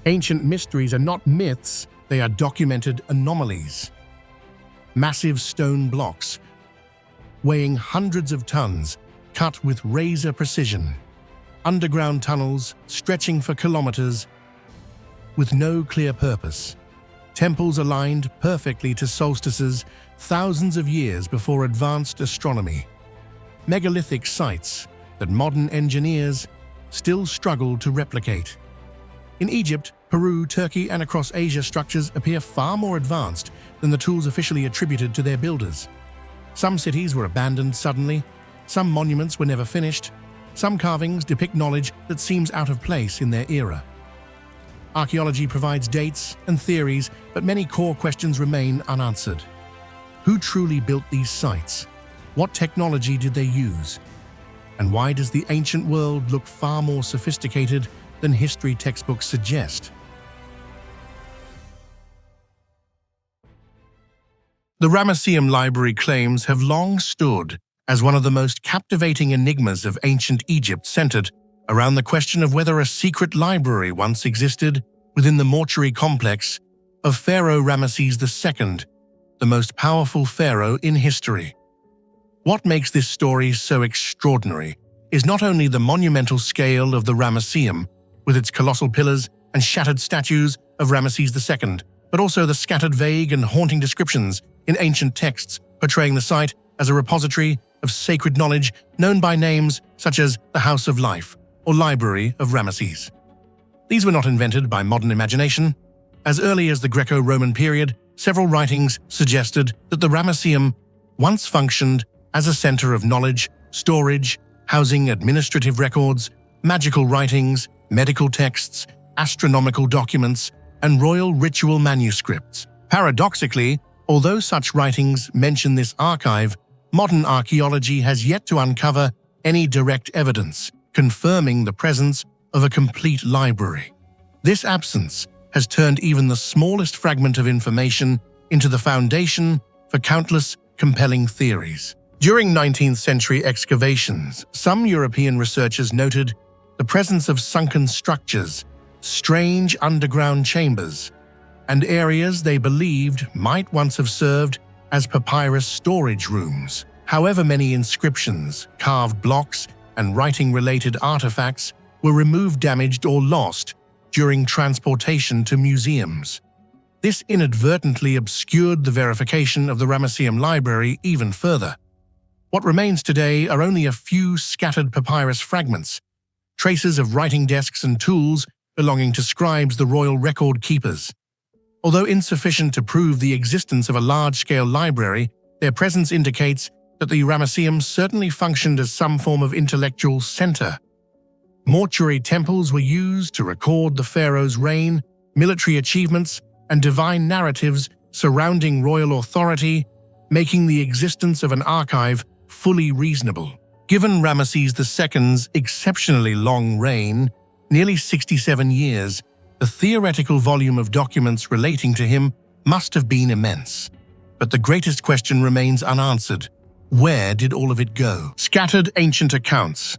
Ancient mysteries are not myths, they are documented anomalies. Massive stone blocks, weighing hundreds of tons, cut with razor precision. Underground tunnels stretching for kilometers with no clear purpose. Temples aligned perfectly to solstices thousands of years before advanced astronomy. Megalithic sites that modern engineers still struggle to replicate. In Egypt, Peru, Turkey, and across Asia, structures appear far more advanced than the tools officially attributed to their builders. Some cities were abandoned suddenly, some monuments were never finished, some carvings depict knowledge that seems out of place in their era. Archaeology provides dates and theories, but many core questions remain unanswered. Who truly built these sites? What technology did they use? And why does the ancient world look far more sophisticated than history textbooks suggest? The Ramesseum library claims have long stood as one of the most captivating enigmas of ancient Egypt, centered around the question of whether a secret library once existed within the mortuary complex of Pharaoh Ramesses II, the most powerful pharaoh in history. What makes this story so extraordinary is not only the monumental scale of the Ramesseum, with its colossal pillars and shattered statues of Ramesses II, but also the scattered vague and haunting descriptions in ancient texts portraying the site as a repository of sacred knowledge known by names such as the House of Life or Library of Ramesses. These were not invented by modern imagination. As early as the Greco-Roman period, several writings suggested that the Ramesseum once functioned as a center of knowledge, storage, housing administrative records, magical writings, medical texts, astronomical documents, and royal ritual manuscripts. Paradoxically, although such writings mention this archive, modern archaeology has yet to uncover any direct evidence confirming the presence of a complete library. This absence has turned even the smallest fragment of information into the foundation for countless compelling theories. During 19th century excavations, some European researchers noted the presence of sunken structures, strange underground chambers, and areas they believed might once have served as papyrus storage rooms. However, many inscriptions, carved blocks, and writing-related artifacts were removed, damaged, or lost during transportation to museums. This inadvertently obscured the verification of the Ramesseum library even further. What remains today are only a few scattered papyrus fragments, traces of writing desks and tools belonging to scribes, the royal record keepers. Although insufficient to prove the existence of a large-scale library, their presence indicates that the Ramesseum certainly functioned as some form of intellectual center. Mortuary temples were used to record the pharaoh's reign, military achievements, and divine narratives surrounding royal authority, making the existence of an archive fully reasonable. Given Ramesses II's exceptionally long reign, nearly 67 years, the theoretical volume of documents relating to him must have been immense. But the greatest question remains unanswered. Where did all of it go? Scattered ancient accounts,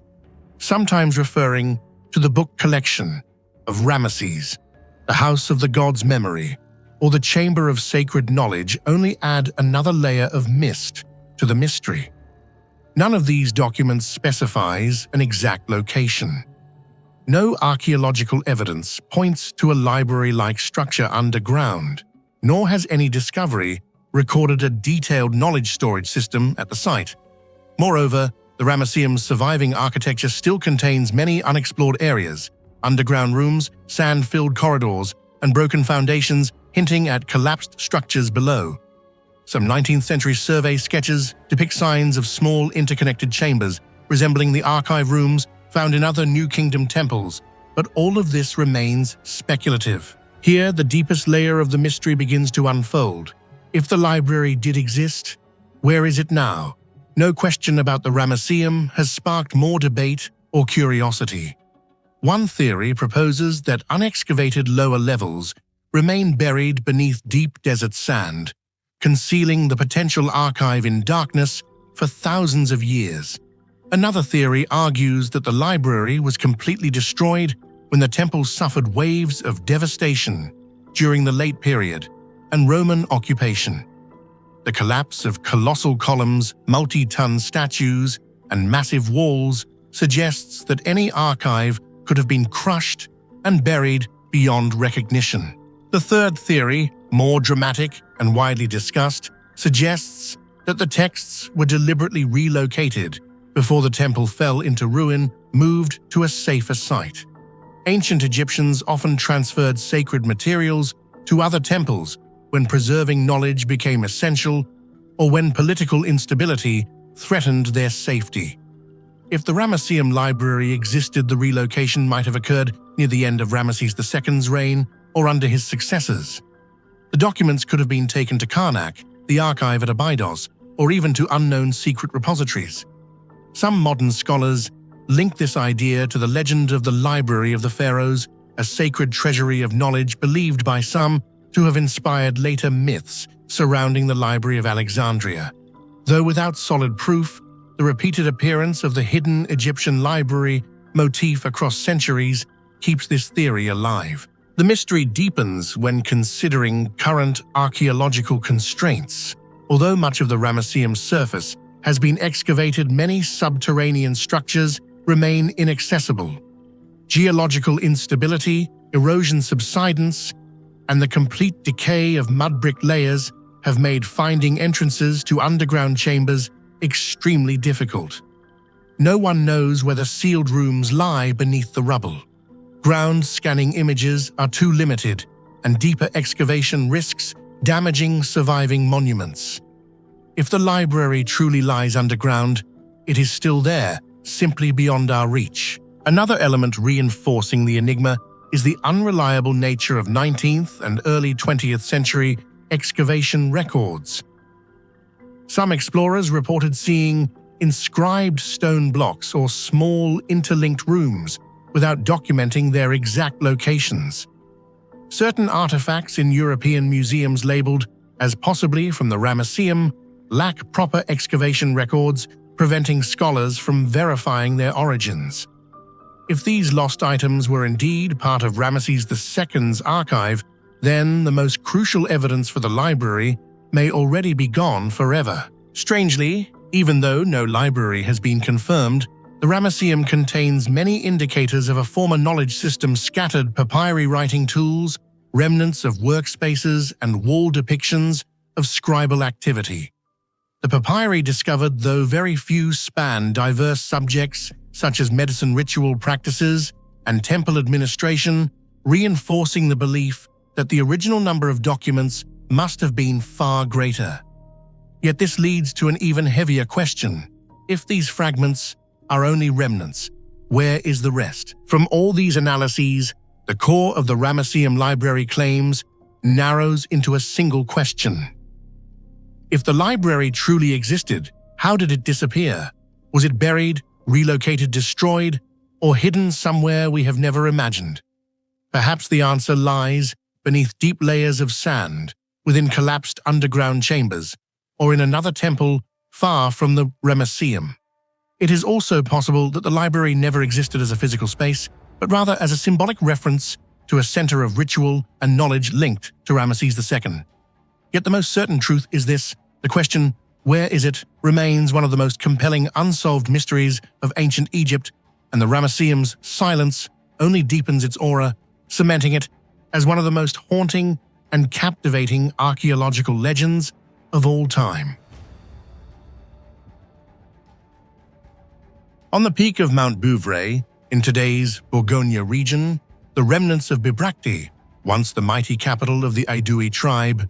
sometimes referring to the book collection of Ramesses, the House of the God's Memory, or the Chamber of Sacred Knowledge, only add another layer of mist to the mystery. None of these documents specifies an exact location. No archaeological evidence points to a library-like structure underground, nor has any discovery recorded a detailed knowledge storage system at the site. Moreover, the Ramesseum's surviving architecture still contains many unexplored areas, underground rooms, sand-filled corridors, and broken foundations hinting at collapsed structures below. Some 19th century survey sketches depict signs of small interconnected chambers resembling the archive rooms found in other New Kingdom temples, but all of this remains speculative. Here, the deepest layer of the mystery begins to unfold. If the library did exist, where is it now? No question about the Ramesseum has sparked more debate or curiosity. One theory proposes that unexcavated lower levels remain buried beneath deep desert sand, concealing the potential archive in darkness for thousands of years. Another theory argues that the library was completely destroyed when the temple suffered waves of devastation during the late period and Roman occupation. The collapse of colossal columns, multi-ton statues, and massive walls suggests that any archive could have been crushed and buried beyond recognition. The third theory, more dramatic and widely discussed, suggests that the texts were deliberately relocated before the temple fell into ruin, moved to a safer site. Ancient Egyptians often transferred sacred materials to other temples when preserving knowledge became essential or when political instability threatened their safety. If the Ramesseum library existed, the relocation might have occurred near the end of Ramesses II's reign or under his successors. The documents could have been taken to Karnak, the archive at Abydos, or even to unknown secret repositories. Some modern scholars link this idea to the legend of the Library of the Pharaohs, a sacred treasury of knowledge believed by some to have inspired later myths surrounding the Library of Alexandria. Though without solid proof, the repeated appearance of the hidden Egyptian library motif across centuries keeps this theory alive. The mystery deepens when considering current archaeological constraints. Although much of the Ramesseum's surface has been excavated, many subterranean structures remain inaccessible. Geological instability, erosion subsidence, and the complete decay of mud brick layers have made finding entrances to underground chambers extremely difficult. No one knows where the sealed rooms lie beneath the rubble. Ground scanning images are too limited, and deeper excavation risks damaging surviving monuments. If the library truly lies underground, it is still there, simply beyond our reach. Another element reinforcing the enigma is the unreliable nature of 19th and early 20th century excavation records. Some explorers reported seeing inscribed stone blocks or small interlinked rooms without documenting their exact locations. Certain artifacts in European museums labeled as possibly from the Ramesseum lack proper excavation records, preventing scholars from verifying their origins. If these lost items were indeed part of Ramesses II's archive, then the most crucial evidence for the library may already be gone forever. Strangely, even though no library has been confirmed, the Ramesseum contains many indicators of a former knowledge system: scattered papyri writing tools, remnants of workspaces, and wall depictions of scribal activity. The papyri discovered, though very few, span diverse subjects such as medicine ritual practices and temple administration, reinforcing the belief that the original number of documents must have been far greater. Yet this leads to an even heavier question. If these fragments are only remnants, where is the rest? From all these analyses, the core of the Ramesseum library claims narrows into a single question. If the library truly existed, how did it disappear? Was it buried, relocated, destroyed, or hidden somewhere we have never imagined? Perhaps the answer lies beneath deep layers of sand, within collapsed underground chambers, or in another temple far from the Ramesseum. It is also possible that the library never existed as a physical space, but rather as a symbolic reference to a center of ritual and knowledge linked to Ramesses II. Yet the most certain truth is this: the question, where is it, remains one of the most compelling unsolved mysteries of ancient Egypt, and the Ramesseum's silence only deepens its aura, cementing it as one of the most haunting and captivating archaeological legends of all time. On the peak of Mount Bouvray, in today's Bourgogne region, the remnants of Bibracte, once the mighty capital of the Aedui tribe,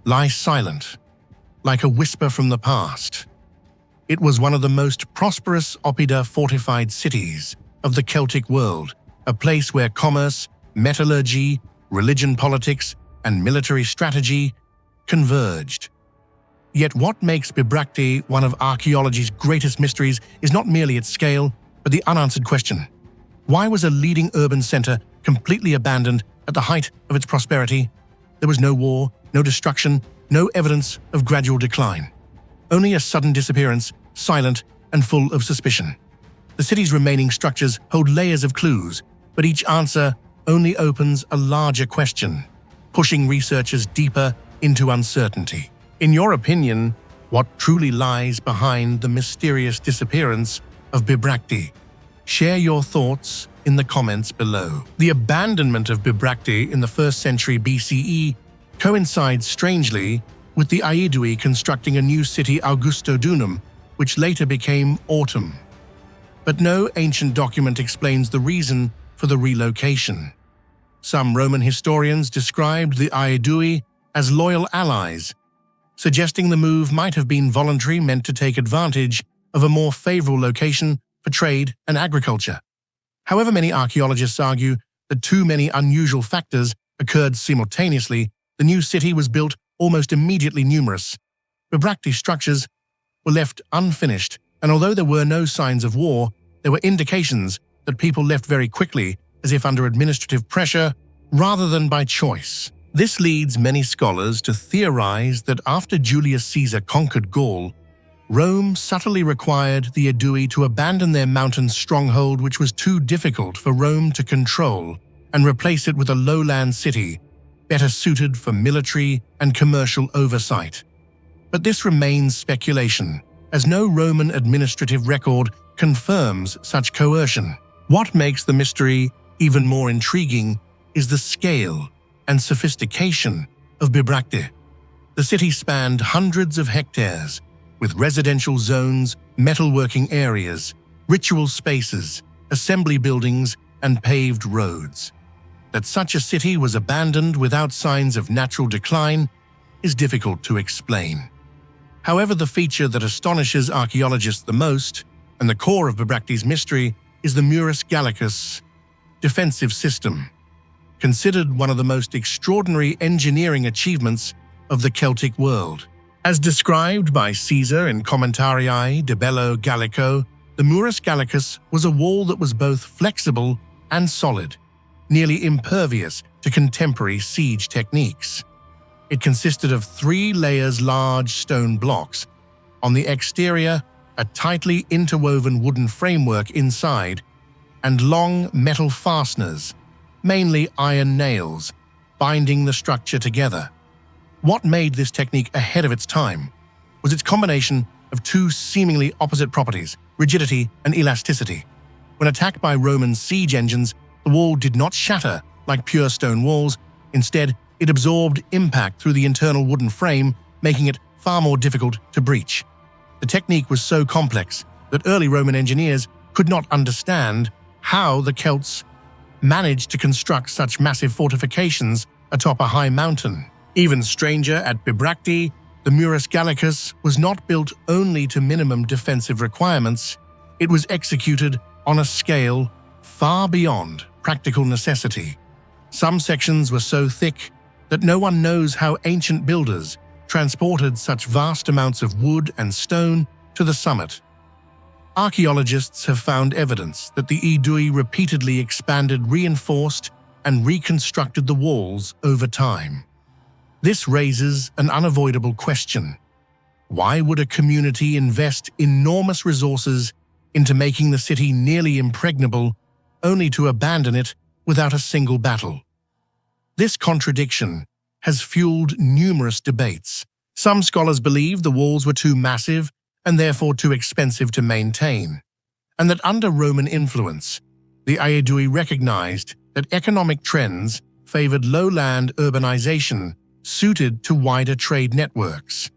lie silent, like a whisper from the past. It was one of the most prosperous Oppida fortified cities of the Celtic world, a place where commerce, metallurgy, religion, politics, and military strategy converged. Yet what makes Bibracte one of archaeology's greatest mysteries is not merely its scale, but the unanswered question: why was a leading urban center completely abandoned at the height of its prosperity? There was no war, no destruction, no evidence of gradual decline. Only a sudden disappearance, silent and full of suspicion. The city's remaining structures hold layers of clues, but each answer only opens a larger question, pushing researchers deeper into uncertainty. In your opinion, what truly lies behind the mysterious disappearance of Bibracte? Share your thoughts in the comments below. The abandonment of Bibracte in the 1st century BCE coincides strangely with the Aedui constructing a new city Augustodunum, which later became Autumn. But no ancient document explains the reason for the relocation. Some Roman historians described the Aedui as loyal allies, suggesting the move might have been voluntary, meant to take advantage of a more favorable location for trade and agriculture. However, many archaeologists argue that too many unusual factors occurred simultaneously. The new city was built almost immediately. Numerous Bibracte structures were left unfinished, and although there were no signs of war, there were indications that people left very quickly, as if under administrative pressure rather than by choice. This leads many scholars to theorize that after Julius Caesar conquered Gaul, Rome subtly required the Aedui to abandon their mountain stronghold, which was too difficult for Rome to control, and replace it with a lowland city, better suited for military and commercial oversight. But this remains speculation, as no Roman administrative record confirms such coercion. What makes the mystery even more intriguing is the scale and sophistication of Bibracte. The city spanned hundreds of hectares, with residential zones, metalworking areas, ritual spaces, assembly buildings, and paved roads. That such a city was abandoned without signs of natural decline is difficult to explain. However, the feature that astonishes archaeologists the most, and the core of Bibracte's mystery, is the Murus Gallicus defensive system, considered one of the most extraordinary engineering achievements of the Celtic world. As described by Caesar in Commentarii de Bello Gallico, the Murus Gallicus was a wall that was both flexible and solid, nearly impervious to contemporary siege techniques. It consisted of 3 layers large stone blocks. On the exterior, a tightly interwoven wooden framework inside, and long metal fasteners, mainly iron nails, binding the structure together. What made this technique ahead of its time was its combination of 2 seemingly opposite properties, rigidity and elasticity. When attacked by Roman siege engines, the wall did not shatter like pure stone walls. Instead, it absorbed impact through the internal wooden frame, making it far more difficult to breach. The technique was so complex that early Roman engineers could not understand how the Celts managed to construct such massive fortifications atop a high mountain. Even stranger, at Bibracte, the Murus Gallicus was not built only to minimum defensive requirements. It was executed on a scale far beyond practical necessity. Some sections were so thick that no one knows how ancient builders transported such vast amounts of wood and stone to the summit. Archaeologists have found evidence that the Aedui repeatedly expanded, reinforced, and reconstructed the walls over time. This raises an unavoidable question. Why would a community invest enormous resources into making the city nearly impregnable, only to abandon it without a single battle? This contradiction has fueled numerous debates. Some scholars believe the walls were too massive and therefore too expensive to maintain, and that under Roman influence, the Aedui recognized that economic trends favored lowland urbanization suited to wider trade networks.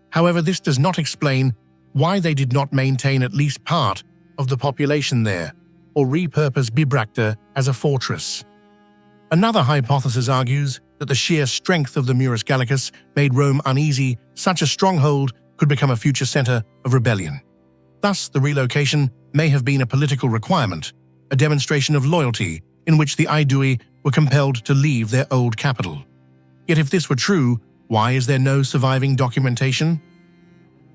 However, this does not explain why they did not maintain at least part of the population there, or repurpose Bibracte as a fortress. Another hypothesis argues that the sheer strength of the Murus Gallicus made Rome uneasy. Such a stronghold could become a future center of rebellion. Thus, the relocation may have been a political requirement, a demonstration of loyalty in which the Aedui were compelled to leave their old capital. Yet if this were true, why is there no surviving documentation?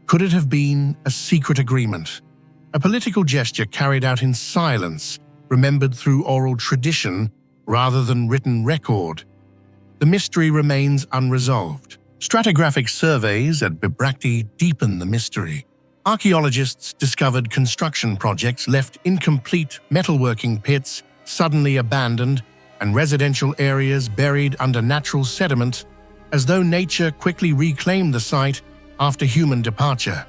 Could it have been a secret agreement, a political gesture carried out in silence, remembered through oral tradition rather than written record? The mystery remains unresolved. Stratigraphic surveys at Bibracte deepen the mystery. Archaeologists discovered construction projects left incomplete metalworking pits, suddenly abandoned, and residential areas buried under natural sediment, as though nature quickly reclaimed the site after human departure.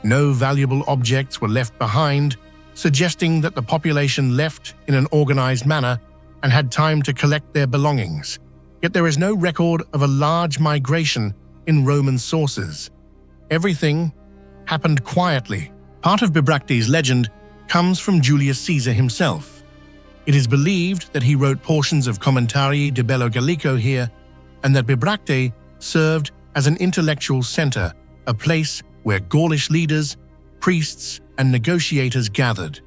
No valuable objects were left behind, suggesting that the population left in an organized manner and had time to collect their belongings. Yet there is no record of a large migration in Roman sources. Everything happened quietly. Part of Bibracte's legend comes from Julius Caesar himself. It is believed that he wrote portions of Commentarii de Bello Gallico here, and that Bibracte served as an intellectual center, a place where Gaulish leaders, priests, and negotiators gathered.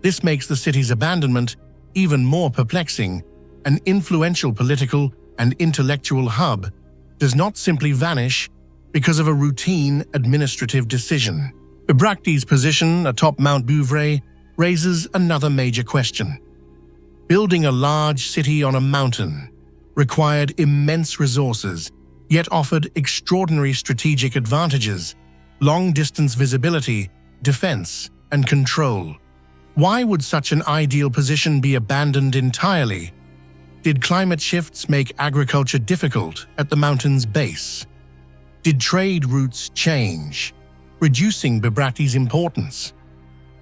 This makes the city's abandonment even more perplexing. An influential political and intellectual hub does not simply vanish because of a routine administrative decision. Bibracte's position atop Mount Bouvray raises another major question. Building a large city on a mountain required immense resources, yet offered extraordinary strategic advantages: long-distance visibility, defense, and control. Why would such an ideal position be abandoned entirely? Did climate shifts make agriculture difficult at the mountain's base? Did trade routes change, reducing Bibracte's importance?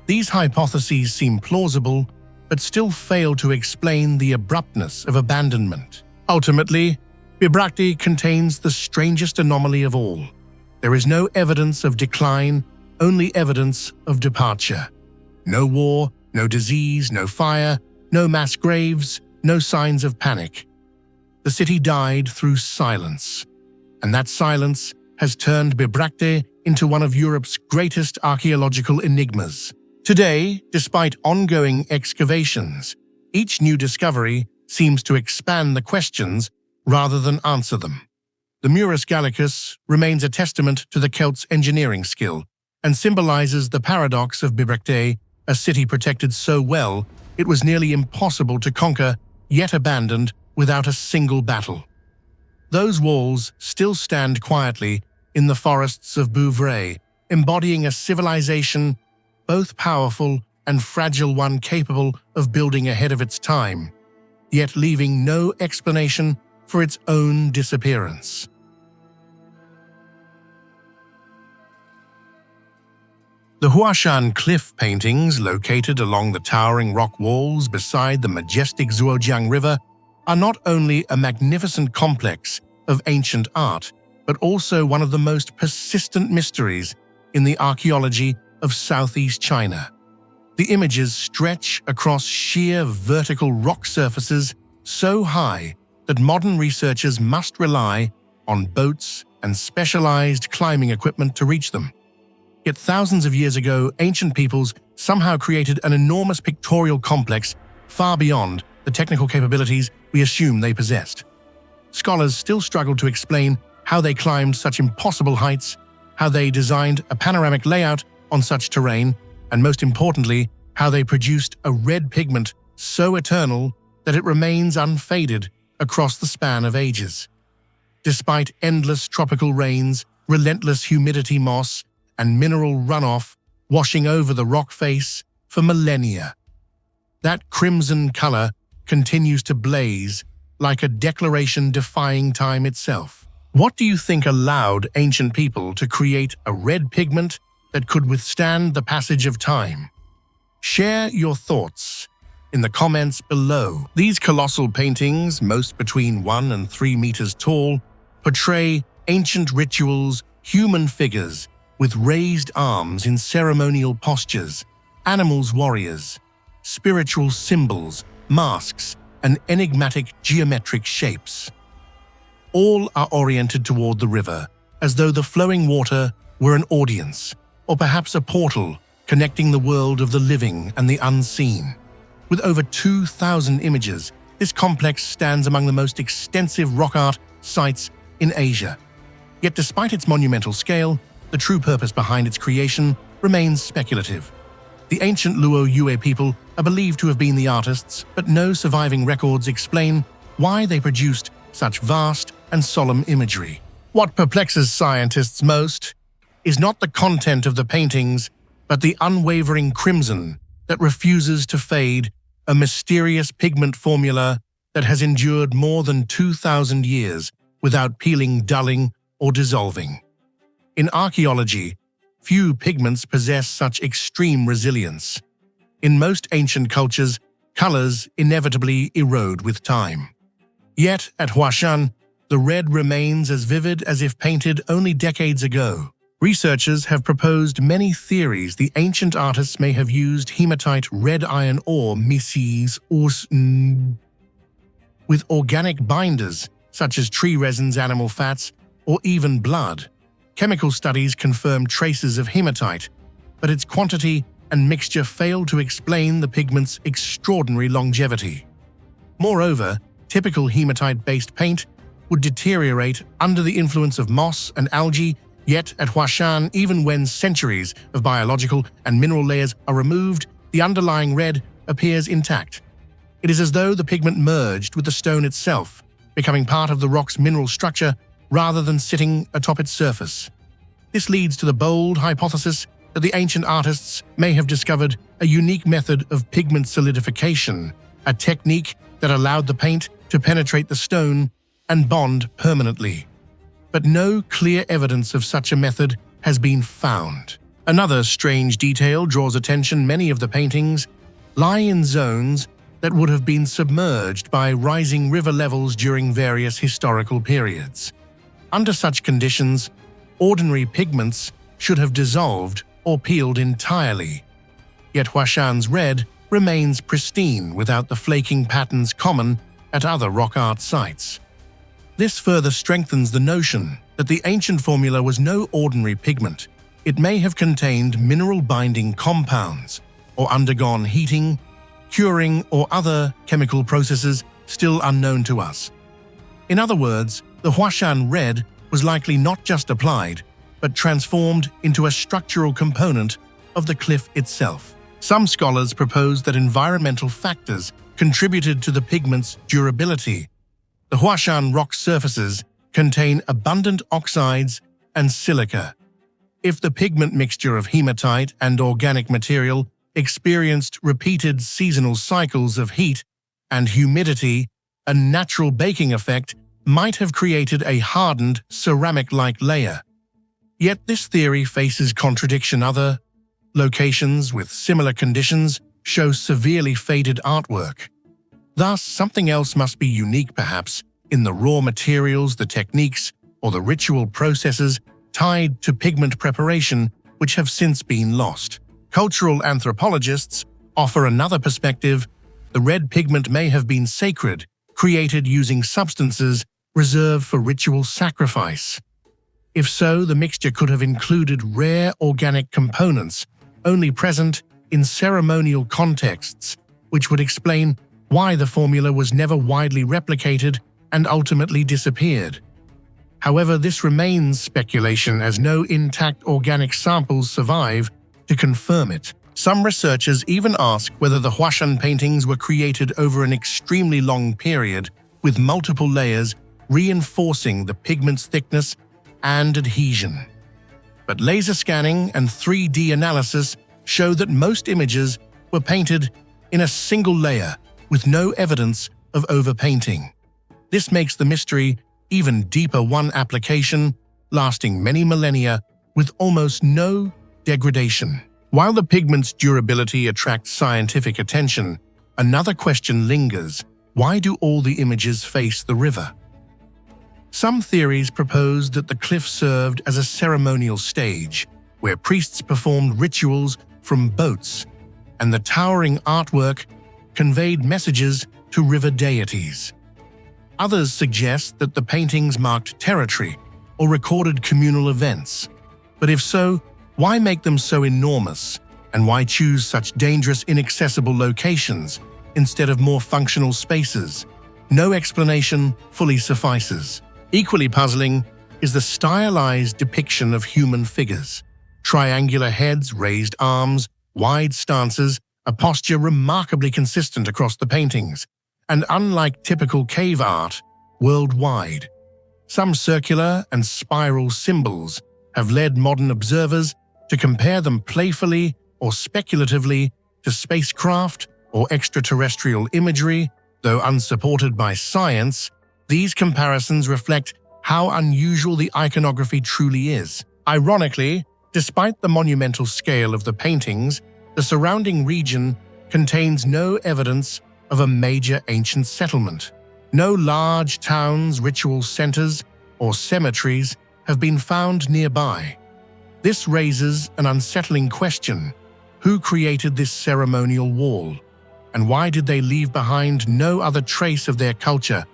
These hypotheses seem plausible, but still fail to explain the abruptness of abandonment. Ultimately, Bibracte contains the strangest anomaly of all. There is no evidence of decline, only evidence of departure. No war, no disease, no fire, no mass graves, no signs of panic. The city died through silence, and that silence has turned Bibracte into one of Europe's greatest archaeological enigmas. Today, despite ongoing excavations, each new discovery seems to expand the questions rather than answer them. The Murus Gallicus remains a testament to the Celts' engineering skill and symbolizes the paradox of Bibracte, a city protected so well it was nearly impossible to conquer, yet abandoned without a single battle. Those walls still stand quietly in the forests of Bouvray, embodying a civilization both powerful and fragile, one capable of building ahead of its time, yet leaving no explanation for its own disappearance. The Huashan cliff paintings, located along the towering rock walls beside the majestic Zhuojiang River, are not only a magnificent complex of ancient art, but also one of the most persistent mysteries in the archaeology of Southeast China. The images stretch across sheer vertical rock surfaces so high that modern researchers must rely on boats and specialized climbing equipment to reach them. Yet thousands of years ago, ancient peoples somehow created an enormous pictorial complex far beyond the technical capabilities we assume they possessed. Scholars still struggle to explain how they climbed such impossible heights, how they designed a panoramic layout on such terrain, and most importantly, how they produced a red pigment so eternal that it remains unfaded across the span of ages. Despite endless tropical rains, relentless humidity, moss, and mineral runoff washing over the rock face for millennia, that crimson color continues to blaze like a declaration defying time itself. What do you think allowed ancient people to create a red pigment that could withstand the passage of time? Share your thoughts in the comments below. These colossal paintings, most between 1 and 3 meters tall, portray ancient rituals, human figures with raised arms in ceremonial postures, animals, warriors, spiritual symbols, masks, and enigmatic geometric shapes. All are oriented toward the river, as though the flowing water were an audience, or perhaps a portal connecting the world of the living and the unseen. With over 2,000 images, this complex stands among the most extensive rock art sites in Asia. Yet despite its monumental scale, the true purpose behind its creation remains speculative. The ancient Luo Yue people are believed to have been the artists, but no surviving records explain why they produced such vast and solemn imagery. What perplexes scientists most is not the content of the paintings, but the unwavering crimson that refuses to fade a mysterious pigment formula that has endured more than 2,000 years without peeling, dulling, or dissolving. In archaeology, few pigments possess such extreme resilience. In most ancient cultures, colors inevitably erode with time. Yet, at Huashan, the red remains as vivid as if painted only decades ago. Researchers have proposed many theories. The ancient artists may have used hematite red iron ore Mycenaean with organic binders such as tree resins, animal fats, or even blood. Chemical studies confirm traces of hematite, but its quantity and mixture fail to explain the pigment's extraordinary longevity. Moreover, typical hematite-based paint would deteriorate under the influence of moss and algae. Yet at Huashan, even when centuries of biological and mineral layers are removed, the underlying red appears intact. It is as though the pigment merged with the stone itself, becoming part of the rock's mineral structure rather than sitting atop its surface. This leads to the bold hypothesis that the ancient artists may have discovered a unique method of pigment solidification, a technique that allowed the paint to penetrate the stone and bond permanently. But no clear evidence of such a method has been found. Another strange detail draws attention. Many of the paintings lie in zones that would have been submerged by rising river levels during various historical periods. Under such conditions, ordinary pigments should have dissolved or peeled entirely. Yet Huashan's red remains pristine without the flaking patterns common at other rock art sites. This further strengthens the notion that the ancient formula was no ordinary pigment. It may have contained mineral-binding compounds or undergone heating, curing, or other chemical processes still unknown to us. In other words, the Huashan red was likely not just applied, but transformed into a structural component of the cliff itself. Some scholars propose that environmental factors contributed to the pigment's durability. The Huashan rock surfaces contain abundant oxides and silica. If the pigment mixture of hematite and organic material experienced repeated seasonal cycles of heat and humidity, a natural baking effect might have created a hardened ceramic-like layer. Yet this theory faces contradiction. Other locations with similar conditions show severely faded artwork. Thus, something else must be unique, perhaps, in the raw materials, the techniques, or the ritual processes tied to pigment preparation, which have since been lost. Cultural anthropologists offer another perspective. The red pigment may have been sacred, created using substances reserved for ritual sacrifice. If so, the mixture could have included rare organic components, only present in ceremonial contexts, which would explain why the formula was never widely replicated and ultimately disappeared. However, this remains speculation, as no intact organic samples survive to confirm it. Some researchers even ask whether the Huashan paintings were created over an extremely long period, with multiple layers reinforcing the pigment's thickness and adhesion. But laser scanning and 3D analysis show that most images were painted in a single layer, with no evidence of overpainting. This makes the mystery even deeper. One application lasting many millennia with almost no degradation. While the pigment's durability attracts scientific attention, another question lingers: why do all the images face the river? Some theories propose that the cliff served as a ceremonial stage, where priests performed rituals from boats, and the towering artwork conveyed messages to river deities. Others suggest that the paintings marked territory or recorded communal events. But if so, why make them so enormous, and why choose such dangerous, inaccessible locations instead of more functional spaces? No explanation fully suffices. Equally puzzling is the stylized depiction of human figures. Triangular heads, raised arms, wide stances, a posture remarkably consistent across the paintings, and unlike typical cave art worldwide. Some circular and spiral symbols have led modern observers to compare them playfully or speculatively to spacecraft or extraterrestrial imagery, though unsupported by science, these comparisons reflect how unusual the iconography truly is. Ironically, despite the monumental scale of the paintings, the surrounding region contains no evidence of a major ancient settlement. No large towns, ritual centers, or cemeteries have been found nearby. This raises an unsettling question: who created this ceremonial wall? And why did they leave behind no other trace of their culture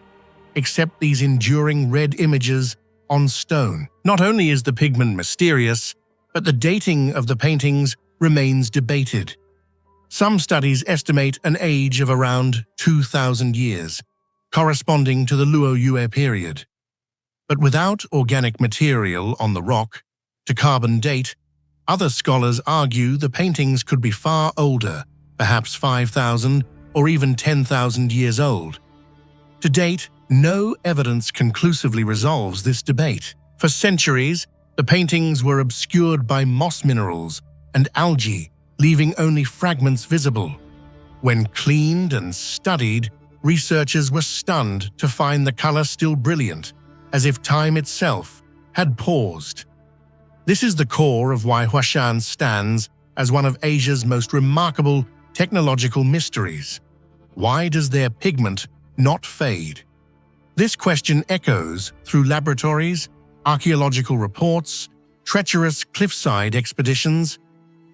except these enduring red images on stone? Not only is the pigment mysterious, but the dating of the paintings remains debated. Some studies estimate an age of around 2,000 years, corresponding to the Luoyue period. But without organic material on the rock to carbon date, other scholars argue the paintings could be far older, perhaps 5,000 or even 10,000 years old. To date, no evidence conclusively resolves this debate. For centuries, the paintings were obscured by moss minerals and algae, leaving only fragments visible. When cleaned and studied, researchers were stunned to find the color still brilliant, as if time itself had paused. This is the core of why Huashan stands as one of Asia's most remarkable technological mysteries. Why does their pigment not fade? This question echoes through laboratories, archaeological reports, treacherous cliffside expeditions,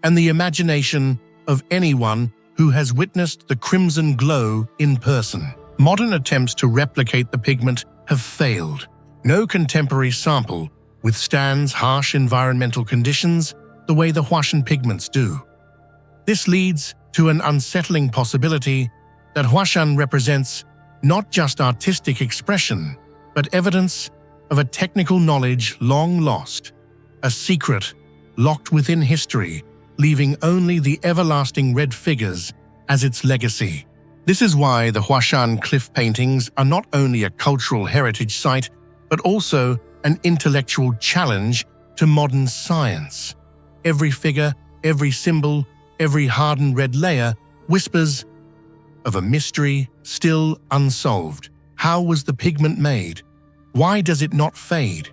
and the imagination of anyone who has witnessed the crimson glow in person. Modern attempts to replicate the pigment have failed. No contemporary sample withstands harsh environmental conditions the way the Huashan pigments do. This leads to an unsettling possibility that Huashan represents not just artistic expression, but evidence of a technical knowledge long lost, a secret locked within history, leaving only the everlasting red figures as its legacy. This is why the Huashan cliff paintings are not only a cultural heritage site, but also an intellectual challenge to modern science. Every figure, every symbol, every hardened red layer whispers of a mystery still unsolved. How was the pigment made? Why does it not fade?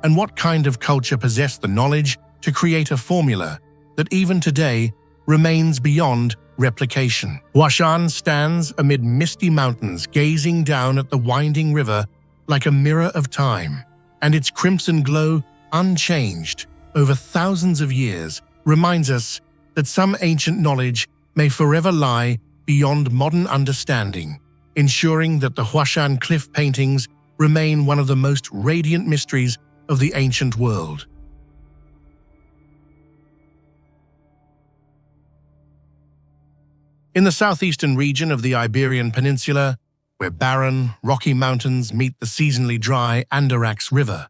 And what kind of culture possessed the knowledge to create a formula that even today remains beyond replication? Huashan stands amid misty mountains, gazing down at the winding river like a mirror of time, and its crimson glow, unchanged over thousands of years, reminds us that some ancient knowledge may forever lie beyond modern understanding, ensuring that the Huashan cliff paintings remain one of the most radiant mysteries of the ancient world. In the southeastern region of the Iberian Peninsula, where barren, rocky mountains meet the seasonally dry Andarax River,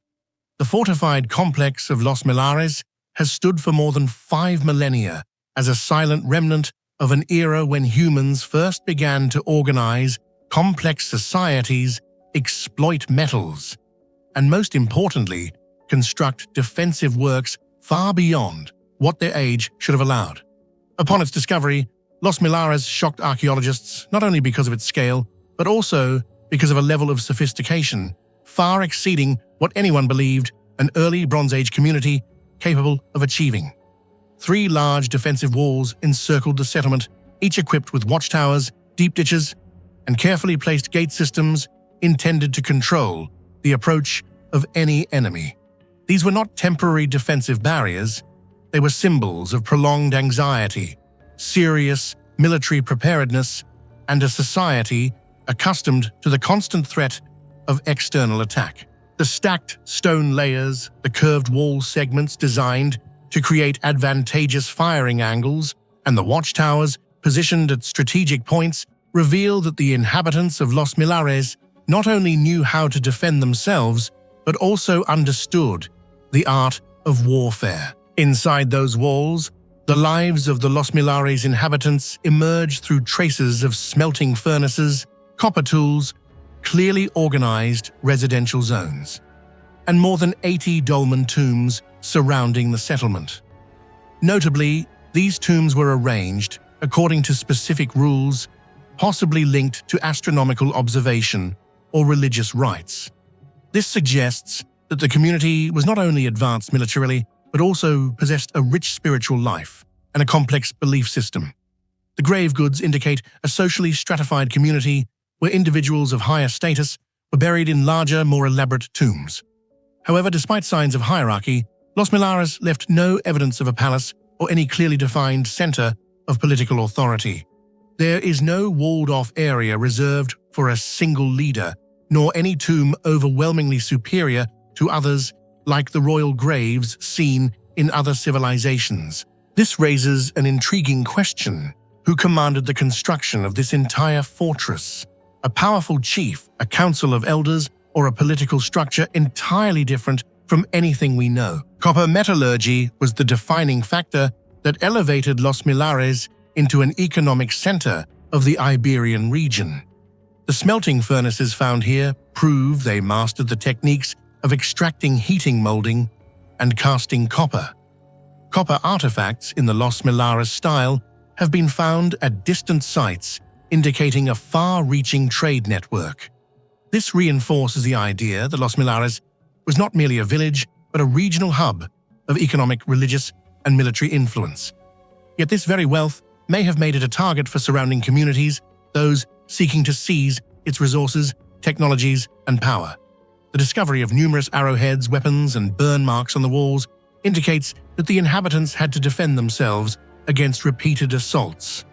the fortified complex of Los Millares has stood for more than 5 millennia as a silent remnant of an era when humans first began to organize complex societies, exploit metals, and most importantly, construct defensive works far beyond what their age should have allowed. Upon its discovery, Los Millares shocked archaeologists not only because of its scale, but also because of a level of sophistication far exceeding what anyone believed an early Bronze Age community capable of achieving. 3 large defensive walls encircled the settlement, each equipped with watchtowers, deep ditches, and carefully placed gate systems intended to control the approach of any enemy. These were not temporary defensive barriers, they were symbols of prolonged anxiety, serious military preparedness, and a society accustomed to the constant threat of external attack. The stacked stone layers, the curved wall segments designed to create advantageous firing angles, and the watchtowers positioned at strategic points reveal that the inhabitants of Los Millares not only knew how to defend themselves, but also understood the art of warfare. Inside those walls, the lives of the Los Millares inhabitants emerge through traces of smelting furnaces, copper tools, clearly organized residential zones, and more than 80 dolmen tombs surrounding the settlement. Notably, these tombs were arranged according to specific rules, possibly linked to astronomical observation or religious rites. This suggests that the community was not only advanced militarily, but also possessed a rich spiritual life and a complex belief system. The grave goods indicate a socially stratified community where individuals of higher status were buried in larger, more elaborate tombs. However, despite signs of hierarchy, Los Millares left no evidence of a palace or any clearly defined center of political authority. There is no walled-off area reserved for a single leader, nor any tomb overwhelmingly superior to others like the royal graves seen in other civilizations. This raises an intriguing question. Who commanded the construction of this entire fortress? A powerful chief, a council of elders, or a political structure entirely different from anything we know? Copper metallurgy was the defining factor that elevated Los Millares into an economic center of the Iberian region. The smelting furnaces found here prove they mastered the techniques of extracting heating molding and casting copper. Copper artifacts in the Los Millares style have been found at distant sites, indicating a far-reaching trade network. This reinforces the idea that Los Millares was not merely a village, but a regional hub of economic, religious, and military influence. Yet this very wealth may have made it a target for surrounding communities, those seeking to seize its resources, technologies, and power. The discovery of numerous arrowheads, weapons, and burn marks on the walls indicates that the inhabitants had to defend themselves against repeated assaults.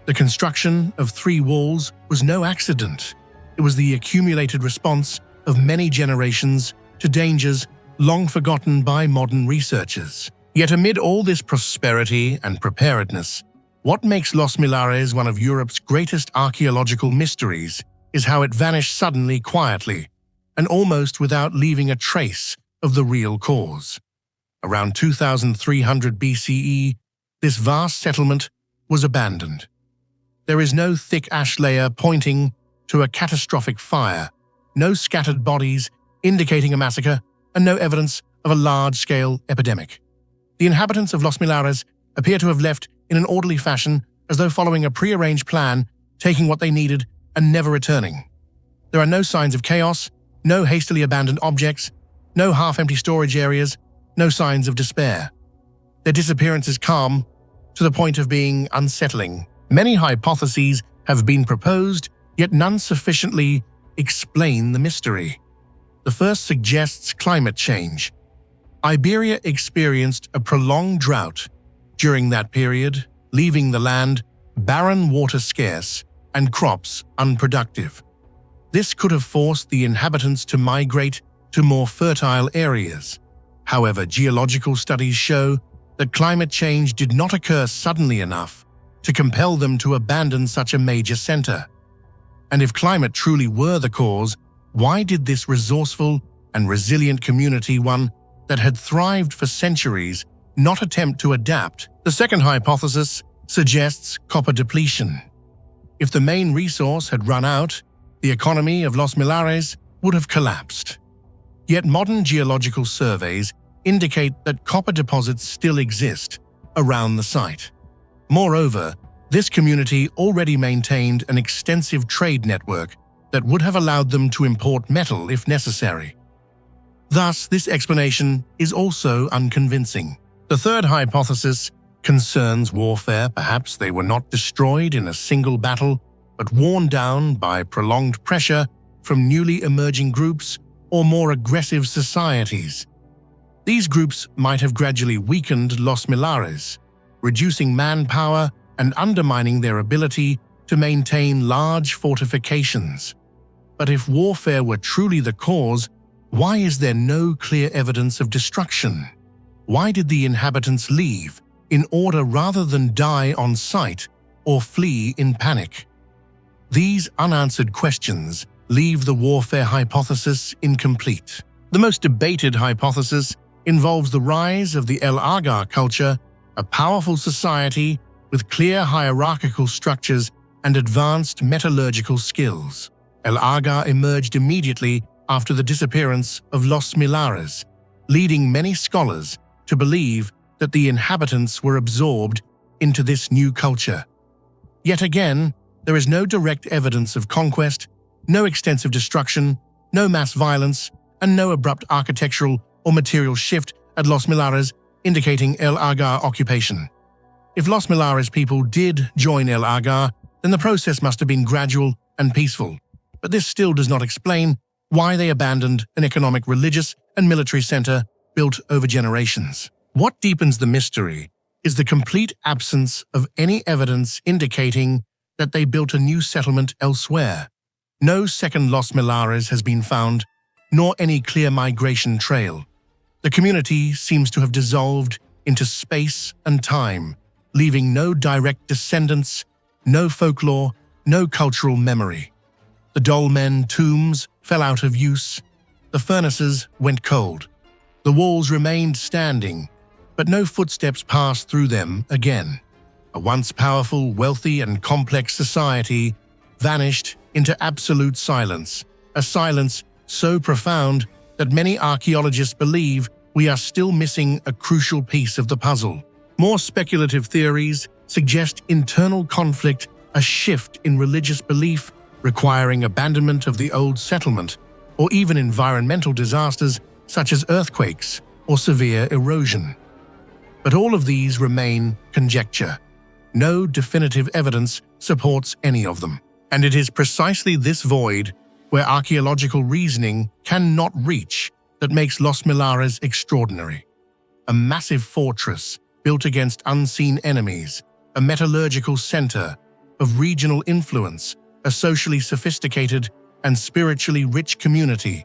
The construction of 3 walls was no accident. It was the accumulated response of many generations to dangers long forgotten by modern researchers. Yet amid all this prosperity and preparedness, what makes Los Millares one of Europe's greatest archaeological mysteries is how it vanished suddenly, quietly, and almost without leaving a trace of the real cause. Around 2300 BCE, this vast settlement was abandoned. There is no thick ash layer pointing to a catastrophic fire, no scattered bodies indicating a massacre, and no evidence of a large-scale epidemic. The inhabitants of Los Millares appear to have left in an orderly fashion, as though following a prearranged plan, taking what they needed and never returning. There are no signs of chaos, no hastily abandoned objects, no half-empty storage areas, no signs of despair. Their disappearance is calm, to the point of being unsettling. Many hypotheses have been proposed, yet none sufficiently explain the mystery. The first suggests climate change. Iberia experienced a prolonged drought during that period, leaving the land barren, water scarce, and crops unproductive. This could have forced the inhabitants to migrate to more fertile areas. However, geological studies show that climate change did not occur suddenly enough to compel them to abandon such a major center. And if climate truly were the cause, why did this resourceful and resilient community, one that had thrived for centuries, not attempt to adapt? The second hypothesis suggests copper depletion. If the main resource had run out, the economy of Los Millares would have collapsed. Yet modern geological surveys indicate that copper deposits still exist around the site. Moreover, this community already maintained an extensive trade network that would have allowed them to import metal if necessary. Thus, this explanation is also unconvincing. The third hypothesis concerns warfare. Perhaps they were not destroyed in a single battle, but worn down by prolonged pressure from newly emerging groups or more aggressive societies. These groups might have gradually weakened Los Millares, reducing manpower and undermining their ability to maintain large fortifications. But if warfare were truly the cause, why is there no clear evidence of destruction? Why did the inhabitants leave in order rather than die on sight or flee in panic? These unanswered questions leave the warfare hypothesis incomplete. The most debated hypothesis involves the rise of the El Agar culture, a powerful society with clear hierarchical structures and advanced metallurgical skills. El Agar emerged immediately after the disappearance of Los Millares, leading many scholars to believe that the inhabitants were absorbed into this new culture. Yet again, there is no direct evidence of conquest, no extensive destruction, no mass violence, and no abrupt architectural or material shift at Los Millares, indicating El Agar occupation. If Los Millares people did join El Agar, then the process must have been gradual and peaceful. But this still does not explain why they abandoned an economic, religious, and military center built over generations. What deepens the mystery is the complete absence of any evidence indicating that they built a new settlement elsewhere. No second Los Millares has been found, nor any clear migration trail. The community seems to have dissolved into space and time, leaving no direct descendants, no folklore, no cultural memory. The dolmen tombs fell out of use, the furnaces went cold. The walls remained standing, but no footsteps passed through them again. A once powerful, wealthy, and complex society vanished into absolute silence, a silence so profound that many archaeologists believe we are still missing a crucial piece of the puzzle. More speculative theories suggest internal conflict, a shift in religious belief requiring abandonment of the old settlement, or even environmental disasters such as earthquakes or severe erosion. But all of these remain conjecture. No definitive evidence supports any of them. And it is precisely this void where archaeological reasoning cannot reach that makes Los Millares extraordinary. A massive fortress built against unseen enemies, a metallurgical center of regional influence, a socially sophisticated and spiritually rich community,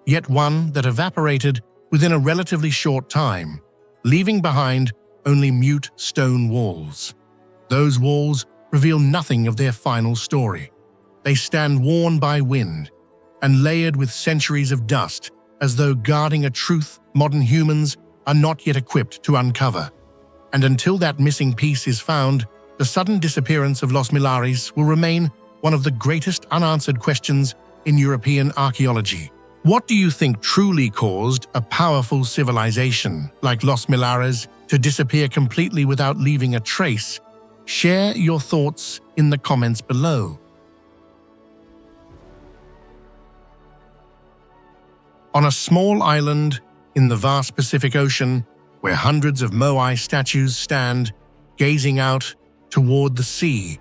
yet one that evaporated within a relatively short time, leaving behind only mute stone walls. Those walls reveal nothing of their final story. They stand worn by wind and layered with centuries of dust, as though guarding a truth modern humans are not yet equipped to uncover. And until that missing piece is found, the sudden disappearance of Los Millares will remain one of the greatest unanswered questions in European archaeology. What do you think truly caused a powerful civilization like Los Millares to disappear completely without leaving a trace? Share your thoughts in the comments below. On a small island in the vast Pacific Ocean, where hundreds of Moai statues stand, gazing out toward the sea,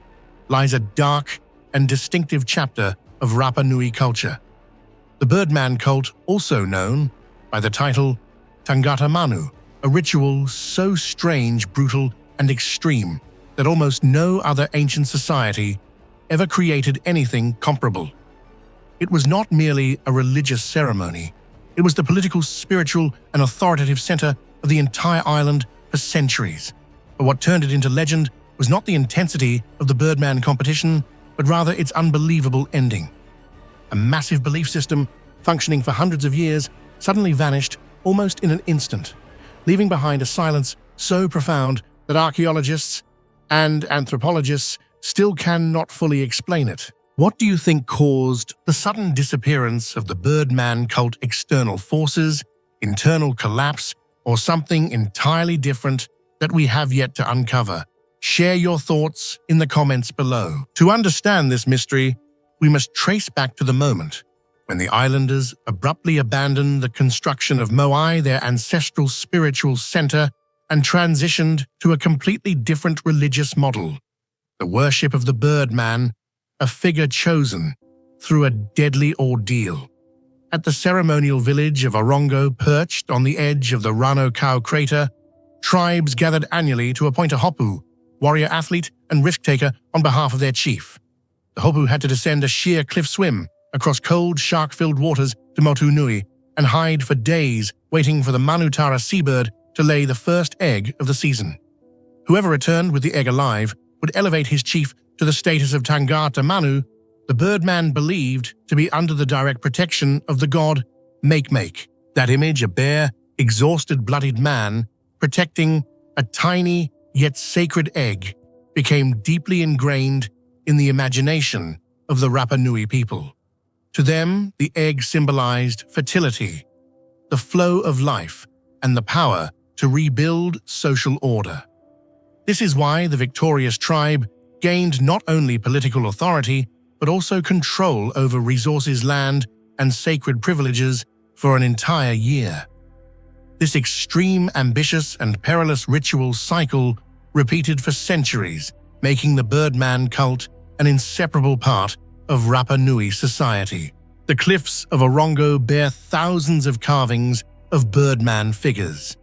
lies a dark and distinctive chapter of Rapa Nui culture. The Birdman cult, also known by the title Tangata Manu, a ritual so strange, brutal, and extreme that almost no other ancient society ever created anything comparable. It was not merely a religious ceremony, it was the political, spiritual, and authoritative center of the entire island for centuries. But what turned it into legend was not the intensity of the Birdman competition, but rather its unbelievable ending. A massive belief system, functioning for hundreds of years, suddenly vanished almost in an instant, leaving behind a silence so profound that archaeologists and anthropologists still cannot fully explain it. What do you think caused the sudden disappearance of the Birdman cult? External forces, internal collapse, or something entirely different that we have yet to uncover? Share your thoughts in the comments below. To understand this mystery, we must trace back to the moment when the islanders abruptly abandoned the construction of Moai, their ancestral spiritual center, and transitioned to a completely different religious model, the worship of the Birdman, a figure chosen through a deadly ordeal. At the ceremonial village of Orongo, perched on the edge of the Rano Kau crater, tribes gathered annually to appoint a Hopu, warrior athlete and risk-taker, on behalf of their chief. The Hopu had to descend a sheer cliff swim across cold, shark-filled waters to Motu Nui and hide for days, waiting for the Manutara seabird to lay the first egg of the season. Whoever returned with the egg alive would elevate his chief to the status of Tangata Manu, the Birdman believed to be under the direct protection of the god Make. That image, a bare, exhausted, bloodied man protecting a tiny yet sacred egg, became deeply ingrained in the imagination of the Rapa Nui people. To them, the egg symbolized fertility, the flow of life, and the power to rebuild social order. This is why the victorious tribe gained not only political authority, but also control over resources, land, and sacred privileges for an entire year. This extreme, ambitious, and perilous ritual cycle repeated for centuries, making the Birdman cult an inseparable part of Rapa Nui society. The cliffs of Orongo bear thousands of carvings of Birdman figures.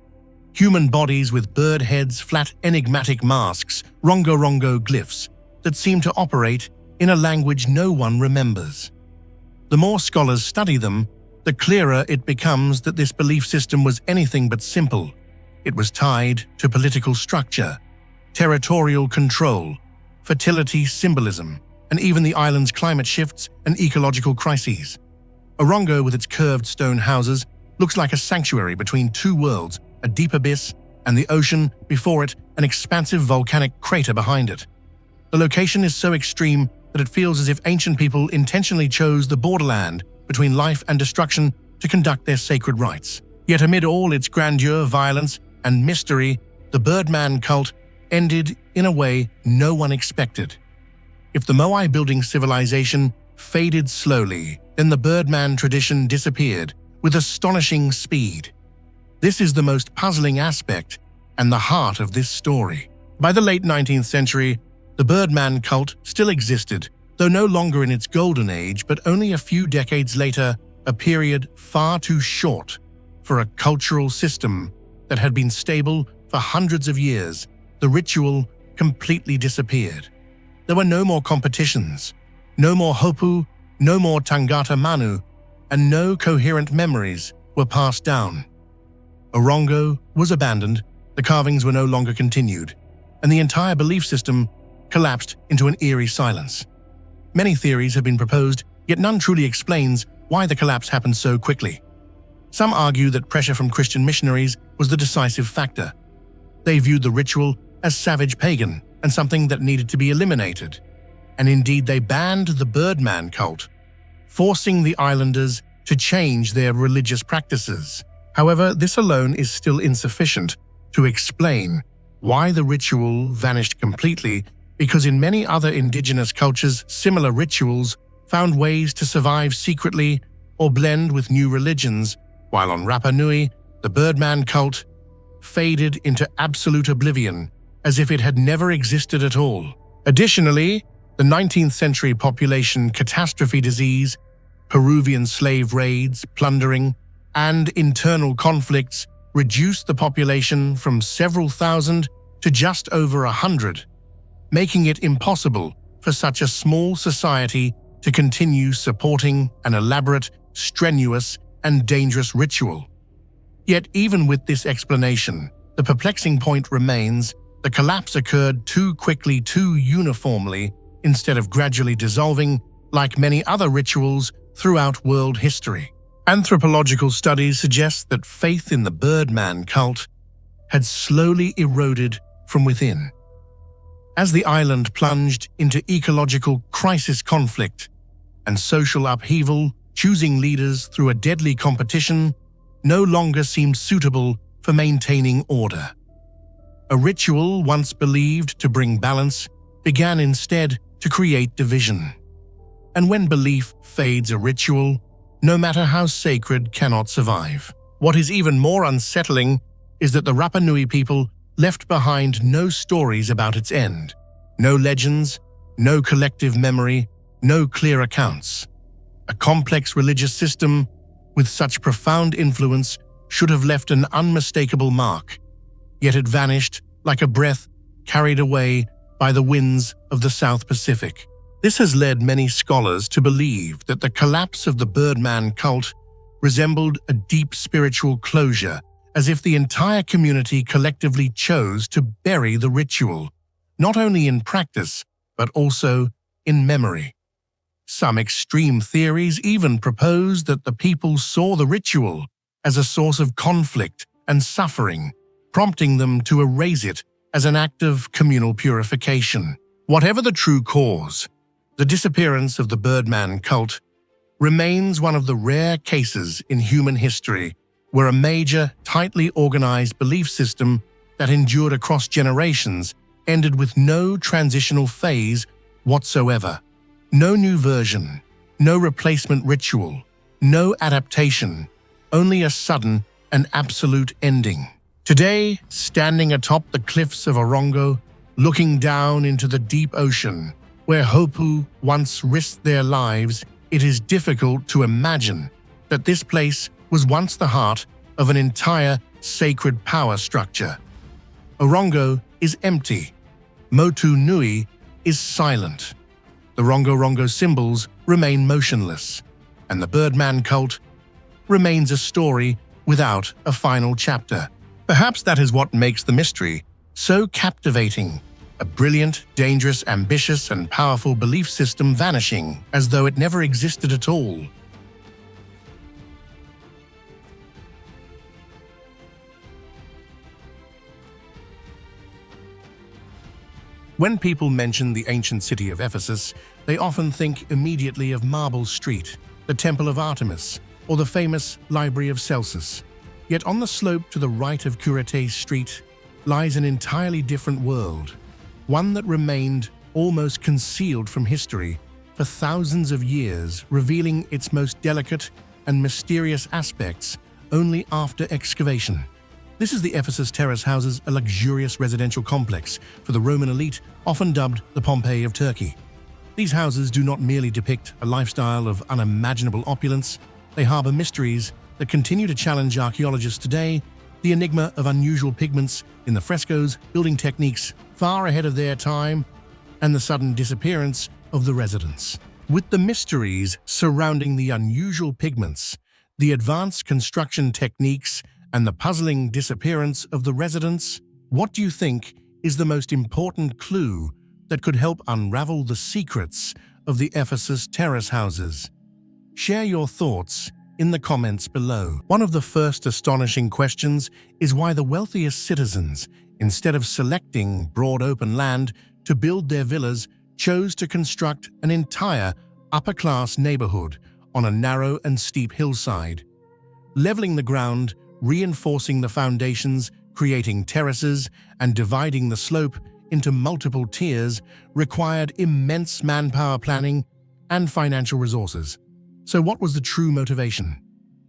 Human bodies with bird heads, flat enigmatic masks, rongo-rongo glyphs that seem to operate in a language no one remembers. The more scholars study them, the clearer it becomes that this belief system was anything but simple. It was tied to political structure, territorial control, fertility symbolism, and even the island's climate shifts and ecological crises. Orongo, with its curved stone houses, looks like a sanctuary between two worlds, a deep abyss, and the ocean before it, an expansive volcanic crater behind it. The location is so extreme that it feels as if ancient people intentionally chose the borderland between life and destruction to conduct their sacred rites. Yet amid all its grandeur, violence, and mystery, the Birdman cult ended in a way no one expected. If the Moai building civilization faded slowly, then the Birdman tradition disappeared with astonishing speed. This is the most puzzling aspect and the heart of this story. By the late 19th century, the Birdman cult still existed, though no longer in its golden age, but only a few decades later, a period far too short for a cultural system that had been stable for hundreds of years. The ritual completely disappeared. There were no more competitions, no more hopu, no more tangata manu, and no coherent memories were passed down. Orongo was abandoned, the carvings were no longer continued, and the entire belief system collapsed into an eerie silence. Many theories have been proposed, yet none truly explains why the collapse happened so quickly. Some argue that pressure from Christian missionaries was the decisive factor. They viewed the ritual as savage pagan and something that needed to be eliminated. And indeed, they banned the Birdman cult, forcing the islanders to change their religious practices. However, this alone is still insufficient to explain why the ritual vanished completely, because in many other indigenous cultures, similar rituals found ways to survive secretly or blend with new religions, while on Rapa Nui, the Birdman cult faded into absolute oblivion, as if it had never existed at all. Additionally, the 19th century population catastrophe disease, Peruvian slave raids, plundering, and internal conflicts reduced the population from several thousand to just over 100, making it impossible for such a small society to continue supporting an elaborate, strenuous, and dangerous ritual. Yet even with this explanation, the perplexing point remains: the collapse occurred too quickly, too uniformly, instead of gradually dissolving like many other rituals throughout world history. Anthropological studies suggest that faith in the Birdman cult had slowly eroded from within. As the island plunged into ecological crisis, conflict, and social upheaval, choosing leaders through a deadly competition no longer seemed suitable for maintaining order. A ritual once believed to bring balance began instead to create division. And when belief fades, a ritual, no matter how sacred, cannot survive. What is even more unsettling is that the Rapa Nui people left behind no stories about its end, no legends, no collective memory, no clear accounts. A complex religious system with such profound influence should have left an unmistakable mark, yet it vanished like a breath carried away by the winds of the South Pacific. This has led many scholars to believe that the collapse of the Birdman cult resembled a deep spiritual closure, as if the entire community collectively chose to bury the ritual, not only in practice, but also in memory. Some extreme theories even propose that the people saw the ritual as a source of conflict and suffering, prompting them to erase it as an act of communal purification. Whatever the true cause, the disappearance of the Birdman cult remains one of the rare cases in human history where a major, tightly organized belief system that endured across generations ended with no transitional phase whatsoever. No new version, no replacement ritual, no adaptation, only a sudden and absolute ending. Today, standing atop the cliffs of Orongo, looking down into the deep ocean, where Hopu once risked their lives, it is difficult to imagine that this place was once the heart of an entire sacred power structure. Orongo is empty. Motu Nui is silent. The Rongo symbols remain motionless, and the Birdman cult remains a story without a final chapter. Perhaps that is what makes the mystery so captivating. A brilliant, dangerous, ambitious, and powerful belief system vanishing as though it never existed at all. When people mention the ancient city of Ephesus, they often think immediately of Marble Street, the Temple of Artemis, or the famous Library of Celsus. Yet on the slope to the right of Curates Street lies an entirely different world, one that remained almost concealed from history for thousands of years, revealing its most delicate and mysterious aspects only after excavation. This is the Ephesus Terrace houses, a luxurious residential complex for the Roman elite, often dubbed the Pompeii of Turkey. These houses do not merely depict a lifestyle of unimaginable opulence, they harbor mysteries that continue to challenge archaeologists today, the enigma of unusual pigments in the frescoes, building techniques far ahead of their time, and the sudden disappearance of the residents. With the mysteries surrounding the unusual pigments, the advanced construction techniques, and the puzzling disappearance of the residents, what do you think is the most important clue that could help unravel the secrets of the Ephesus terrace houses? Share your thoughts in the comments below. One of the first astonishing questions is why the wealthiest citizens, instead of selecting broad open land to build their villas, chose to construct an entire upper-class neighborhood on a narrow and steep hillside. Leveling the ground, reinforcing the foundations, creating terraces, and dividing the slope into multiple tiers required immense manpower planning and financial resources. So what was the true motivation?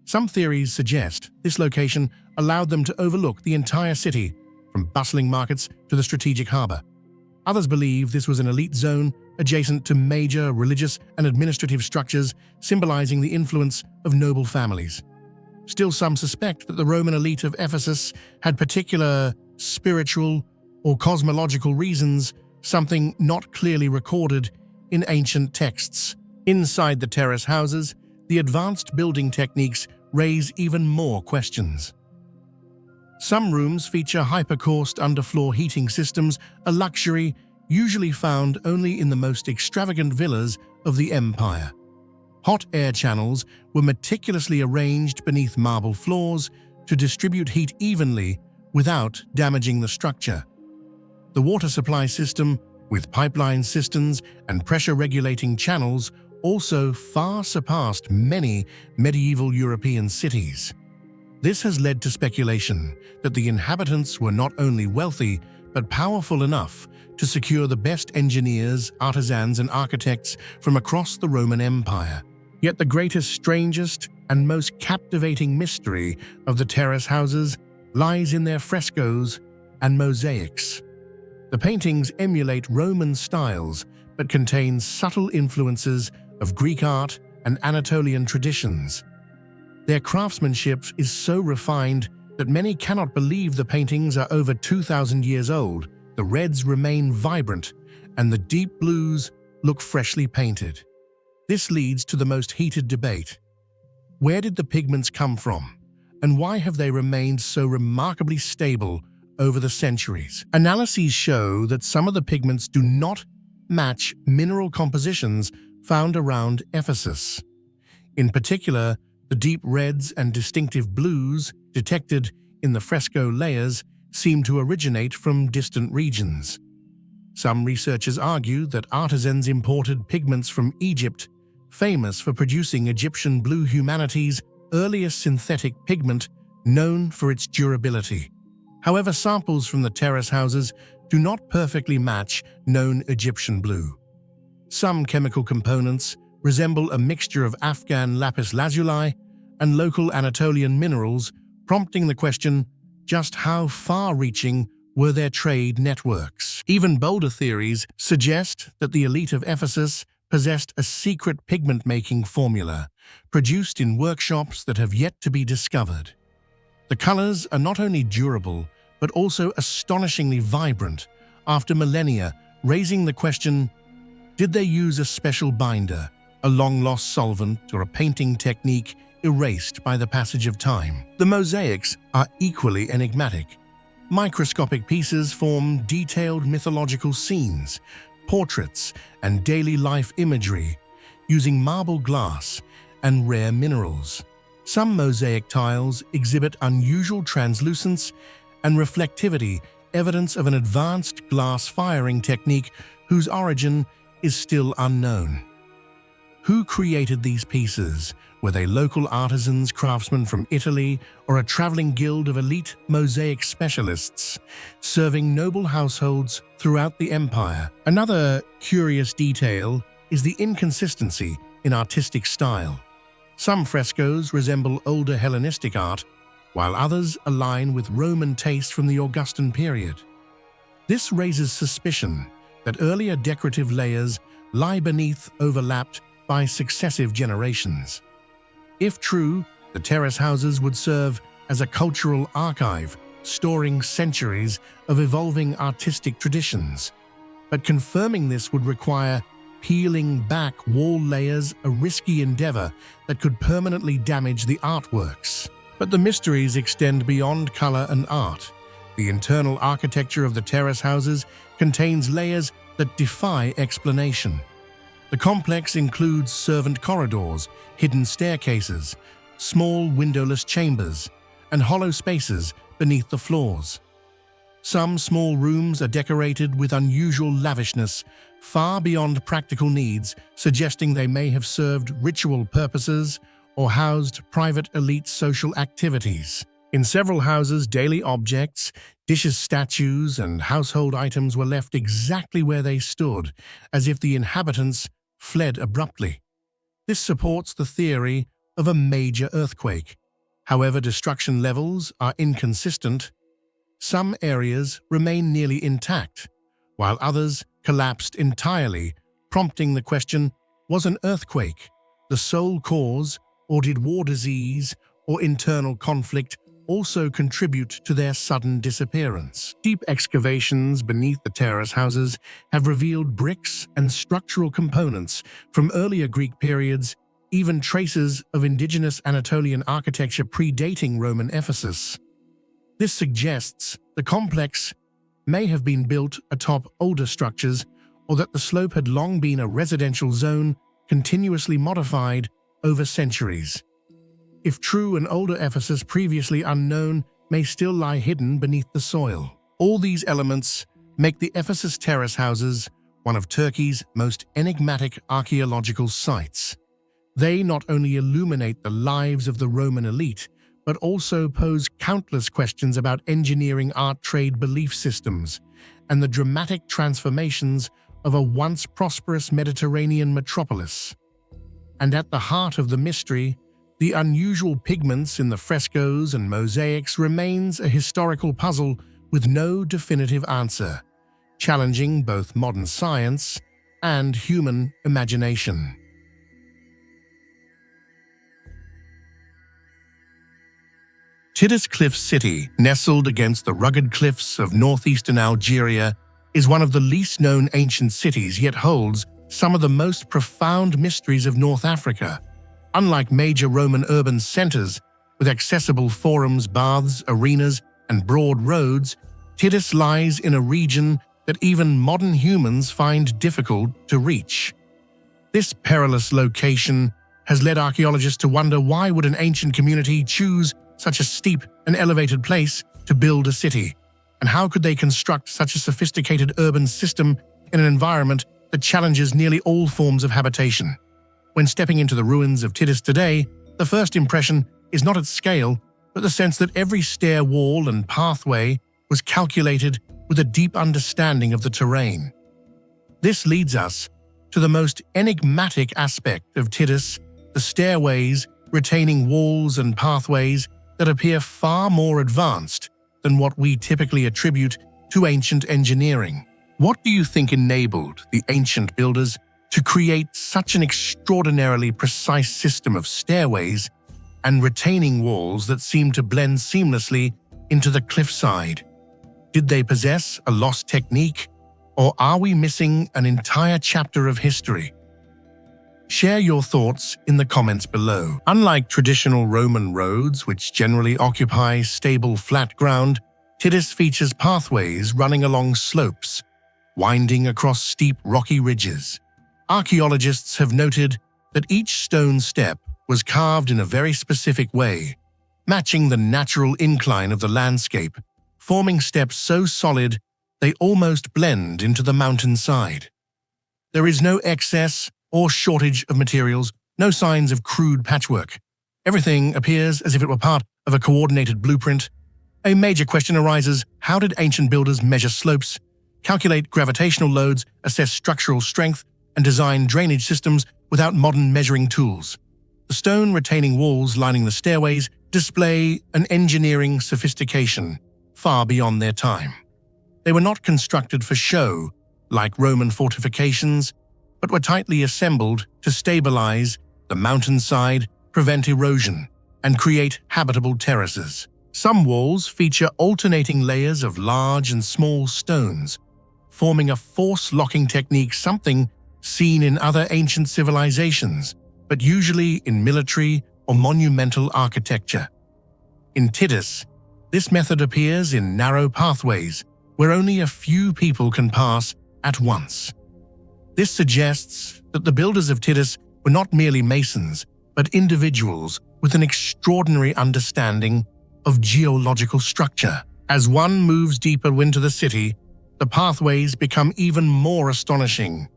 Some theories suggest this location allowed them to overlook the entire city, from bustling markets to the strategic harbor. Others believe this was an elite zone adjacent to major religious and administrative structures, symbolizing the influence of noble families. Still, some suspect that the Roman elite of Ephesus had particular spiritual or cosmological reasons, something not clearly recorded in ancient texts. Inside the terrace houses, the advanced building techniques raise even more questions. Some rooms feature hypercoursed underfloor heating systems, a luxury usually found only in the most extravagant villas of the empire. Hot air channels were meticulously arranged beneath marble floors to distribute heat evenly without damaging the structure. The water supply system, with pipeline systems and pressure-regulating channels, also far surpassed many medieval European cities. This has led to speculation that the inhabitants were not only wealthy but powerful enough to secure the best engineers, artisans, and architects from across the Roman Empire. Yet the greatest, strangest, and most captivating mystery of the terrace houses lies in their frescoes and mosaics. The paintings emulate Roman styles but contain subtle influences of Greek art and Anatolian traditions. Their craftsmanship is so refined that many cannot believe the paintings are over 2,000 years old. The reds remain vibrant, and the deep blues look freshly painted. This leads to the most heated debate. Where did the pigments come from, and why have they remained so remarkably stable over the centuries? Analyses show that some of the pigments do not match mineral compositions found around Ephesus. In particular, the deep reds and distinctive blues detected in the fresco layers seem to originate from distant regions. Some researchers argue that artisans imported pigments from Egypt, famous for producing Egyptian blue, humanity's earliest synthetic pigment known for its durability. However, samples from the terrace houses do not perfectly match known Egyptian blue. Some chemical components resemble a mixture of Afghan lapis lazuli and local Anatolian minerals, prompting the question, just how far-reaching were their trade networks? Even bolder theories suggest that the elite of Ephesus possessed a secret pigment-making formula, produced in workshops that have yet to be discovered. The colors are not only durable, but also astonishingly vibrant, after millennia, raising the question, did they use a special binder, a long-lost solvent, or a painting technique erased by the passage of time? The mosaics are equally enigmatic. Microscopic pieces form detailed mythological scenes, portraits, and daily life imagery, using marble glass and rare minerals. Some mosaic tiles exhibit unusual translucence and reflectivity, evidence of an advanced glass firing technique whose origin is still unknown. Who created these pieces? Were they local artisans, craftsmen from Italy, or a traveling guild of elite mosaic specialists serving noble households throughout the empire? Another curious detail is the inconsistency in artistic style. Some frescoes resemble older Hellenistic art, while others align with Roman taste from the Augustan period. This raises suspicion that earlier decorative layers lie beneath, overlapped by successive generations. If true, the terrace houses would serve as a cultural archive, storing centuries of evolving artistic traditions. But confirming this would require peeling back wall layers, a risky endeavor that could permanently damage the artworks. But the mysteries extend beyond color and art. The internal architecture of the terrace houses contains layers that defy explanation. The complex includes servant corridors, hidden staircases, small windowless chambers, and hollow spaces beneath the floors. Some small rooms are decorated with unusual lavishness, far beyond practical needs, suggesting they may have served ritual purposes or housed private elite social activities. In several houses, daily objects, dishes, statues, and household items were left exactly where they stood, as if the inhabitants fled abruptly. This supports the theory of a major earthquake. However, destruction levels are inconsistent. Some areas remain nearly intact, while others collapsed entirely, prompting the question, was an earthquake the sole cause, or did war, disease, or internal conflict also contribute to their sudden disappearance? Deep excavations beneath the terrace houses have revealed bricks and structural components from earlier Greek periods, even traces of indigenous Anatolian architecture predating Roman Ephesus. This suggests the complex may have been built atop older structures, or that the slope had long been a residential zone continuously modified over centuries. If true, an older Ephesus previously unknown may still lie hidden beneath the soil. All these elements make the Ephesus terrace houses one of Turkey's most enigmatic archaeological sites. They not only illuminate the lives of the Roman elite, but also pose countless questions about engineering, art, trade, belief systems, and the dramatic transformations of a once prosperous Mediterranean metropolis. And at the heart of the mystery, the unusual pigments in the frescoes and mosaics remains a historical puzzle with no definitive answer, challenging both modern science and human imagination. Tiddis Cliff City, nestled against the rugged cliffs of northeastern Algeria, is one of the least known ancient cities, yet holds some of the most profound mysteries of North Africa. Unlike major Roman urban centers with accessible forums, baths, arenas, and broad roads, Tiddis lies in a region that even modern humans find difficult to reach. This perilous location has led archaeologists to wonder, why would an ancient community choose such a steep and elevated place to build a city? And how could they construct such a sophisticated urban system in an environment that challenges nearly all forms of habitation? When stepping into the ruins of Tiddis today, the first impression is not its scale, but the sense that every stair wall and pathway was calculated with a deep understanding of the terrain. This leads us to the most enigmatic aspect of Tiddis, the stairways, retaining walls and pathways that appear far more advanced than what we typically attribute to ancient engineering. What do you think enabled the ancient builders to create such an extraordinarily precise system of stairways and retaining walls that seem to blend seamlessly into the cliffside? Did they possess a lost technique, or are we missing an entire chapter of history? Share your thoughts in the comments below. Unlike traditional Roman roads, which generally occupy stable flat ground, Tiddis features pathways running along slopes, winding across steep rocky ridges. Archaeologists have noted that each stone step was carved in a very specific way, matching the natural incline of the landscape, forming steps so solid they almost blend into the mountainside. There is no excess or shortage of materials, no signs of crude patchwork. Everything appears as if it were part of a coordinated blueprint. A major question arises: how did ancient builders measure slopes, calculate gravitational loads, assess structural strength, and design drainage systems without modern measuring tools? The stone retaining walls lining the stairways display an engineering sophistication far beyond their time. They were not constructed for show, like Roman fortifications, but were tightly assembled to stabilize the mountainside, prevent erosion, and create habitable terraces. Some walls feature alternating layers of large and small stones, forming a force-locking technique, something seen in other ancient civilizations, but usually in military or monumental architecture. In Tiddis, this method appears in narrow pathways where only a few people can pass at once. This suggests that the builders of Tiddis were not merely masons, but individuals with an extraordinary understanding of geological structure. As one moves deeper into the city, the pathways become even more astonishing.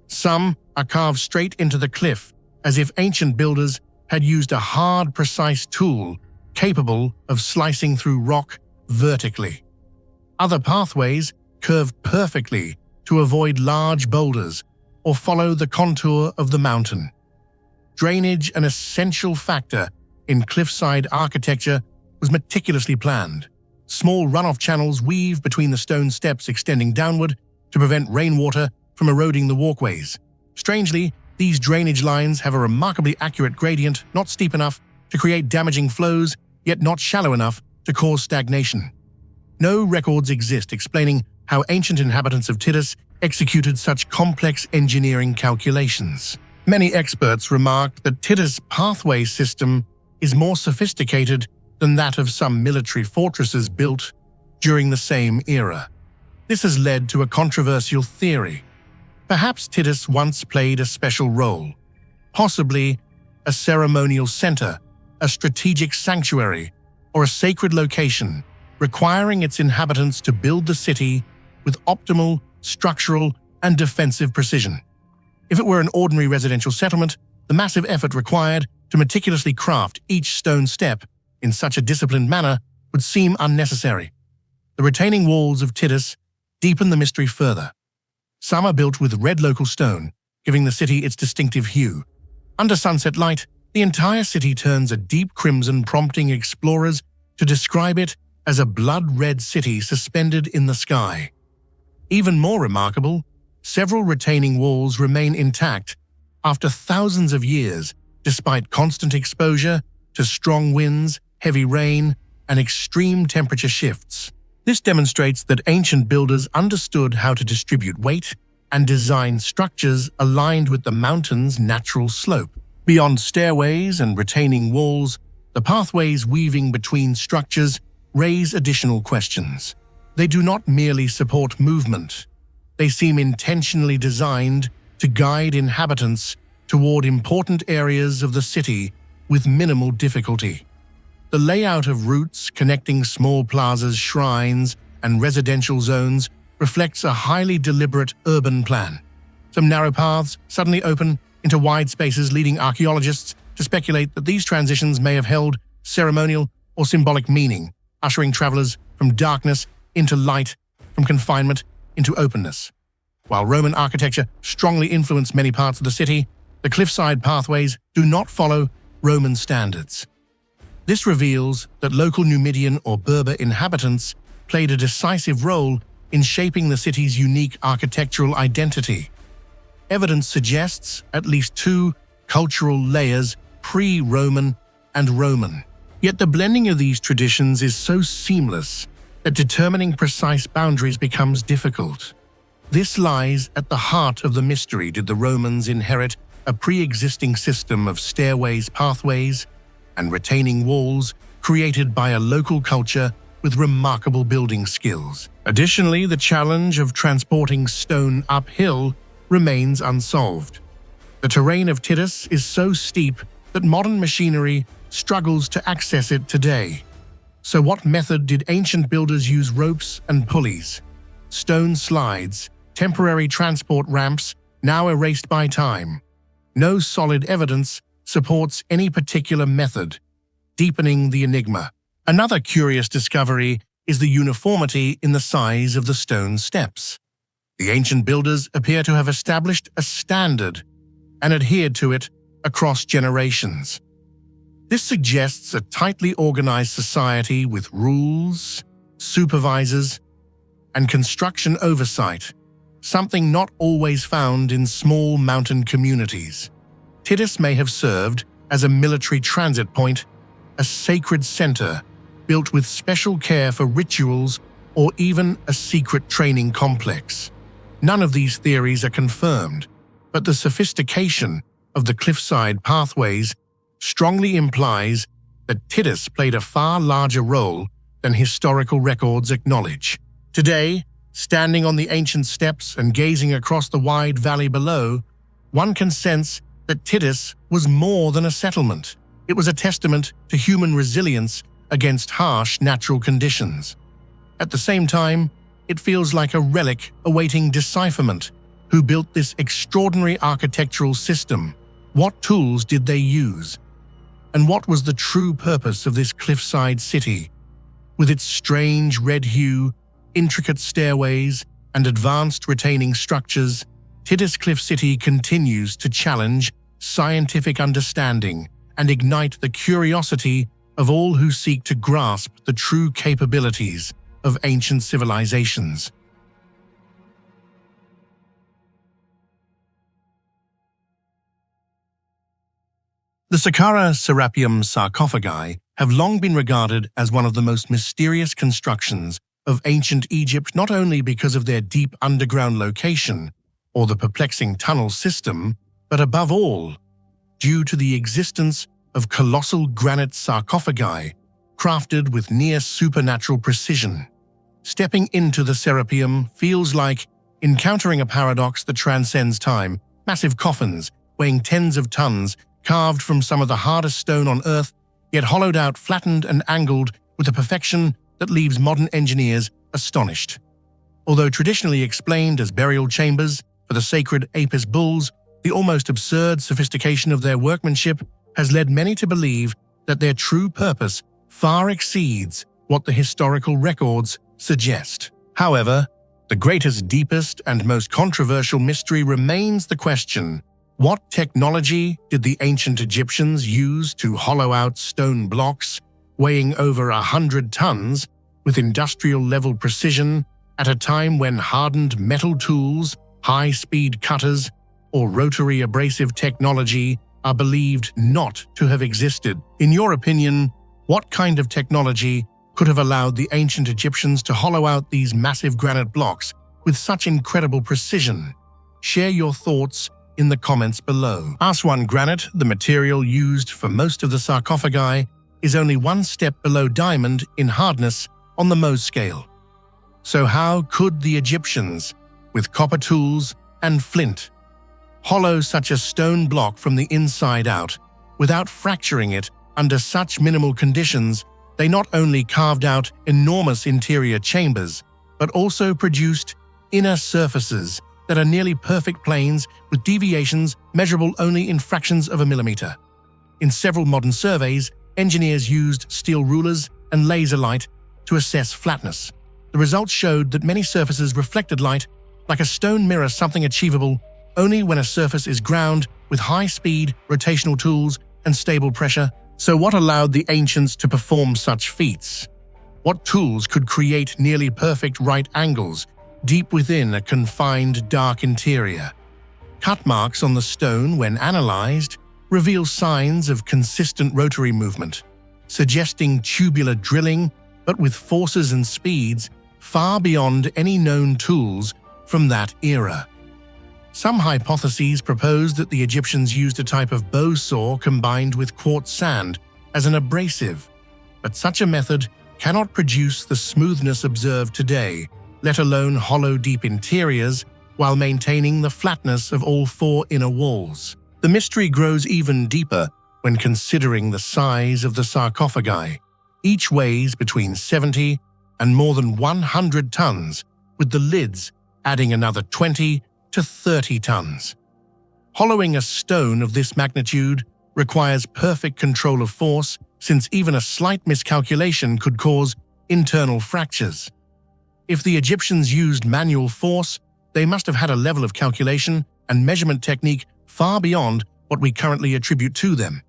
Some are carved straight into the cliff, as if ancient builders had used a hard, precise tool capable of slicing through rock vertically. Other pathways curve perfectly to avoid large boulders or follow the contour of the mountain. Drainage, an essential factor in cliffside architecture, was meticulously planned. Small runoff channels weave between the stone steps extending downward to prevent rainwater from eroding the walkways. Strangely, these drainage lines have a remarkably accurate gradient, not steep enough to create damaging flows, yet not shallow enough to cause stagnation. No records exist explaining how ancient inhabitants of Tiddis executed such complex engineering calculations. Many experts remarked that Tiddis' pathway system is more sophisticated than that of some military fortresses built during the same era. This has led to a controversial theory. Perhaps Tiddis once played a special role, possibly a ceremonial center, a strategic sanctuary, or a sacred location, requiring its inhabitants to build the city with optimal structural and defensive precision. If it were an ordinary residential settlement, the massive effort required to meticulously craft each stone step in such a disciplined manner would seem unnecessary. The retaining walls of Tiddis deepen the mystery further. Some are built with red local stone, giving the city its distinctive hue. Under sunset light, the entire city turns a deep crimson, prompting explorers to describe it as a blood-red city suspended in the sky. Even more remarkable, several retaining walls remain intact after thousands of years, despite constant exposure to strong winds, heavy rain, and extreme temperature shifts. This demonstrates that ancient builders understood how to distribute weight and design structures aligned with the mountain's natural slope. Beyond stairways and retaining walls, the pathways weaving between structures raise additional questions. They do not merely support movement. They seem intentionally designed to guide inhabitants toward important areas of the city with minimal difficulty. The layout of routes connecting small plazas, shrines, and residential zones reflects a highly deliberate urban plan. Some narrow paths suddenly open into wide spaces, leading archaeologists to speculate that these transitions may have held ceremonial or symbolic meaning, ushering travelers from darkness into light from confinement into openness. While Roman architecture strongly influenced many parts of the city, the cliffside pathways do not follow Roman standards. This reveals that local Numidian or Berber inhabitants played a decisive role in shaping the city's unique architectural identity. Evidence suggests at least two cultural layers, pre-Roman and Roman. Yet the blending of these traditions is so seamless that determining precise boundaries becomes difficult. This lies at the heart of the mystery. Did the Romans inherit a pre-existing system of stairways, pathways, and retaining walls created by a local culture with remarkable building skills? Additionally, the challenge of transporting stone uphill remains unsolved. The terrain of Tiddis is so steep that modern machinery struggles to access it today. So what method did ancient builders use? Ropes and pulleys, stone slides, temporary transport ramps, now erased by time. No solid evidence supports any particular method, deepening the enigma. Another curious discovery is the uniformity in the size of the stone steps. The ancient builders appear to have established a standard and adhered to it across generations. This suggests a tightly organized society with rules, supervisors, and construction oversight, something not always found in small mountain communities. Tiddis may have served as a military transit point, a sacred center built with special care for rituals, or even a secret training complex. None of these theories are confirmed, but the sophistication of the cliffside pathways strongly implies that Tiddis played a far larger role than historical records acknowledge. Today, standing on the ancient steps and gazing across the wide valley below, one can sense that Tiddis was more than a settlement. It was a testament to human resilience against harsh natural conditions. At the same time, it feels like a relic awaiting decipherment. Who built this extraordinary architectural system? What tools did they use? And what was the true purpose of this cliffside city? With its strange red hue, intricate stairways, and advanced retaining structures, Tiddis Cliff City continues to challenge scientific understanding and ignite the curiosity of all who seek to grasp the true capabilities of ancient civilizations. The Saqqara Serapium sarcophagi have long been regarded as one of the most mysterious constructions of ancient Egypt, not only because of their deep underground location or the perplexing tunnel system, but above all, due to the existence of colossal granite sarcophagi crafted with near supernatural precision. Stepping into the Serapium feels like encountering a paradox that transcends time. Massive coffins weighing tens of tons, carved from some of the hardest stone on Earth, yet hollowed out, flattened and angled with a perfection that leaves modern engineers astonished. Although traditionally explained as burial chambers for the sacred Apis bulls, the almost absurd sophistication of their workmanship has led many to believe that their true purpose far exceeds what the historical records suggest. However, the greatest, deepest, and most controversial mystery remains the question: what technology did the ancient Egyptians use to hollow out stone blocks weighing over 100 tons with industrial-level precision at a time when hardened metal tools, high-speed cutters, or rotary abrasive technology are believed not to have existed? In your opinion, what kind of technology could have allowed the ancient Egyptians to hollow out these massive granite blocks with such incredible precision? Share your thoughts in the comments below. Huashan granite, the material used for most of the sarcophagi, is only one step below diamond in hardness on the Mohs scale. So how could the Egyptians, with copper tools and flint, hollow such a stone block from the inside out without fracturing it under such minimal conditions? They not only carved out enormous interior chambers, but also produced inner surfaces that are nearly perfect planes with deviations measurable only in fractions of a millimeter. In several modern surveys, engineers used steel rulers and laser light to assess flatness. The The results showed that many surfaces reflected light like a stone mirror, something achievable only when a surface is ground with high-speed rotational tools and stable pressure. So what allowed the ancients to perform such feats? What tools could create nearly perfect right angles deep within a confined dark interior? Cut marks on the stone, when analyzed, reveal signs of consistent rotary movement, suggesting tubular drilling, but with forces and speeds far beyond any known tools from that era. Some hypotheses propose that the Egyptians used a type of bow saw combined with quartz sand as an abrasive, but such a method cannot produce the smoothness observed today, let alone hollow deep interiors, while maintaining the flatness of all four inner walls. The mystery grows even deeper when considering the size of the sarcophagi. Each weighs between 70 and more than 100 tons, with the lids adding another 20 to 30 tons. Hollowing a stone of this magnitude requires perfect control of force, since even a slight miscalculation could cause internal fractures. If the Egyptians used manual force, they must have had a level of calculation and measurement technique far beyond what we currently attribute to them.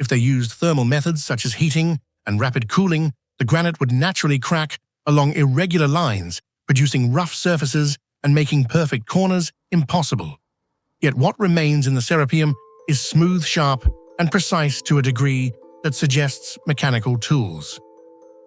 If they used thermal methods such as heating and rapid cooling, the granite would naturally crack along irregular lines, producing rough surfaces and making perfect corners impossible. Yet what remains in the Serapium is smooth, sharp, and precise to a degree that suggests mechanical tools.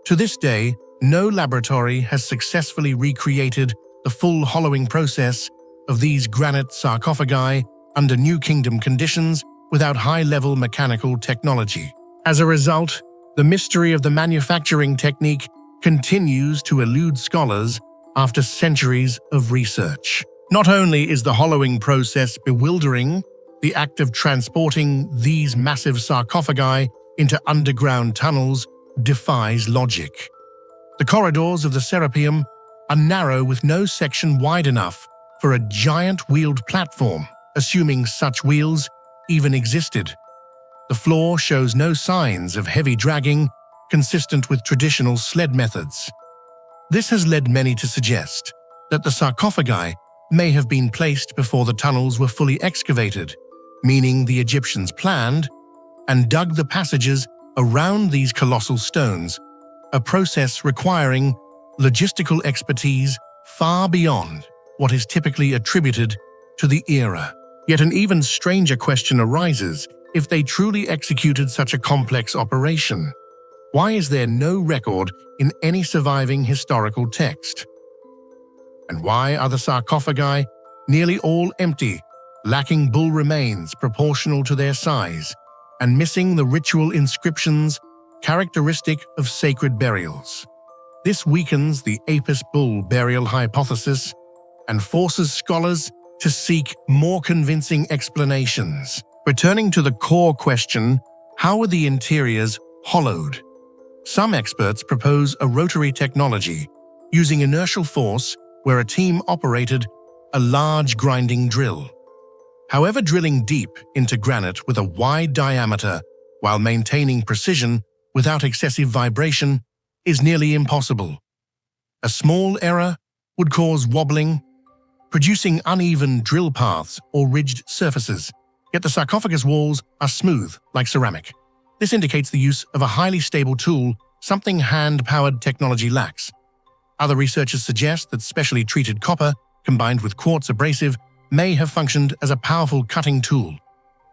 To this day, no laboratory has successfully recreated the full hollowing process of these granite sarcophagi under New Kingdom conditions without high-level mechanical technology. As a result, the mystery of the manufacturing technique continues to elude scholars after centuries of research. Not only is the hollowing process bewildering, the act of transporting these massive sarcophagi into underground tunnels defies logic. The corridors of the Serapium are narrow, with no section wide enough for a giant wheeled platform, assuming such wheels even existed. The floor shows no signs of heavy dragging consistent with traditional sled methods. This has led many to suggest that the sarcophagi may have been placed before the tunnels were fully excavated, meaning the Egyptians planned and dug the passages around these colossal stones, a process requiring logistical expertise far beyond what is typically attributed to the era. Yet an even stranger question arises: if they truly executed such a complex operation, why is there no record in any surviving historical text? And why are the sarcophagi nearly all empty, lacking bull remains proportional to their size, and missing the ritual inscriptions characteristic of sacred burials? This weakens the Apis bull burial hypothesis and forces scholars to seek more convincing explanations. Returning to the core question, how were the interiors hollowed? Some experts propose a rotary technology, using inertial force where a team operated a large grinding drill. However, drilling deep into granite with a wide diameter while maintaining precision without excessive vibration is nearly impossible. A small error would cause wobbling, producing uneven drill paths or ridged surfaces. Yet the sarcophagus walls are smooth, like ceramic. This indicates the use of a highly stable tool, something hand-powered technology lacks. Other researchers suggest that specially treated copper, combined with quartz abrasive, may have functioned as a powerful cutting tool.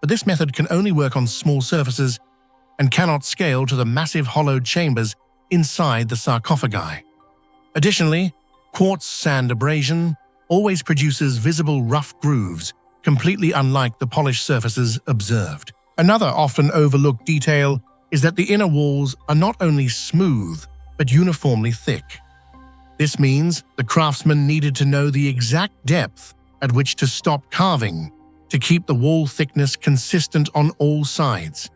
But this method can only work on small surfaces and cannot scale to the massive hollowed chambers inside the sarcophagi. Additionally, quartz sand abrasion always produces visible rough grooves, completely unlike the polished surfaces observed. Another often overlooked detail is that the inner walls are not only smooth, but uniformly thick. This means the craftsman needed to know the exact depth at which to stop carving to keep the wall thickness consistent on all sides.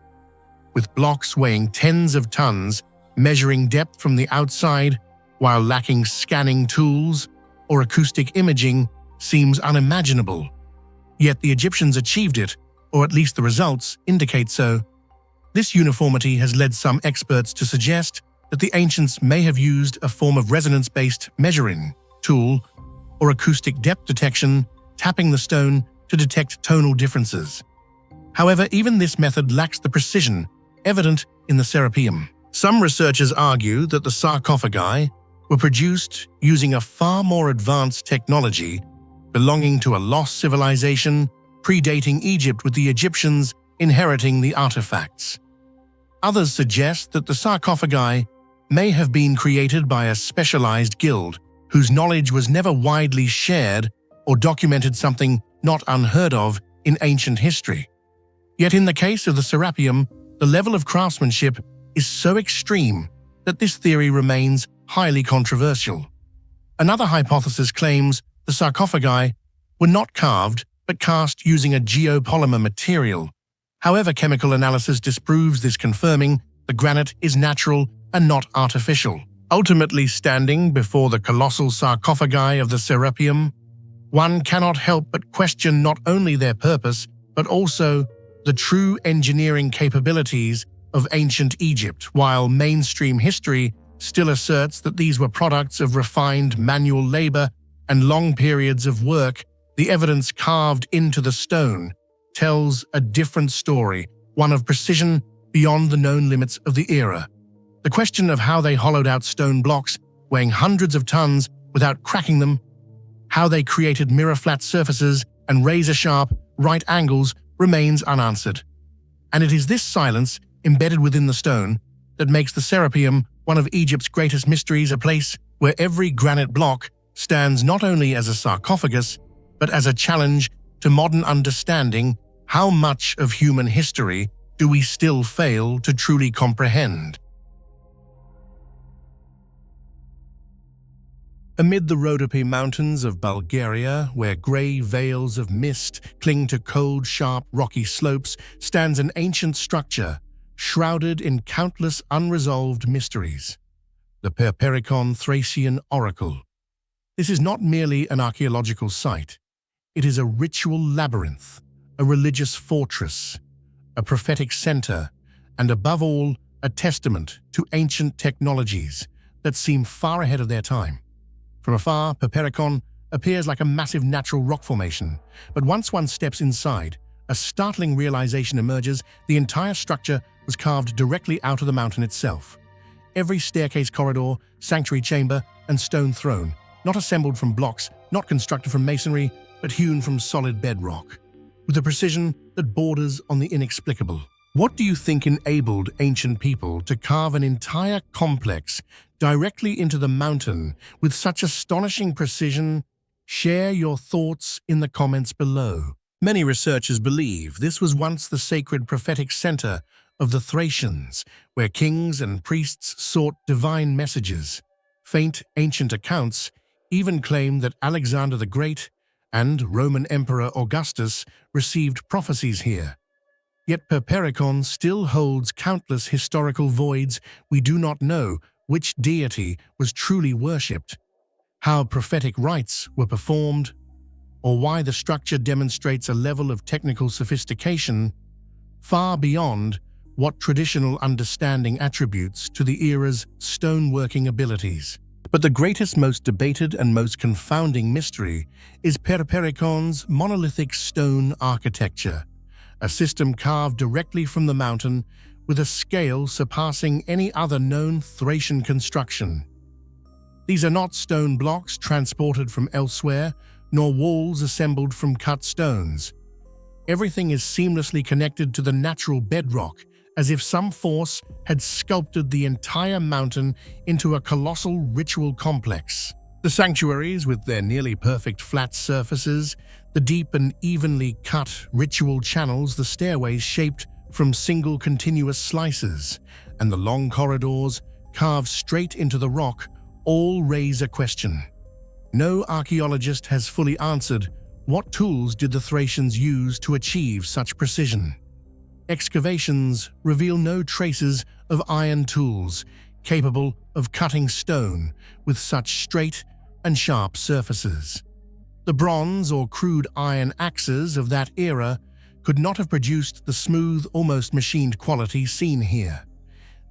With blocks weighing tens of tons, measuring depth from the outside while lacking scanning tools or acoustic imaging seems unimaginable. Yet the Egyptians achieved it, or at least the results indicate so. This uniformity has led some experts to suggest that the ancients may have used a form of resonance-based measuring tool or acoustic depth detection, tapping the stone to detect tonal differences. However, even this method lacks the precision evident in the Serapium. Some researchers argue that the sarcophagi were produced using a far more advanced technology belonging to a lost civilization predating Egypt, with the Egyptians inheriting the artifacts. Others suggest that the sarcophagi may have been created by a specialized guild whose knowledge was never widely shared or documented, something not unheard of in ancient history. Yet in the case of the Serapium, the level of craftsmanship is so extreme that this theory remains highly controversial. Another hypothesis claims the sarcophagi were not carved but cast using a geopolymer material. However, chemical analysis disproves this, confirming the granite is natural and not artificial. Ultimately, standing before the colossal sarcophagi of the Serapium, one cannot help but question not only their purpose, but also the true engineering capabilities of ancient Egypt. While mainstream history still asserts that these were products of refined manual labor and long periods of work, the evidence carved into the stone tells a different story, one of precision beyond the known limits of the era. The question of how they hollowed out stone blocks weighing hundreds of tons without cracking them, how they created mirror-flat surfaces and razor-sharp right angles, remains unanswered. And it is this silence embedded within the stone that makes the Serapium one of Egypt's greatest mysteries, a place where every granite block stands not only as a sarcophagus, but as a challenge to modern understanding. How much of human history do we still fail to truly comprehend? Amid the Rhodope Mountains of Bulgaria, where grey veils of mist cling to cold, sharp, rocky slopes, stands an ancient structure shrouded in countless unresolved mysteries, the Perperikon Thracian Oracle. This is not merely an archaeological site. It is a ritual labyrinth, a religious fortress, a prophetic center, and above all, a testament to ancient technologies that seem far ahead of their time. From afar, Perperikon appears like a massive natural rock formation, but once one steps inside, a startling realization emerges: the entire structure was carved directly out of the mountain itself. Every staircase, corridor, sanctuary chamber, and stone throne, not assembled from blocks, not constructed from masonry, but hewn from solid bedrock, with a precision that borders on the inexplicable. What do you think enabled ancient people to carve an entire complex directly into the mountain with such astonishing precision? Share your thoughts in the comments below. Many researchers believe this was once the sacred prophetic center of the Thracians, where kings and priests sought divine messages. Faint ancient accounts even claim that Alexander the Great and Roman Emperor Augustus received prophecies here. Yet Perperikon still holds countless historical voids. We do not know which deity was truly worshipped, how prophetic rites were performed, or why the structure demonstrates a level of technical sophistication far beyond what traditional understanding attributes to the era's stoneworking abilities. But the greatest, most debated, and most confounding mystery is Perperikon's monolithic stone architecture, a system carved directly from the mountain with a scale surpassing any other known Thracian construction. These are not stone blocks transported from elsewhere, nor walls assembled from cut stones. Everything is seamlessly connected to the natural bedrock, as if some force had sculpted the entire mountain into a colossal ritual complex. The sanctuaries, with their nearly perfect flat surfaces, the deep and evenly cut ritual channels, the stairways shaped from single continuous slices, and the long corridors carved straight into the rock, all raise a question. No archaeologist has fully answered: what tools did the Thracians use to achieve such precision? Excavations reveal no traces of iron tools capable of cutting stone with such straight and sharp surfaces. The bronze or crude iron axes of that era could not have produced the smooth, almost machined quality seen here.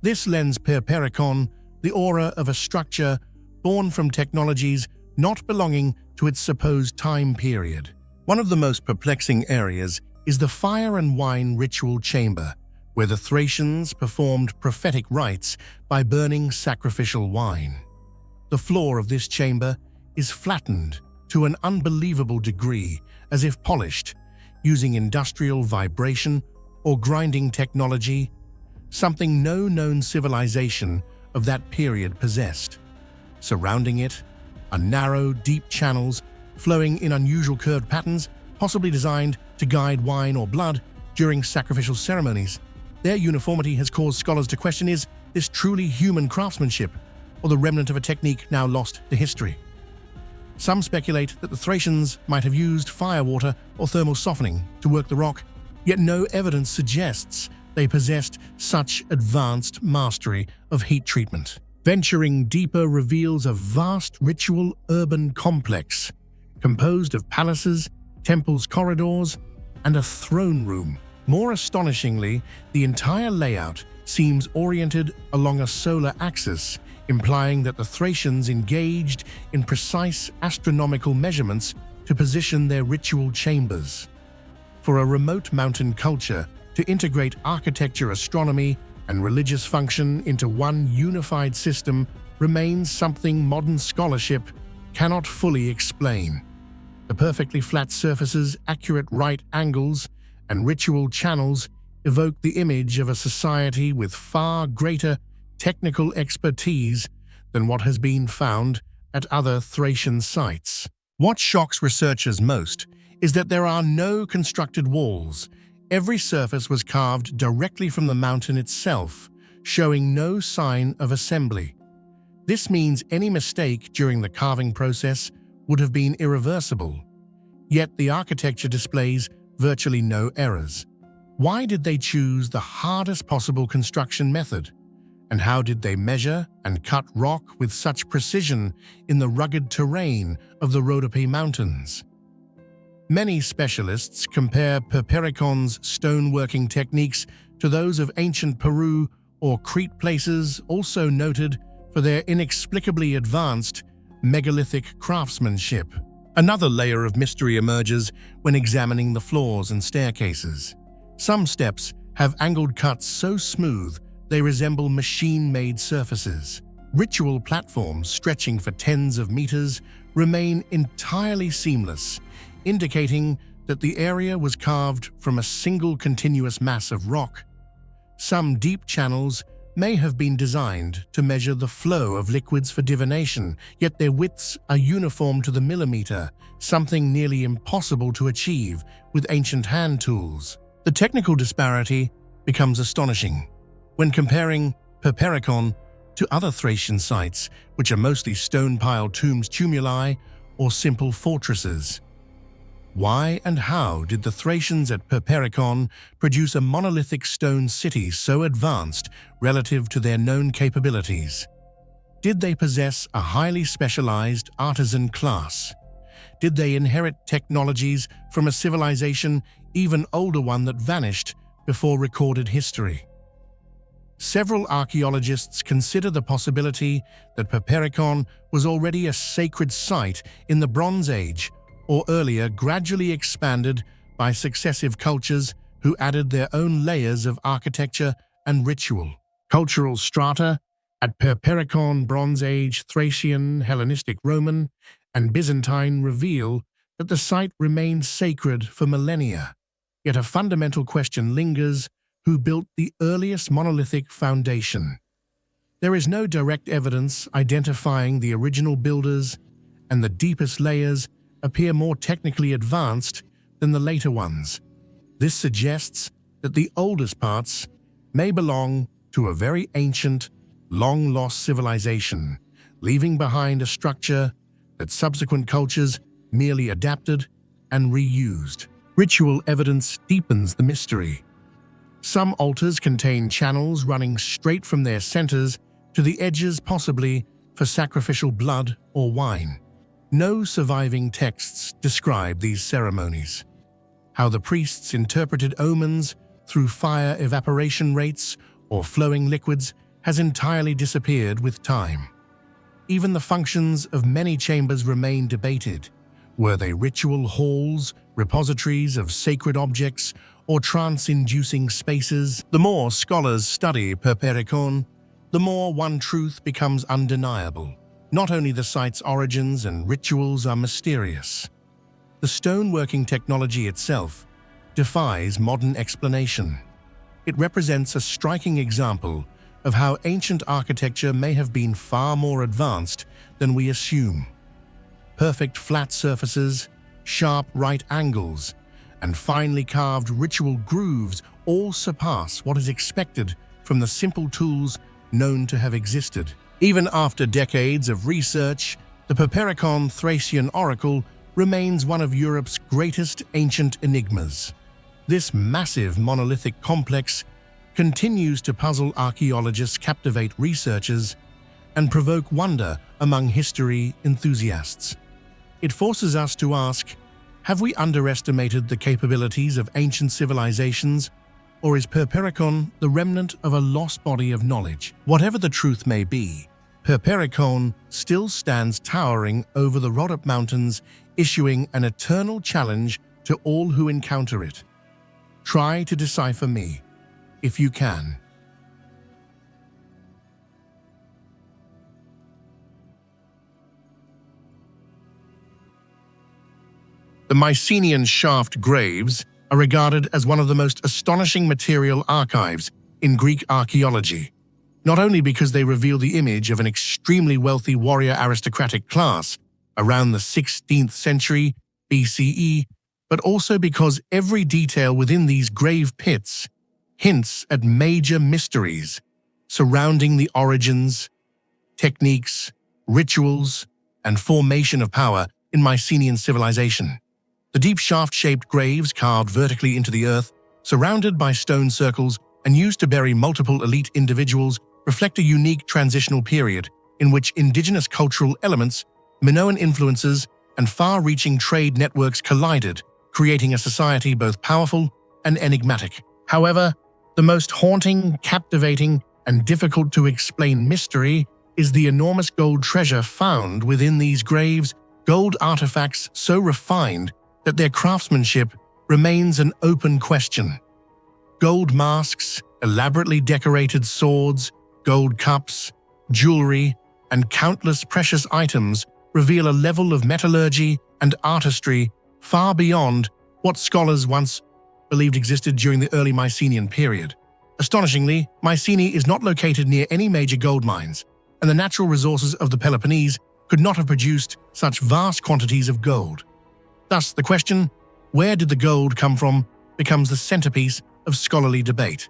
This lends Perperikon the aura of a structure born from technologies not belonging to its supposed time period. One of the most perplexing areas is the fire and wine ritual chamber, where the Thracians performed prophetic rites by burning sacrificial wine. The floor of this chamber is flattened to an unbelievable degree, as if polished, using industrial vibration or grinding technology, something no known civilization of that period possessed. Surrounding it are narrow, deep channels flowing in unusual curved patterns, possibly designed to guide wine or blood during sacrificial ceremonies. Their uniformity has caused scholars to question, is this truly human craftsmanship, or the remnant of a technique now lost to history? Some speculate that the Thracians might have used firewater or thermal softening to work the rock, yet no evidence suggests they possessed such advanced mastery of heat treatment. Venturing deeper reveals a vast ritual urban complex composed of palaces, temples' corridors, and a throne room. More astonishingly, the entire layout seems oriented along a solar axis, implying that the Thracians engaged in precise astronomical measurements to position their ritual chambers. For a remote mountain culture to integrate architecture, astronomy, and religious function into one unified system remains something modern scholarship cannot fully explain. The perfectly flat surfaces, accurate right angles, and ritual channels evoke the image of a society with far greater technical expertise than what has been found at other Thracian sites. What shocks researchers most is that there are no constructed walls. Every surface was carved directly from the mountain itself, showing no sign of assembly. This means any mistake during the carving process would have been irreversible. Yet the architecture displays virtually no errors. Why did they choose the hardest possible construction method? And how did they measure and cut rock with such precision in the rugged terrain of the Rhodope Mountains? Many specialists compare Perperikon's stoneworking techniques to those of ancient Peru or Crete, places also noted for their inexplicably advanced megalithic craftsmanship. Another layer of mystery emerges when examining the floors and staircases. Some steps have angled cuts so smooth they resemble machine-made surfaces. Ritual platforms stretching for tens of meters remain entirely seamless, indicating that the area was carved from a single continuous mass of rock. Some deep channels may have been designed to measure the flow of liquids for divination, yet their widths are uniform to the millimeter, something nearly impossible to achieve with ancient hand tools. The technical disparity becomes astonishing when comparing Perperikon to other Thracian sites, which are mostly stone-piled tombs, tumuli, or simple fortresses. Why and how did the Thracians at Perperikon produce a monolithic stone city so advanced relative to their known capabilities? Did they possess a highly specialized artisan class? Did they inherit technologies from a civilization even older one that vanished before recorded history? Several archaeologists consider the possibility that Perperikon was already a sacred site in the Bronze Age, or earlier, gradually expanded by successive cultures who added their own layers of architecture and ritual. Cultural strata at Perperikon, Bronze Age, Thracian, Hellenistic, Roman, and Byzantine reveal that the site remained sacred for millennia. Yet a fundamental question lingers: who built the earliest monolithic foundation? There is no direct evidence identifying the original builders, and the deepest layers appear more technically advanced than the later ones. This suggests that the oldest parts may belong to a very ancient, long-lost civilization, leaving behind a structure that subsequent cultures merely adapted and reused. Ritual evidence deepens the mystery. Some altars contain channels running straight from their centers to the edges, possibly for sacrificial blood or wine. No surviving texts describe these ceremonies. How the priests interpreted omens through fire evaporation rates or flowing liquids has entirely disappeared with time. Even the functions of many chambers remain debated. Were they ritual halls, repositories of sacred objects, or trance-inducing spaces? The more scholars study Perperikon, the more one truth becomes undeniable. Not only the site's origins and rituals are mysterious. The stoneworking technology itself defies modern explanation. It represents a striking example of how ancient architecture may have been far more advanced than we assume. Perfect flat surfaces, sharp right angles, and finely carved ritual grooves all surpass what is expected from the simple tools known to have existed. Even after decades of research, the Perperikon Thracian oracle remains one of Europe's greatest ancient enigmas. This massive monolithic complex continues to puzzle archaeologists, captivate researchers, and provoke wonder among history enthusiasts. It forces us to ask, have we underestimated the capabilities of ancient civilizations, or is Perperikon the remnant of a lost body of knowledge? Whatever the truth may be, Perperikon still stands towering over the Rhodope Mountains, issuing an eternal challenge to all who encounter it. Try to decipher me, if you can. The Mycenaean shaft graves are regarded as one of the most astonishing material archives in Greek archaeology, not only because they reveal the image of an extremely wealthy warrior aristocratic class around the 16th century BCE, but also because every detail within these grave pits hints at major mysteries surrounding the origins, techniques, rituals, and formation of power in Mycenaean civilization. The deep shaft-shaped graves carved vertically into the earth, surrounded by stone circles and used to bury multiple elite individuals, reflect a unique transitional period in which indigenous cultural elements, Minoan influences, and far-reaching trade networks collided, creating a society both powerful and enigmatic. However, the most haunting, captivating, and difficult-to-explain mystery is the enormous gold treasure found within these graves, gold artifacts so refined that their craftsmanship remains an open question. Gold masks, elaborately decorated swords, gold cups, jewelry, and countless precious items reveal a level of metallurgy and artistry far beyond what scholars once believed existed during the early Mycenaean period. Astonishingly, Mycenae is not located near any major gold mines, and the natural resources of the Peloponnese could not have produced such vast quantities of gold. Thus, the question, where did the gold come from, becomes the centerpiece of scholarly debate.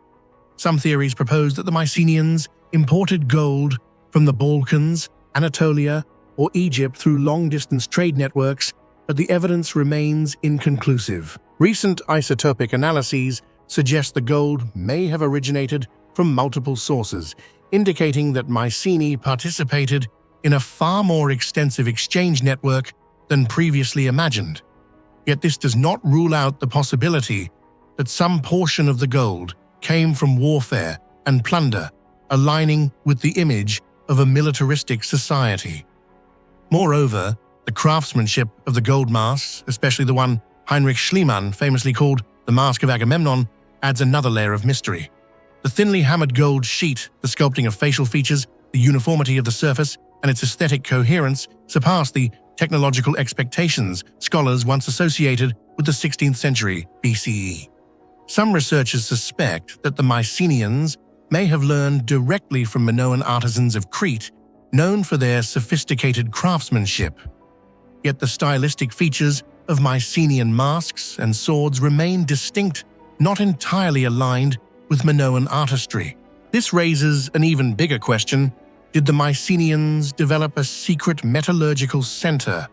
Some theories propose that the Mycenaeans imported gold from the Balkans, Anatolia, or Egypt through long-distance trade networks, but the evidence remains inconclusive. Recent isotopic analyses suggest the gold may have originated from multiple sources, indicating that Mycenae participated in a far more extensive exchange network than previously imagined. Yet this does not rule out the possibility that some portion of the gold came from warfare and plunder, aligning with the image of a militaristic society. Moreover, the craftsmanship of the gold masks, especially the one Heinrich Schliemann famously called the Mask of Agamemnon, adds another layer of mystery. The thinly hammered gold sheet, the sculpting of facial features, the uniformity of the surface, and its aesthetic coherence surpass the technological expectations scholars once associated with the 16th century BCE. Some researchers suspect that the Mycenaeans may have learned directly from Minoan artisans of Crete, known for their sophisticated craftsmanship. Yet the stylistic features of Mycenaean masks and swords remain distinct, not entirely aligned with Minoan artistry. This raises an even bigger question. Did the Mycenaeans develop a secret metallurgical center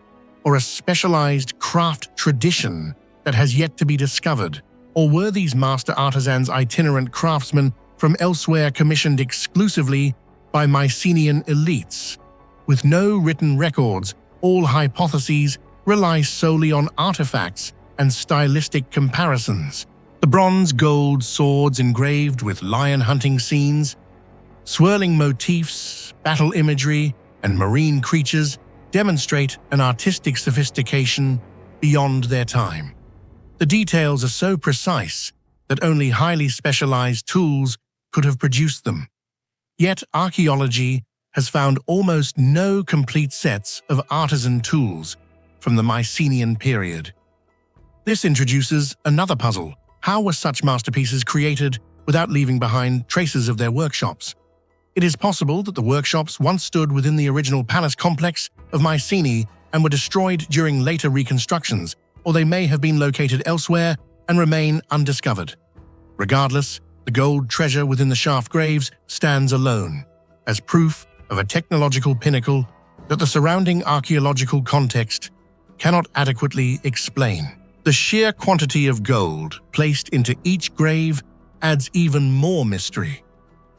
or a specialized craft tradition that has yet to be discovered? Or were these master artisans itinerant craftsmen from elsewhere commissioned exclusively by Mycenaean elites? With no written records, all hypotheses rely solely on artifacts and stylistic comparisons. The bronze gold swords engraved with lion hunting scenes, Swirling motifs, battle imagery, and marine creatures demonstrate an artistic sophistication beyond their time. The details are so precise that only highly specialized tools could have produced them. Yet archaeology has found almost no complete sets of artisan tools from the Mycenaean period. This introduces another puzzle. How were such masterpieces created without leaving behind traces of their workshops? It is possible that the workshops once stood within the original palace complex of Mycenae and were destroyed during later reconstructions, or they may have been located elsewhere and remain undiscovered. Regardless, the gold treasure within the shaft graves stands alone, as proof of a technological pinnacle that the surrounding archaeological context cannot adequately explain. The sheer quantity of gold placed into each grave adds even more mystery.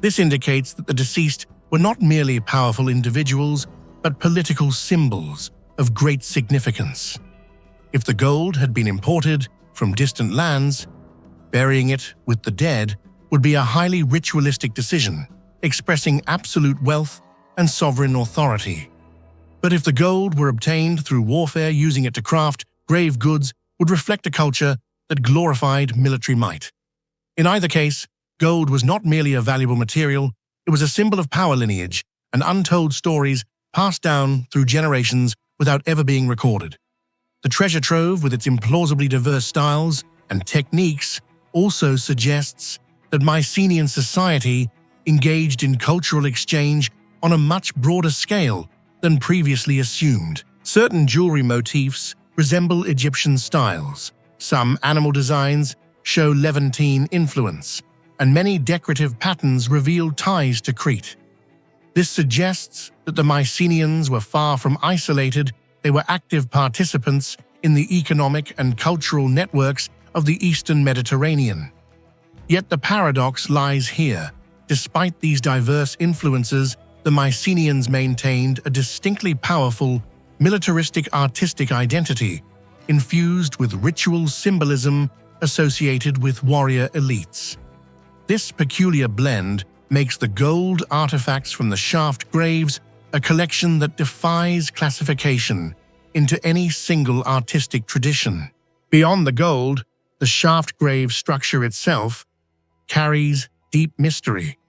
This indicates that the deceased were not merely powerful individuals, but political symbols of great significance. If the gold had been imported from distant lands, burying it with the dead would be a highly ritualistic decision, expressing absolute wealth and sovereign authority. But if the gold were obtained through warfare, using it to craft grave goods would reflect a culture that glorified military might. In either case, gold was not merely a valuable material, it was a symbol of power lineage and untold stories passed down through generations without ever being recorded. The treasure trove, with its implausibly diverse styles and techniques, also suggests that Mycenaean society engaged in cultural exchange on a much broader scale than previously assumed. Certain jewelry motifs resemble Egyptian styles, some animal designs show Levantine influence, and many decorative patterns reveal ties to Crete. This suggests that the Mycenaeans were far from isolated, they were active participants in the economic and cultural networks of the Eastern Mediterranean. Yet the paradox lies here. Despite these diverse influences, the Mycenaeans maintained a distinctly powerful, militaristic artistic identity, infused with ritual symbolism associated with warrior elites. This peculiar blend makes the gold artifacts from the shaft graves a collection that defies classification into any single artistic tradition. Beyond the gold, the shaft grave structure itself carries deep mystery.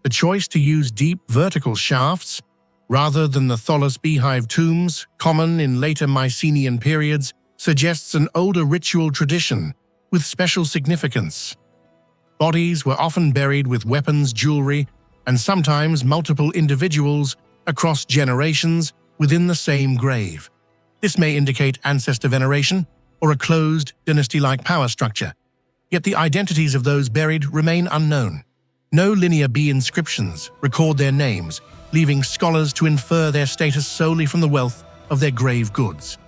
The choice to use deep vertical shafts rather than the thallus beehive tombs, common in later Mycenaean periods, suggests an older ritual tradition with special significance. Bodies were often buried with weapons, jewelry, and sometimes multiple individuals across generations within the same grave. This may indicate ancestor veneration or a closed, dynasty-like power structure. Yet the identities of those buried remain unknown. No linear B inscriptions record their names, leaving scholars to infer their status solely from the wealth of their grave goods.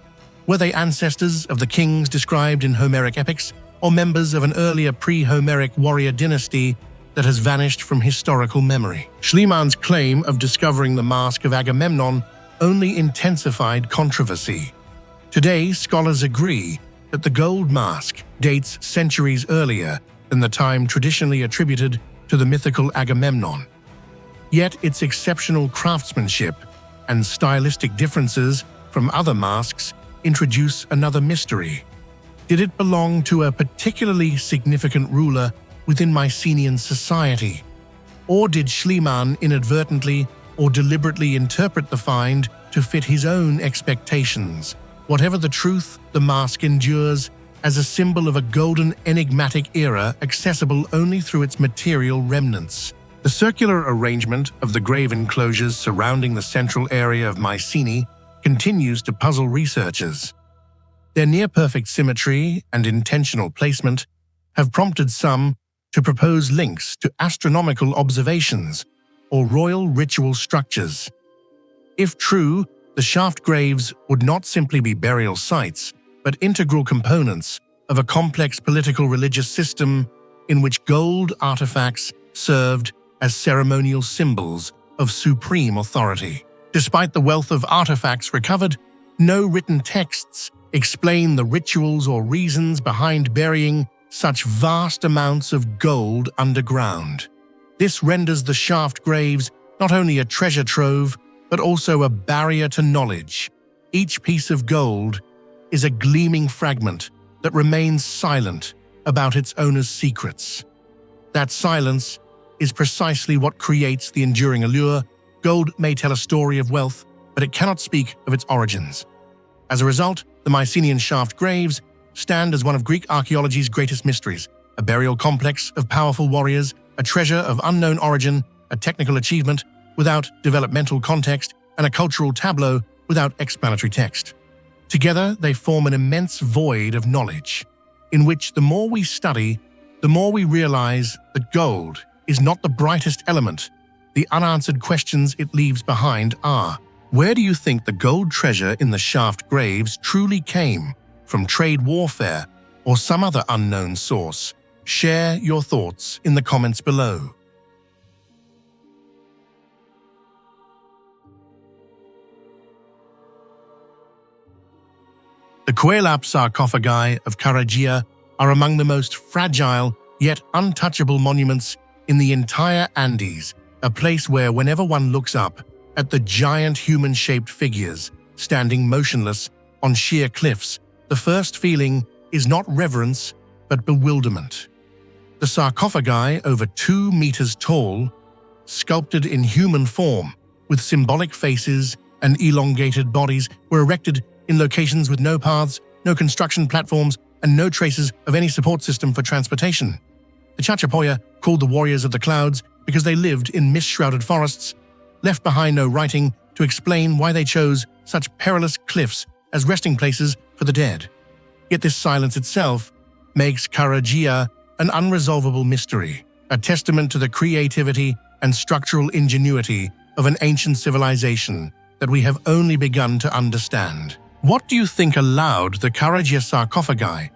Were they ancestors of the kings described in Homeric epics, or members of an earlier pre-Homeric warrior dynasty that has vanished from historical memory? Schliemann's claim of discovering the mask of Agamemnon only intensified controversy. Today, scholars agree that the gold mask dates centuries earlier than the time traditionally attributed to the mythical Agamemnon. Yet its exceptional craftsmanship and stylistic differences from other masks introduce another mystery. Did it belong to a particularly significant ruler within Mycenaean society? Or did Schliemann inadvertently or deliberately interpret the find to fit his own expectations? Whatever the truth, the mask endures as a symbol of a golden, enigmatic era accessible only through its material remnants. The circular arrangement of the grave enclosures surrounding the central area of Mycenae continues to puzzle researchers. Their near-perfect symmetry and intentional placement have prompted some to propose links to astronomical observations or royal ritual structures. If true, the shaft graves would not simply be burial sites, but integral components of a complex political religious system in which gold artifacts served as ceremonial symbols of supreme authority. Despite the wealth of artifacts recovered, no written texts explain the rituals or reasons behind burying such vast amounts of gold underground. This renders the shaft graves not only a treasure trove, but also a barrier to knowledge. Each piece of gold is a gleaming fragment that remains silent about its owner's secrets. That silence is precisely what creates the enduring allure. Gold may tell a story of wealth, but it cannot speak of its origins. As a result, the Mycenaean shaft graves stand as one of Greek archaeology's greatest mysteries, a burial complex of powerful warriors, a treasure of unknown origin, a technical achievement without developmental context, and a cultural tableau without explanatory text. Together, they form an immense void of knowledge, in which the more we study, the more we realize that gold is not the brightest element. The unanswered questions it leaves behind are: where do you think the gold treasure in the shaft graves truly came? From trade warfare or some other unknown source? Share your thoughts in the comments below. The Quelap sarcophagi of Karajia are among the most fragile yet untouchable monuments in the entire Andes, a place where whenever one looks up at the giant human-shaped figures standing motionless on sheer cliffs, the first feeling is not reverence but bewilderment. The sarcophagi, over 2 meters tall, sculpted in human form, with symbolic faces and elongated bodies, were erected in locations with no paths, no construction platforms, and no traces of any support system for transportation. The Chachapoya, called the warriors of the clouds because they lived in mist-shrouded forests, left behind no writing to explain why they chose such perilous cliffs as resting places for the dead. Yet this silence itself makes Karajia an unresolvable mystery, a testament to the creativity and structural ingenuity of an ancient civilization that we have only begun to understand. What do you think allowed the Karajia sarcophagi,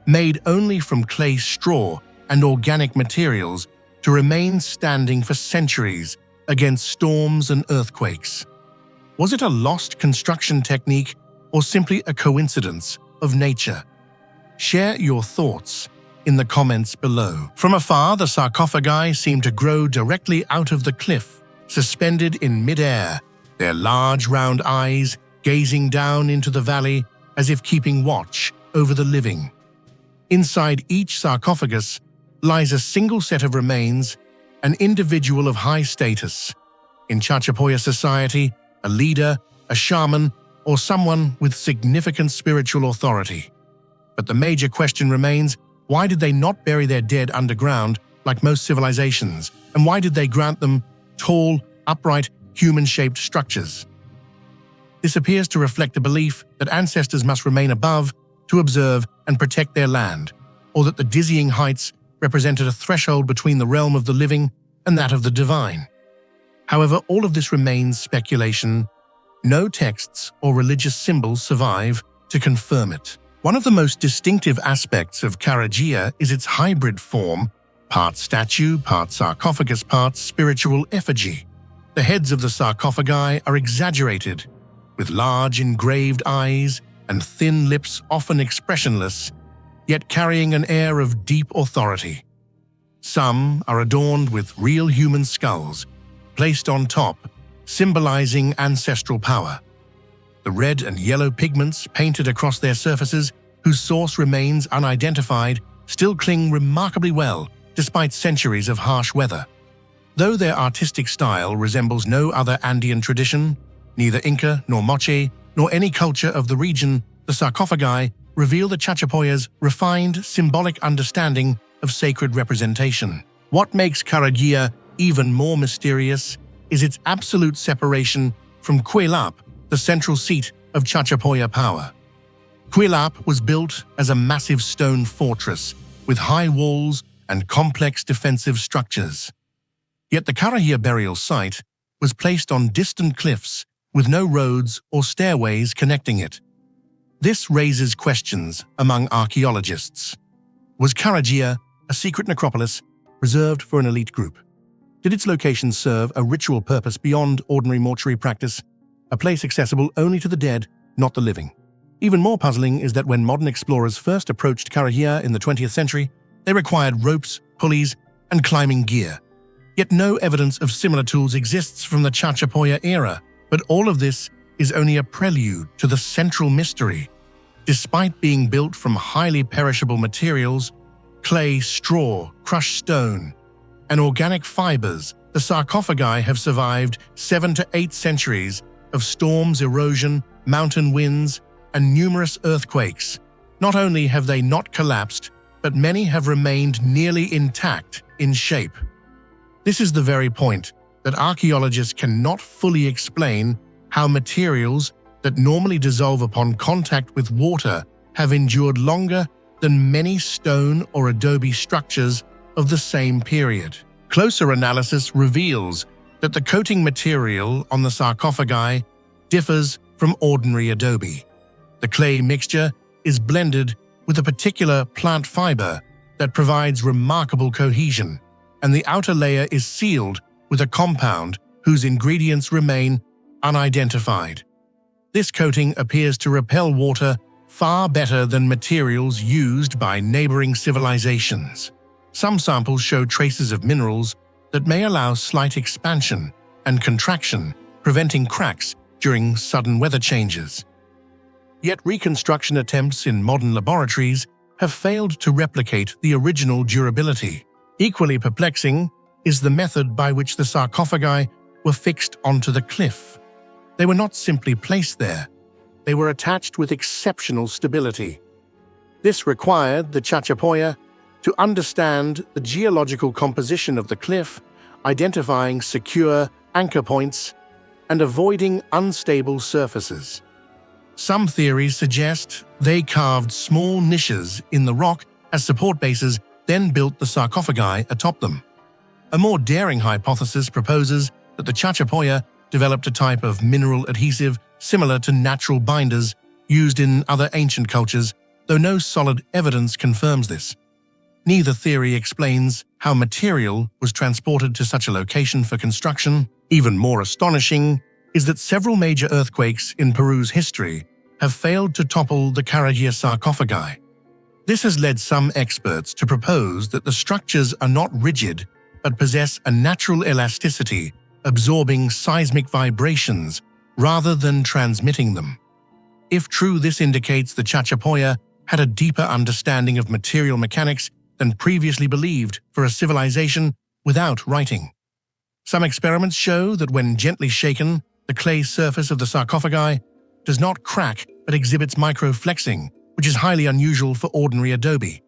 made only from clay straw and organic materials, to remain standing for centuries against storms and earthquakes? Was it a lost construction technique or simply a coincidence of nature? Share your thoughts in the comments below. From afar, the sarcophagi seem to grow directly out of the cliff, suspended in mid-air, their large round eyes gazing down into the valley as if keeping watch over the living. Inside each sarcophagus lies a single set of remains, an individual of high status. In Chachapoya society, a leader, a shaman, or someone with significant spiritual authority. But the major question remains: why did they not bury their dead underground like most civilizations? And why did they grant them tall, upright, human-shaped structures? This appears to reflect a belief that ancestors must remain above to observe and protect their land, or that the dizzying heights represented a threshold between the realm of the living and that of the divine. However, all of this remains speculation. No texts or religious symbols survive to confirm it. One of the most distinctive aspects of Karajia is its hybrid form, part statue, part sarcophagus, part spiritual effigy. The heads of the sarcophagi are exaggerated, with large engraved eyes and thin lips often expressionless, yet carrying an air of deep authority. Some are adorned with real human skulls, placed on top, symbolizing ancestral power. The red and yellow pigments painted across their surfaces, whose source remains unidentified, still cling remarkably well despite centuries of harsh weather. Though their artistic style resembles no other Andean tradition, neither Inca nor Moche, nor any culture of the region, the sarcophagi reveal the Chachapoya's refined, symbolic understanding of sacred representation. What makes Karajia even more mysterious is its absolute separation from Quelap, the central seat of Chachapoya power. Quelap was built as a massive stone fortress with high walls and complex defensive structures. Yet the Karajia burial site was placed on distant cliffs with no roads or stairways connecting it. This raises questions among archaeologists. Was Karajia a secret necropolis reserved for an elite group? Did its location serve a ritual purpose beyond ordinary mortuary practice, a place accessible only to the dead, not the living? Even more puzzling is that when modern explorers first approached Karajia in the 20th century, they required ropes, pulleys, and climbing gear. Yet no evidence of similar tools exists from the Chachapoya era, but all of this is only a prelude to the central mystery. Despite being built from highly perishable materials, clay, straw, crushed stone, and organic fibers, the sarcophagi have survived 7 to 8 centuries of storms, erosion, mountain winds, and numerous earthquakes. Not only have they not collapsed, but many have remained nearly intact in shape. This is the very point that archaeologists cannot fully explain how materials that normally dissolve upon contact with water have endured longer than many stone or adobe structures of the same period. Closer analysis reveals that the coating material on the sarcophagi differs from ordinary adobe. The clay mixture is blended with a particular plant fiber that provides remarkable cohesion, and the outer layer is sealed with a compound whose ingredients remain unidentified. This coating appears to repel water far better than materials used by neighboring civilizations. Some samples show traces of minerals that may allow slight expansion and contraction, preventing cracks during sudden weather changes. Yet reconstruction attempts in modern laboratories have failed to replicate the original durability. Equally perplexing is the method by which the sarcophagi were fixed onto the cliff. They were not simply placed there, they were attached with exceptional stability. This required the Chachapoya to understand the geological composition of the cliff, identifying secure anchor points, and avoiding unstable surfaces. Some theories suggest they carved small niches in the rock as support bases, then built the sarcophagi atop them. A more daring hypothesis proposes that the Chachapoya developed a type of mineral adhesive similar to natural binders used in other ancient cultures, though no solid evidence confirms this. Neither theory explains how material was transported to such a location for construction. Even more astonishing is that several major earthquakes in Peru's history have failed to topple the Karajia sarcophagi. This has led some experts to propose that the structures are not rigid but possess a natural elasticity, absorbing seismic vibrations rather than transmitting them. If true, this indicates the Chachapoya had a deeper understanding of material mechanics than previously believed for a civilization without writing. Some experiments show that when gently shaken, the clay surface of the sarcophagi does not crack but exhibits microflexing, which is highly unusual for ordinary adobe.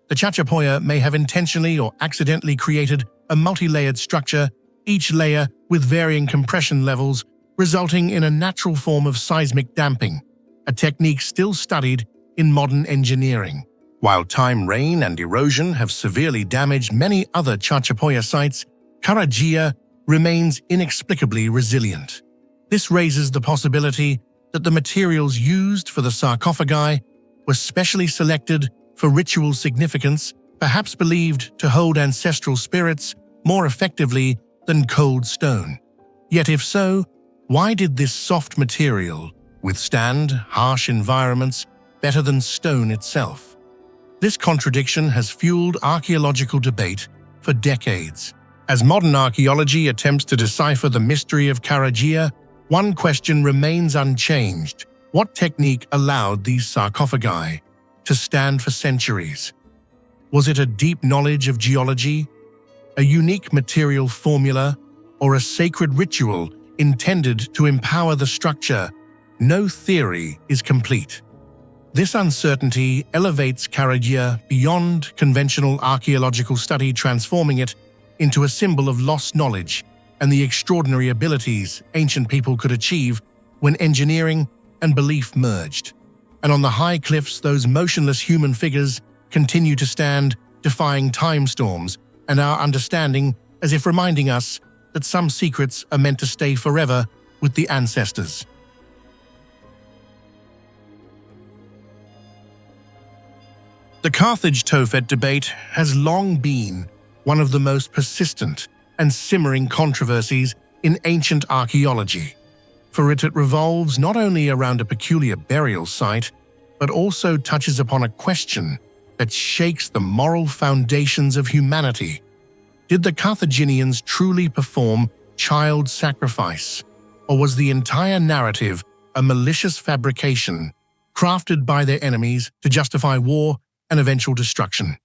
The Chachapoya may have intentionally or accidentally created a multi-layered structure, each layer with varying compression levels, resulting in a natural form of seismic damping, a technique still studied in modern engineering. While time, rain, and erosion have severely damaged many other Chachapoya sites, Karajia remains inexplicably resilient. This raises the possibility that the materials used for the sarcophagi were specially selected for ritual significance, perhaps believed to hold ancestral spirits more effectively than cold stone. Yet if so, why did this soft material withstand harsh environments better than stone itself? This contradiction has fueled archaeological debate for decades. As modern archaeology attempts to decipher the mystery of Karajia, one question remains unchanged. What technique allowed these sarcophagi to stand for centuries? Was it a deep knowledge of geology, a unique material formula, or a sacred ritual intended to empower the structure? No theory is complete. This uncertainty elevates Karajia beyond conventional archaeological study, transforming it into a symbol of lost knowledge and the extraordinary abilities ancient people could achieve when engineering and belief merged. And on the high cliffs, those motionless human figures continue to stand, defying time storms and our understanding, as if reminding us that some secrets are meant to stay forever with the ancestors. The Carthage tophet debate has long been one of the most persistent and simmering controversies in ancient archaeology, for it revolves not only around a peculiar burial site, but also touches upon a question that shakes the moral foundations of humanity. Did the Carthaginians truly perform child sacrifice, or was the entire narrative a malicious fabrication crafted by their enemies to justify war and eventual destruction?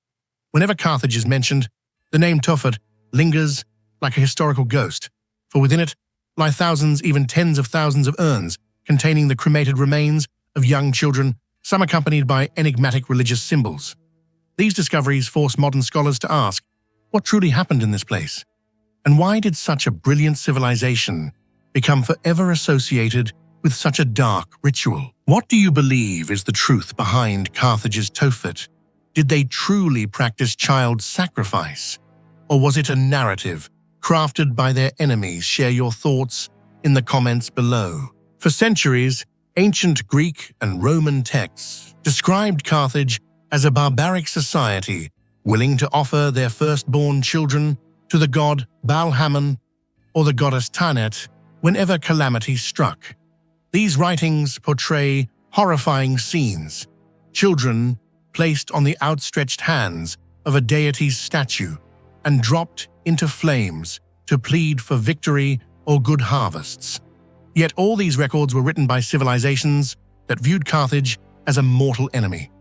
Whenever Carthage is mentioned, the name tophet lingers like a historical ghost, for within it lie thousands, even tens of thousands of urns containing the cremated remains of young children, some accompanied by enigmatic religious symbols. These discoveries force modern scholars to ask, what truly happened in this place? And why did such a brilliant civilization become forever associated with such a dark ritual? What do you believe is the truth behind Carthage's tophet? Did they truly practice child sacrifice? Or was it a narrative crafted by their enemies? Share your thoughts in the comments below. For centuries, ancient Greek and Roman texts described Carthage as a barbaric society willing to offer their firstborn children to the god Baal-Hamon or the goddess Tanit whenever calamity struck. These writings portray horrifying scenes, children placed on the outstretched hands of a deity's statue and dropped into flames to plead for victory or good harvests. Yet all these records were written by civilizations that viewed Carthage as a mortal enemy.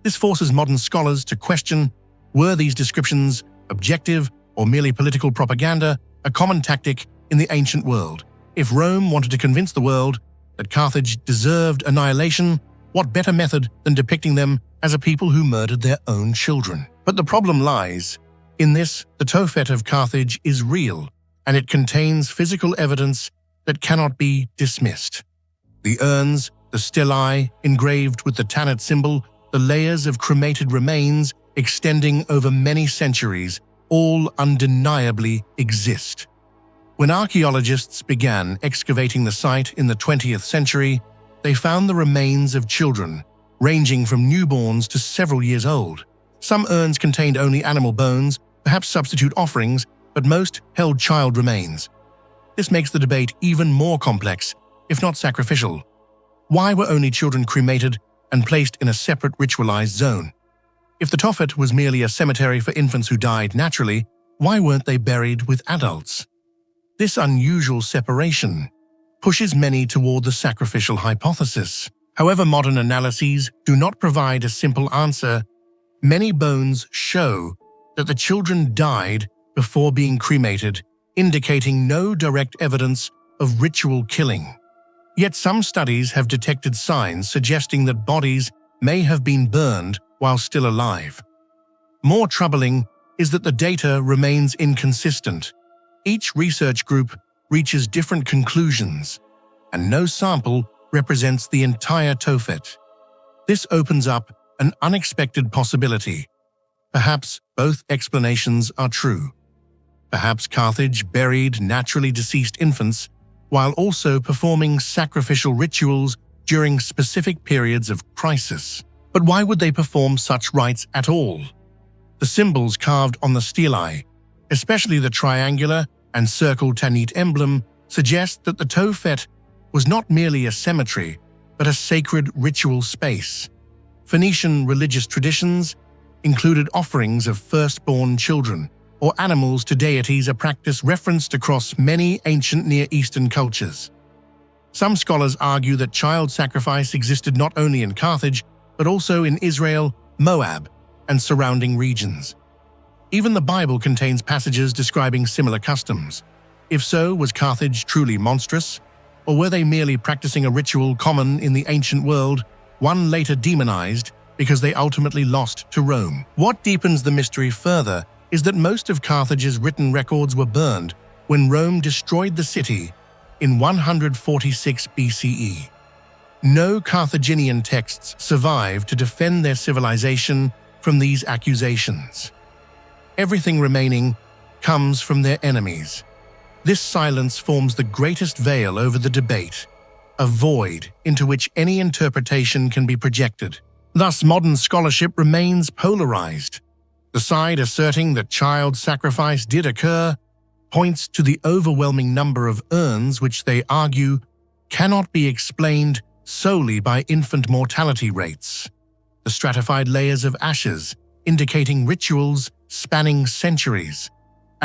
This forces modern scholars to question, were these descriptions objective or merely political propaganda, a common tactic in the ancient world? If Rome wanted to convince the world that Carthage deserved annihilation, what better method than depicting them as a people who murdered their own children? But the problem lies in this: the tophet of Carthage is real, and it contains physical evidence that cannot be dismissed. The urns, the stelae engraved with the Tanit symbol, the layers of cremated remains extending over many centuries, all undeniably exist. When archaeologists began excavating the site in the 20th century, they found the remains of children, ranging from newborns to several years old. Some urns contained only animal bones, perhaps substitute offerings, but most held child remains. This makes the debate even more complex, if not sacrificial. Why were only children cremated and placed in a separate ritualized zone? If the tophet was merely a cemetery for infants who died naturally, why weren't they buried with adults? This unusual separation pushes many toward the sacrificial hypothesis. However, modern analyses do not provide a simple answer. Many bones show that the children died before being cremated, indicating no direct evidence of ritual killing. Yet some studies have detected signs suggesting that bodies may have been burned while still alive. More troubling is that the data remains inconsistent. Each research group reaches different conclusions, and no sample represents the entire tophet. This opens up an unexpected possibility. Perhaps both explanations are true. Perhaps Carthage buried naturally deceased infants while also performing sacrificial rituals during specific periods of crisis. But why would they perform such rites at all? The symbols carved on the stelae, especially the triangular and circle Tanit emblem, suggest that the tophet was not merely a cemetery, but a sacred ritual space. Phoenician religious traditions included offerings of firstborn children or animals to deities, a practice referenced across many ancient Near Eastern cultures. Some scholars argue that child sacrifice existed not only in Carthage, but also in Israel, Moab, and surrounding regions. Even the Bible contains passages describing similar customs. If so, was Carthage truly monstrous? Or were they merely practicing a ritual common in the ancient world, one later demonized because they ultimately lost to Rome? What deepens the mystery further is that most of Carthage's written records were burned when Rome destroyed the city in 146 BCE. No Carthaginian texts survive to defend their civilization from these accusations. Everything remaining comes from their enemies. This silence forms the greatest veil over the debate, a void into which any interpretation can be projected. Thus, modern scholarship remains polarized. The side asserting that child sacrifice did occur points to the overwhelming number of urns which they argue cannot be explained solely by infant mortality rates. The stratified layers of ashes indicating rituals spanning centuries,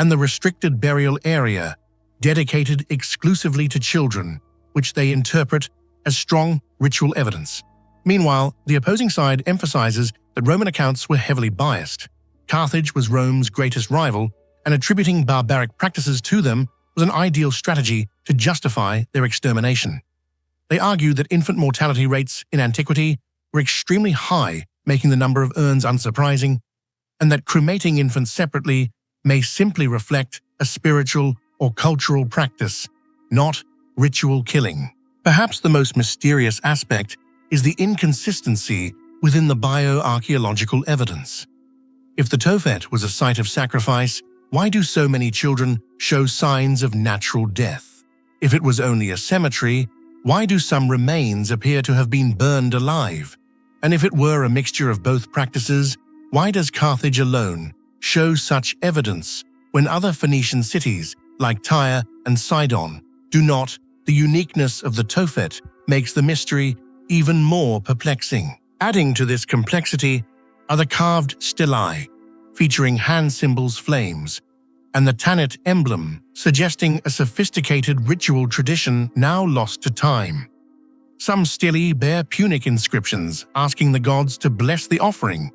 and the restricted burial area dedicated exclusively to children, which they interpret as strong ritual evidence. Meanwhile, the opposing side emphasizes that Roman accounts were heavily biased. Carthage was Rome's greatest rival, and attributing barbaric practices to them was an ideal strategy to justify their extermination. They argued that infant mortality rates in antiquity were extremely high, making the number of urns unsurprising, and that cremating infants separately may simply reflect a spiritual or cultural practice, not ritual killing. Perhaps the most mysterious aspect is the inconsistency within the bioarchaeological evidence. If the tophet was a site of sacrifice, why do so many children show signs of natural death? If it was only a cemetery, why do some remains appear to have been burned alive? And if it were a mixture of both practices, why does Carthage alone show such evidence when other Phoenician cities like Tyre and Sidon do not? The uniqueness of the tophet makes the mystery even more perplexing. Adding to this complexity are the carved stelae, featuring hand symbols flames, and the Tanit emblem, suggesting a sophisticated ritual tradition now lost to time. Some stelae bear Punic inscriptions asking the gods to bless the offering,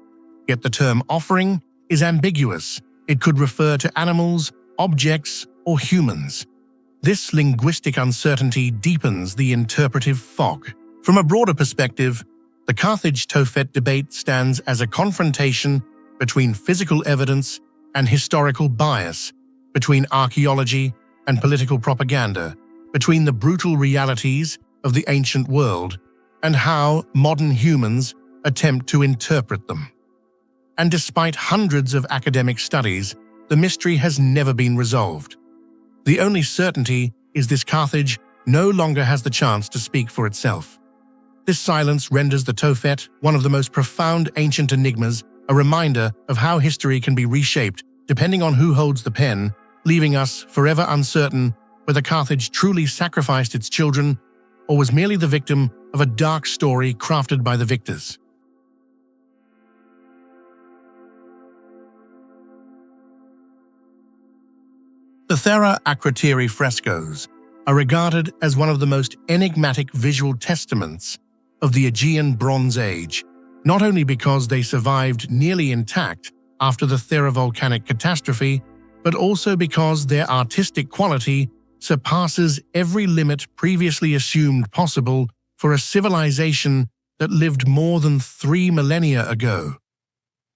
yet the term offering is ambiguous. It could refer to animals, objects, or humans. This linguistic uncertainty deepens the interpretive fog. From a broader perspective, the Carthage tophet debate stands as a confrontation between physical evidence and historical bias, between archaeology and political propaganda, between the brutal realities of the ancient world and how modern humans attempt to interpret them. And despite hundreds of academic studies, the mystery has never been resolved. The only certainty is this: Carthage no longer has the chance to speak for itself. This silence renders the tophet one of the most profound ancient enigmas, a reminder of how history can be reshaped depending on who holds the pen, leaving us forever uncertain whether Carthage truly sacrificed its children or was merely the victim of a dark story crafted by the victors. The Thera Akrotiri frescoes are regarded as one of the most enigmatic visual testaments of the Aegean Bronze Age, not only because they survived nearly intact after the Thera volcanic catastrophe, but also because their artistic quality surpasses every limit previously assumed possible for a civilization that lived more than 3 millennia ago.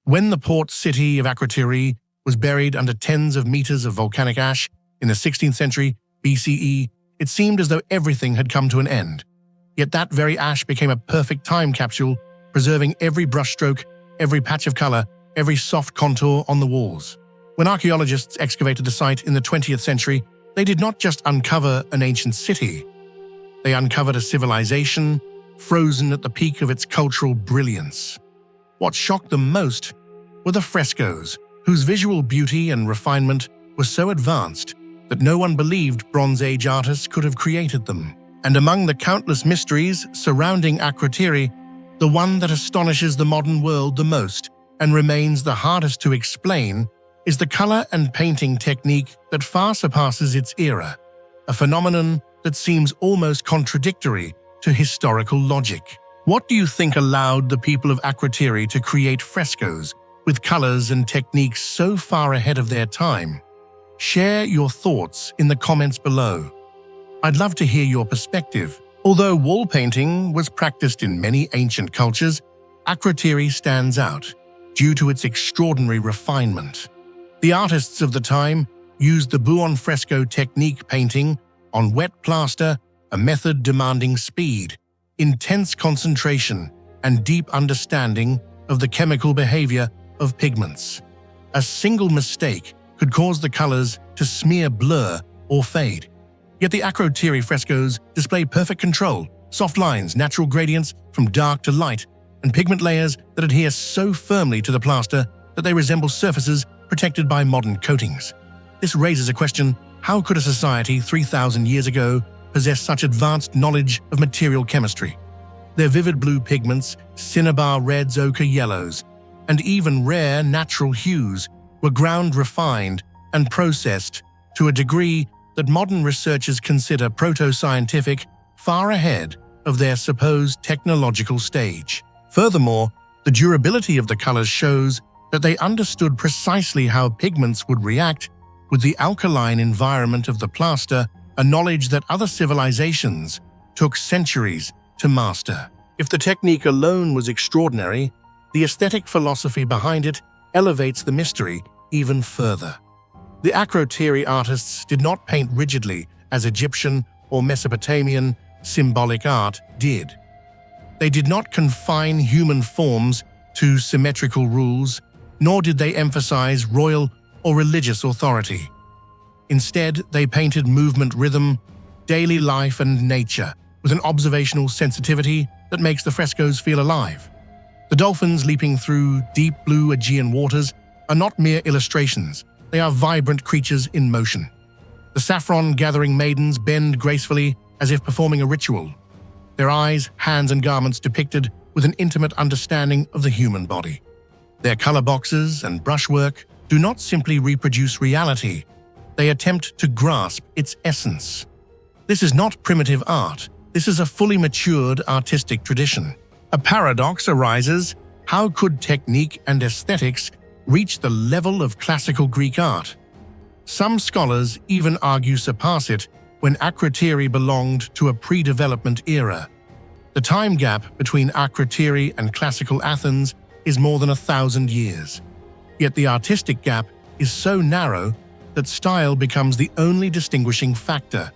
When the port city of Akrotiri was buried under tens of meters of volcanic ash in the 16th century BCE, it seemed as though everything had come to an end. Yet that very ash became a perfect time capsule, preserving every brushstroke, every patch of color, every soft contour on the walls. When archaeologists excavated the site in the 20th century, they did not just uncover an ancient city. They uncovered a civilization frozen at the peak of its cultural brilliance. What shocked them most were the frescoes, whose visual beauty and refinement were so advanced that no one believed Bronze Age artists could have created them. And among the countless mysteries surrounding Akrotiri, the one that astonishes the modern world the most and remains the hardest to explain is the color and painting technique that far surpasses its era, a phenomenon that seems almost contradictory to historical logic. What do you think allowed the people of Akrotiri to create frescoes with colors and techniques so far ahead of their time? Share your thoughts in the comments below. I'd love to hear your perspective. Although wall painting was practiced in many ancient cultures, Akrotiri stands out due to its extraordinary refinement. The artists of the time used the buon fresco technique, painting on wet plaster, a method demanding speed, intense concentration, and deep understanding of the chemical behavior of pigments. A single mistake could cause the colors to smear, blur, or fade. Yet the Akrotiri frescoes display perfect control, soft lines, natural gradients from dark to light, and pigment layers that adhere so firmly to the plaster that they resemble surfaces protected by modern coatings. This raises a question: how could a society 3,000 years ago possess such advanced knowledge of material chemistry? Their vivid blue pigments, cinnabar reds, ochre yellows, and even rare natural hues were ground, refined, and processed to a degree that modern researchers consider proto-scientific, far ahead of their supposed technological stage. Furthermore, the durability of the colors shows that they understood precisely how pigments would react with the alkaline environment of the plaster, a knowledge that other civilizations took centuries to master. If the technique alone was extraordinary, the aesthetic philosophy behind it elevates the mystery even further. The acrotiri artists did not paint rigidly as Egyptian or Mesopotamian symbolic art did. They did not confine human forms to symmetrical rules, nor did they emphasize royal or religious authority. Instead, they painted movement, rhythm, daily life, and nature with an observational sensitivity that makes the frescoes feel alive. The dolphins leaping through deep blue Aegean waters are not mere illustrations, they are vibrant creatures in motion. The saffron-gathering maidens bend gracefully as if performing a ritual, their eyes, hands, and garments depicted with an intimate understanding of the human body. Their color boxes and brushwork do not simply reproduce reality, they attempt to grasp its essence. This is not primitive art, this is a fully matured artistic tradition. A paradox arises: how could technique and aesthetics reach the level of classical Greek art? Some scholars even argue surpass it when acrotiri belonged to a pre-development era. The time gap between acrotiri and classical Athens is more than 1,000 years. Yet the artistic gap is so narrow that style becomes the only distinguishing factor.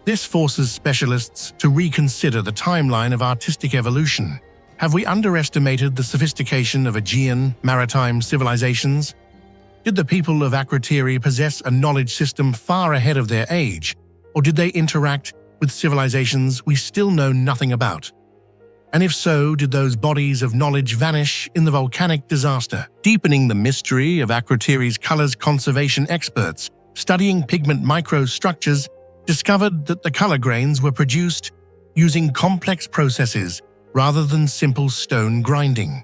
This forces specialists to reconsider the timeline of artistic evolution. Have we underestimated the sophistication of Aegean, maritime civilizations? Did the people of acrotiri possess a knowledge system far ahead of their age, or did they interact with civilizations we still know nothing about? And if so, did those bodies of knowledge vanish in the volcanic disaster? Deepening the mystery of acrotiri's colors, conservation experts studying pigment microstructures discovered that the color grains were produced using complex processes rather than simple stone grinding.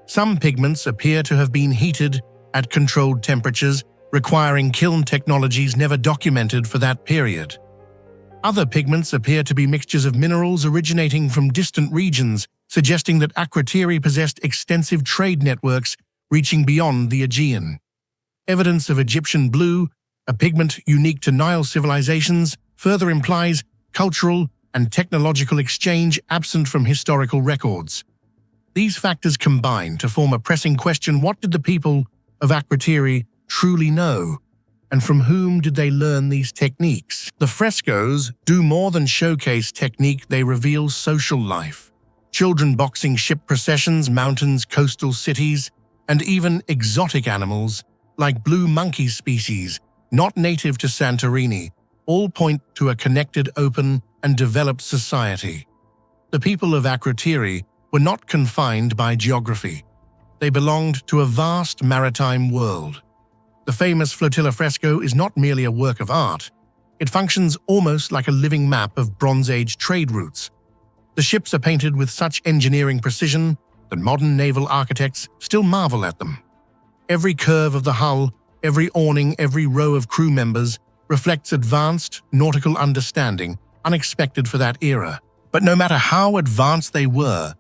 Some pigments appear to have been heated at controlled temperatures, requiring kiln technologies never documented for that period. Other pigments appear to be mixtures of minerals originating from distant regions, suggesting that acrotiri possessed extensive trade networks reaching beyond the Aegean. Evidence of Egyptian blue, a pigment unique to Nile civilizations, further implies cultural and technological exchange absent from historical records. These factors combine to form a pressing question: what did the people of acrotiri truly know, and from whom did they learn these techniques? The frescoes do more than showcase technique, they reveal social life. Children boxing ship processions, mountains, coastal cities, and even exotic animals like blue monkey species, not native to Santorini, all point to a connected, open, and developed society. The people of acrotiri were not confined by geography. They belonged to a vast maritime world. The famous flotilla fresco is not merely a work of art. It functions almost like a living map of Bronze Age trade routes. The ships are painted with such engineering precision that modern naval architects still marvel at them. Every curve of the hull, every awning, every row of crew members reflects advanced nautical understanding, unexpected for that era. But no matter how advanced they were,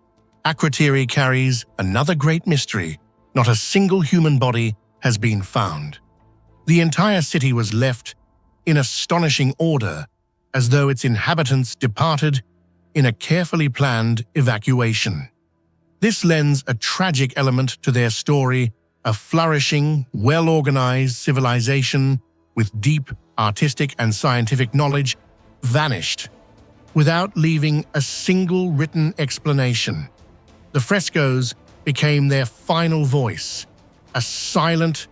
acrotiri carries another great mystery. Not a single human body has been found. The entire city was left in astonishing order, as though its inhabitants departed in a carefully planned evacuation. This lends a tragic element to their story: a flourishing, well-organized civilization with deep artistic and scientific knowledge vanished without leaving a single written explanation. The frescoes became their final voice, a silent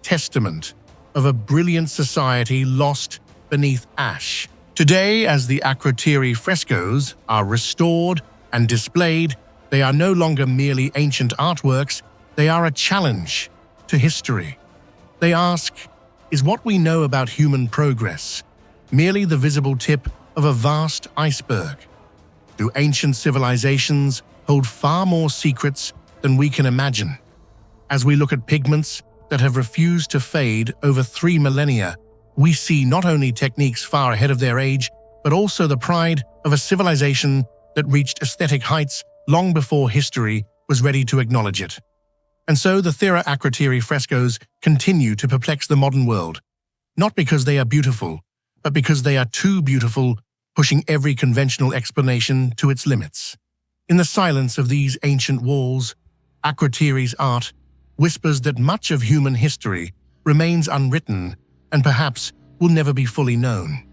testament of a brilliant society lost beneath ash. Today, as the acrotiri frescoes are restored and displayed, they are no longer merely ancient artworks, they are a challenge to history. They ask, is what we know about human progress merely the visible tip of a vast iceberg? Do ancient civilizations hold far more secrets than we can imagine? As we look at pigments, that have refused to fade over 3 millennia. We see not only techniques far ahead of their age, but also the pride of a civilization that reached aesthetic heights long before history was ready to acknowledge it. And so the Thera acrotiri frescoes continue to perplex the modern world, not because they are beautiful, but because they are too beautiful, pushing every conventional explanation to its limits. In the silence of these ancient walls, acrotiri's art whispers that much of human history remains unwritten and perhaps will never be fully known.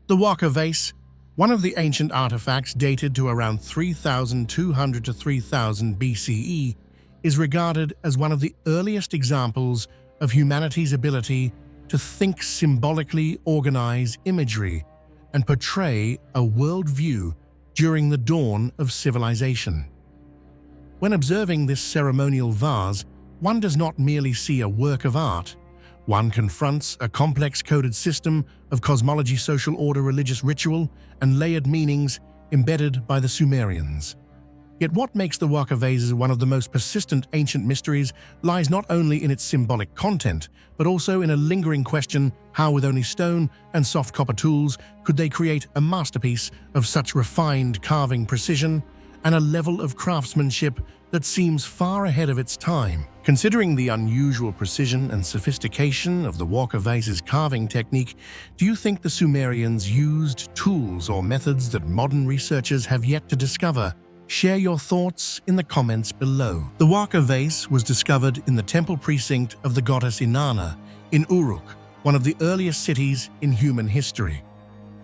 The Warka Vase, one of the ancient artifacts dated to around 3,200 to 3000 BCE, is regarded as one of the earliest examples of humanity's ability to think symbolically, organize imagery, and portray a worldview during the dawn of civilization. When observing this ceremonial vase, one does not merely see a work of art. One confronts a complex coded system of cosmology, social order, religious ritual, and layered meanings embedded by the Sumerians. Yet what makes the Warka Vases one of the most persistent ancient mysteries lies not only in its symbolic content, but also in a lingering question: how, with only stone and soft copper tools, could they create a masterpiece of such refined carving precision and a level of craftsmanship that seems far ahead of its time? Considering the unusual precision and sophistication of the Warka Vase's carving technique, do you think the Sumerians used tools or methods that modern researchers have yet to discover? Share your thoughts in the comments below. The Warka Vase was discovered in the temple precinct of the goddess Inanna in Uruk, one of the earliest cities in human history.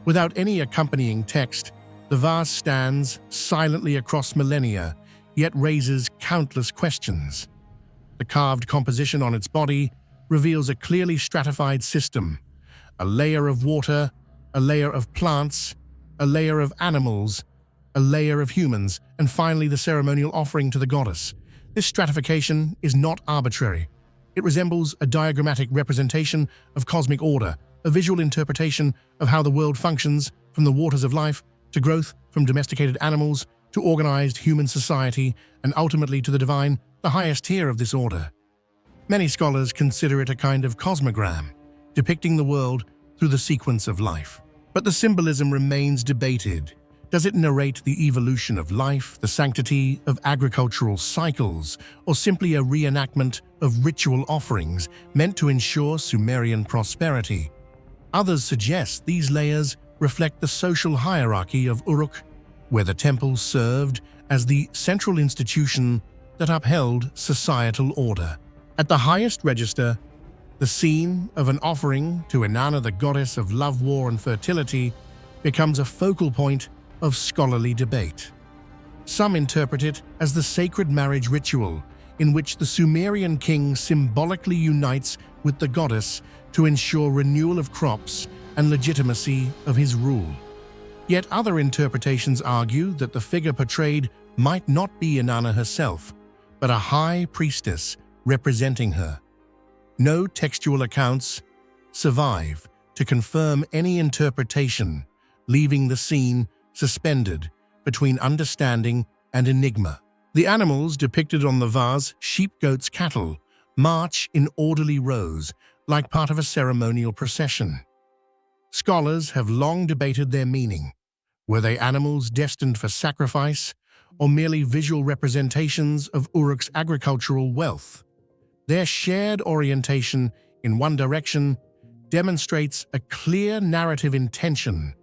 Without any accompanying text, the vase stands silently across millennia, yet raises countless questions. The carved composition on its body reveals a clearly stratified system: a layer of water, a layer of plants, a layer of animals, a layer of humans, and finally the ceremonial offering to the goddess. This stratification is not arbitrary. It resembles a diagrammatic representation of cosmic order, a visual interpretation of how the world functions, from the waters of life to growth, from domesticated animals to organized human society, and ultimately to the divine, the highest tier of this order. Many scholars consider it a kind of cosmogram, depicting the world through the sequence of life. But the symbolism remains debated. Does it narrate the evolution of life, the sanctity of agricultural cycles, or simply a reenactment of ritual offerings meant to ensure Sumerian prosperity? Others suggest these layers reflect the social hierarchy of Uruk, where the temple served as the central institution that upheld societal order. At the highest register, the scene of an offering to Inanna, the goddess of love, war, and fertility, becomes a focal point of scholarly debate. Some interpret it as the sacred marriage ritual in which the Sumerian king symbolically unites with the goddess to ensure renewal of crops and legitimacy of his rule. Yet other interpretations argue that the figure portrayed might not be Inanna herself, but a high priestess representing her. No textual accounts survive to confirm any interpretation, leaving the scene suspended between understanding and enigma. The animals depicted on the vase, sheep, goats, cattle, march in orderly rows like part of a ceremonial procession. Scholars have long debated their meaning. Were they animals destined for sacrifice, or merely visual representations of Uruk's agricultural wealth? Their shared orientation in one direction demonstrates a clear narrative intention,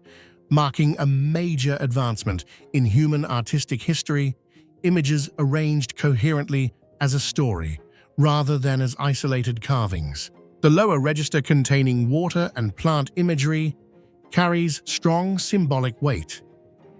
marking a major advancement in human artistic history, images arranged coherently as a story, rather than as isolated carvings. The lower register, containing water and plant imagery, carries strong symbolic weight.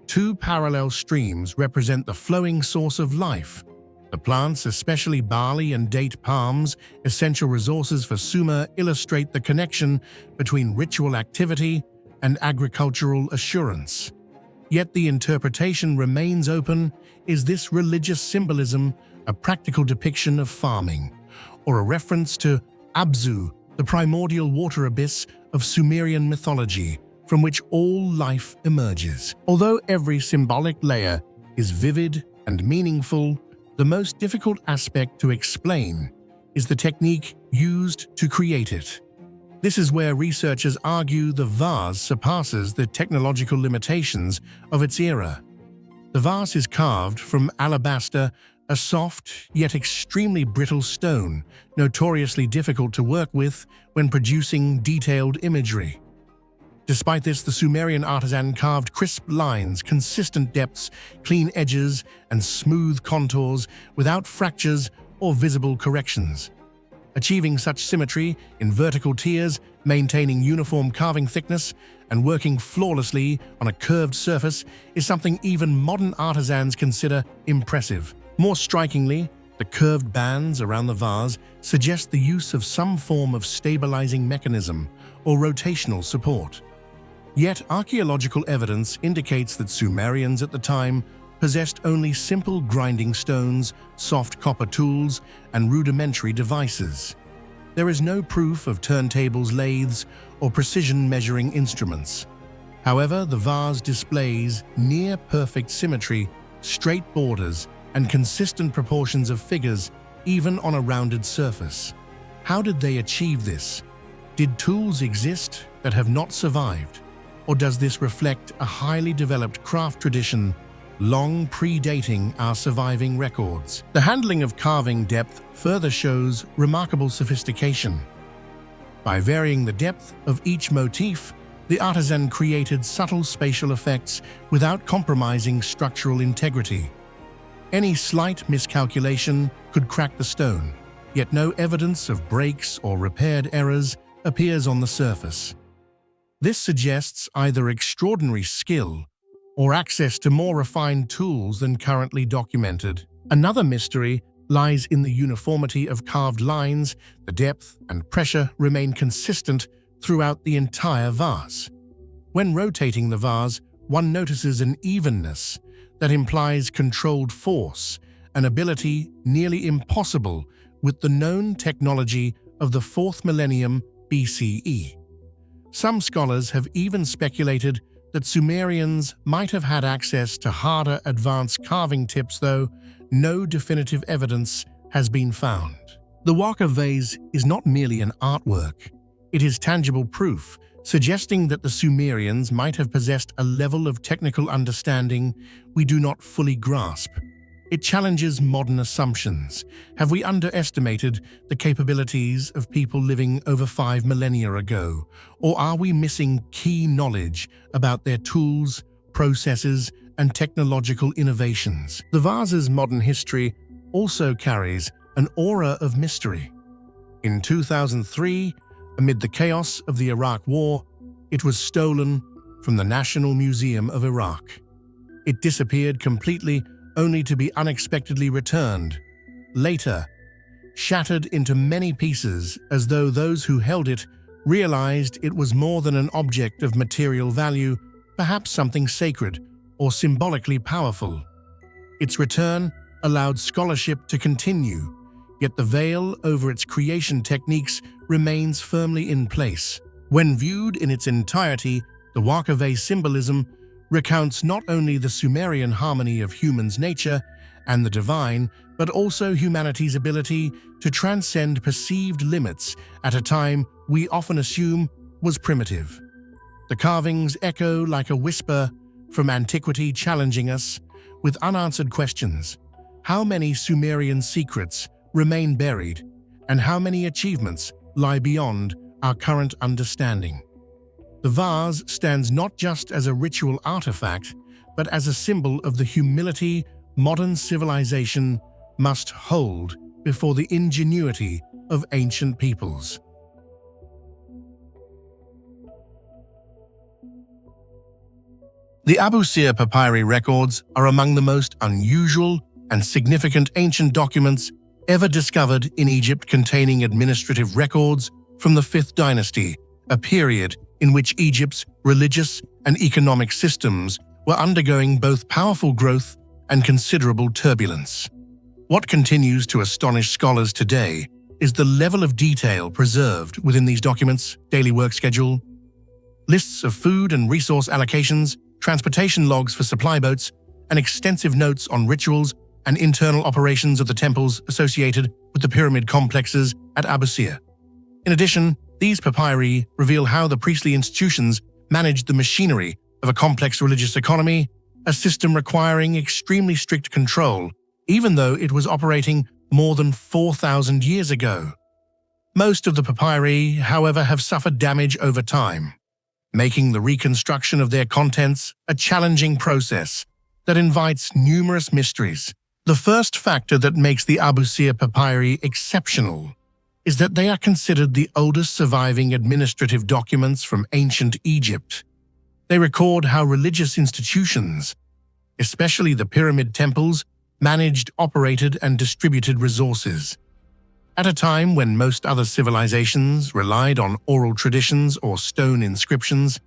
Two parallel streams represent the flowing source of life. The plants, especially barley and date palms, essential resources for Sumer, illustrate the connection between ritual activity and agricultural assurance. Yet the interpretation remains open. Is this religious symbolism a practical depiction of farming, or a reference to Abzu, the primordial water abyss of Sumerian mythology, from which all life emerges? Although every symbolic layer is vivid and meaningful, The most difficult aspect to explain is the technique used to create it. This is where researchers argue the vase surpasses the technological limitations of its era. The vase is carved from alabaster, a soft yet extremely brittle stone, notoriously difficult to work with when producing detailed imagery. Despite this, the Sumerian artisan carved crisp lines, consistent depths, clean edges, and smooth contours without fractures or visible corrections. Achieving such symmetry in vertical tiers, maintaining uniform carving thickness, and working flawlessly on a curved surface is something even modern artisans consider impressive. More strikingly, the curved bands around the vase suggest the use of some form of stabilizing mechanism or rotational support. Yet archaeological evidence indicates that Sumerians at the time possessed only simple grinding stones, soft copper tools, and rudimentary devices. There is no proof of turntables, lathes, or precision measuring instruments. However, the vase displays near-perfect symmetry, straight borders, and consistent proportions of figures, even on a rounded surface. How did they achieve this? Did tools exist that have not survived? Or does this reflect a highly developed craft tradition long predating our surviving records? The handling of carving depth further shows remarkable sophistication. By varying the depth of each motif, the artisan created subtle spatial effects without compromising structural integrity. Any slight miscalculation could crack the stone, yet no evidence of breaks or repaired errors appears on the surface. This suggests either extraordinary skill or access to more refined tools than currently documented. Another mystery lies in the uniformity of carved lines. The depth and pressure remain consistent throughout the entire vase. When rotating the vase, one notices an evenness that implies controlled force, an ability nearly impossible with the known technology of the 4th millennium BCE. Some scholars have even speculated that Sumerians might have had access to harder, advanced carving tips, though no definitive evidence has been found. The Warka Vase is not merely an artwork. It is tangible proof, suggesting that the Sumerians might have possessed a level of technical understanding we do not fully grasp. It challenges modern assumptions. Have we underestimated the capabilities of people living over 5 millennia ago? Or are we missing key knowledge about their tools, processes, and technological innovations? The vase's modern history also carries an aura of mystery. In 2003, amid the chaos of the Iraq War, it was stolen from the National Museum of Iraq. It disappeared completely, only to be unexpectedly returned, later shattered into many pieces as though those who held it realized it was more than an object of material value, perhaps something sacred or symbolically powerful. Its return allowed scholarship to continue, yet the veil over its creation techniques remains firmly in place. When viewed in its entirety, the Warka Vase symbolism recounts not only the Sumerian harmony of humans' nature and the divine, but also humanity's ability to transcend perceived limits at a time we often assume was primitive. The carvings echo like a whisper from antiquity, challenging us with unanswered questions. How many Sumerian secrets remain buried, and how many achievements lie beyond our current understanding? The vase stands not just as a ritual artifact, but as a symbol of the humility modern civilization must hold before the ingenuity of ancient peoples. The Abusir papyri records are among the most unusual and significant ancient documents ever discovered in Egypt, containing administrative records from the 5th dynasty, a period in which Egypt's religious and economic systems were undergoing both powerful growth and considerable turbulence. What continues to astonish scholars today is the level of detail preserved within these documents: daily work schedule, lists of food and resource allocations, transportation logs for supply boats, and extensive notes on rituals and internal operations of the temples associated with the pyramid complexes at Abusir. In addition, these papyri reveal how the priestly institutions managed the machinery of a complex religious economy, a system requiring extremely strict control, even though it was operating more than 4,000 years ago. Most of the papyri, however, have suffered damage over time, making the reconstruction of their contents a challenging process that invites numerous mysteries. The first factor that makes the Abusir papyri exceptional is that they are considered the oldest surviving administrative documents from ancient Egypt. They record how religious institutions, especially the pyramid temples, managed, operated, and distributed resources. At a time when most other civilizations relied on oral traditions or stone inscriptions,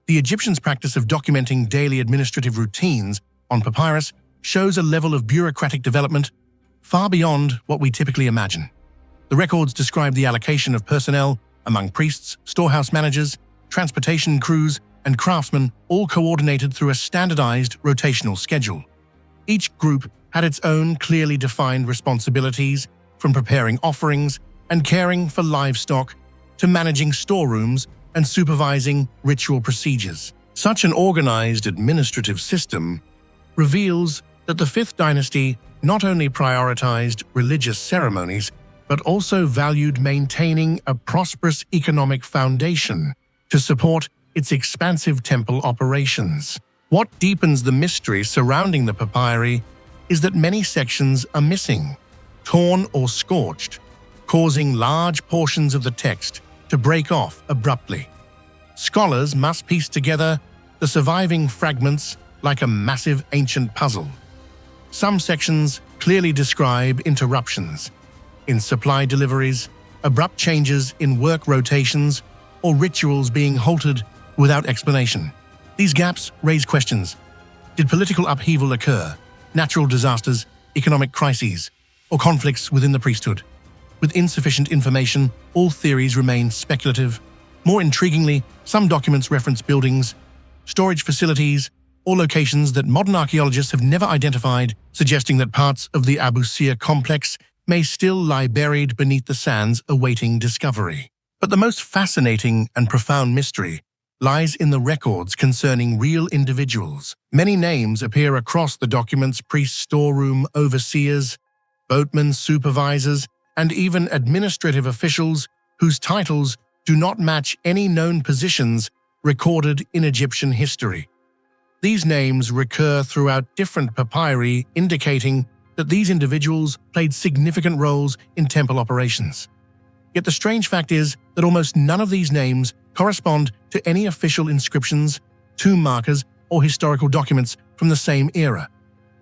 the Egyptians' practice of documenting daily administrative routines on papyrus shows a level of bureaucratic development far beyond what we typically imagine. The records describe the allocation of personnel among priests, storehouse managers, transportation crews, and craftsmen, all coordinated through a standardized rotational schedule. Each group had its own clearly defined responsibilities, from preparing offerings and caring for livestock to managing storerooms and supervising ritual procedures. Such an organized administrative system reveals that the 5th dynasty not only prioritized religious ceremonies, but also valued maintaining a prosperous economic foundation to support its expansive temple operations. What deepens the mystery surrounding the papyri is that many sections are missing, torn or scorched, causing large portions of the text to break off abruptly. Scholars must piece together the surviving fragments like a massive ancient puzzle. Some sections clearly describe interruptions in supply deliveries, abrupt changes in work rotations, or rituals being halted without explanation. These gaps raise questions. Did political upheaval occur, natural disasters, economic crises, or conflicts within the priesthood? With insufficient information, all theories remain speculative. More intriguingly, some documents reference buildings, storage facilities, or locations that modern archaeologists have never identified, suggesting that parts of the Abusir complex may still lie buried beneath the sands awaiting discovery. But the most fascinating and profound mystery lies in the records concerning real individuals. Many names appear across the documents: priests, storeroom overseers, boatmen, supervisors, and even administrative officials whose titles do not match any known positions recorded in Egyptian history. These names recur throughout different papyri, indicating that these individuals played significant roles in temple operations. Yet the strange fact is that almost none of these names correspond to any official inscriptions, tomb markers, or historical documents from the same era.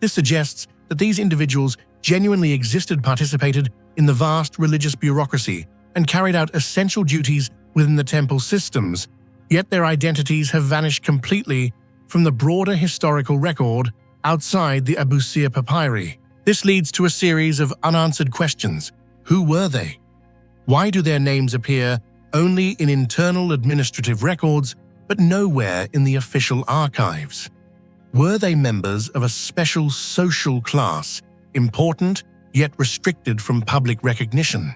This suggests that these individuals genuinely existed, participated in the vast religious bureaucracy, and carried out essential duties within the temple systems, yet their identities have vanished completely from the broader historical record outside the Abusir papyri. This leads to a series of unanswered questions. Who were they? Why do their names appear only in internal administrative records, but nowhere in the official archives? Were they members of a special social class, important yet restricted from public recognition?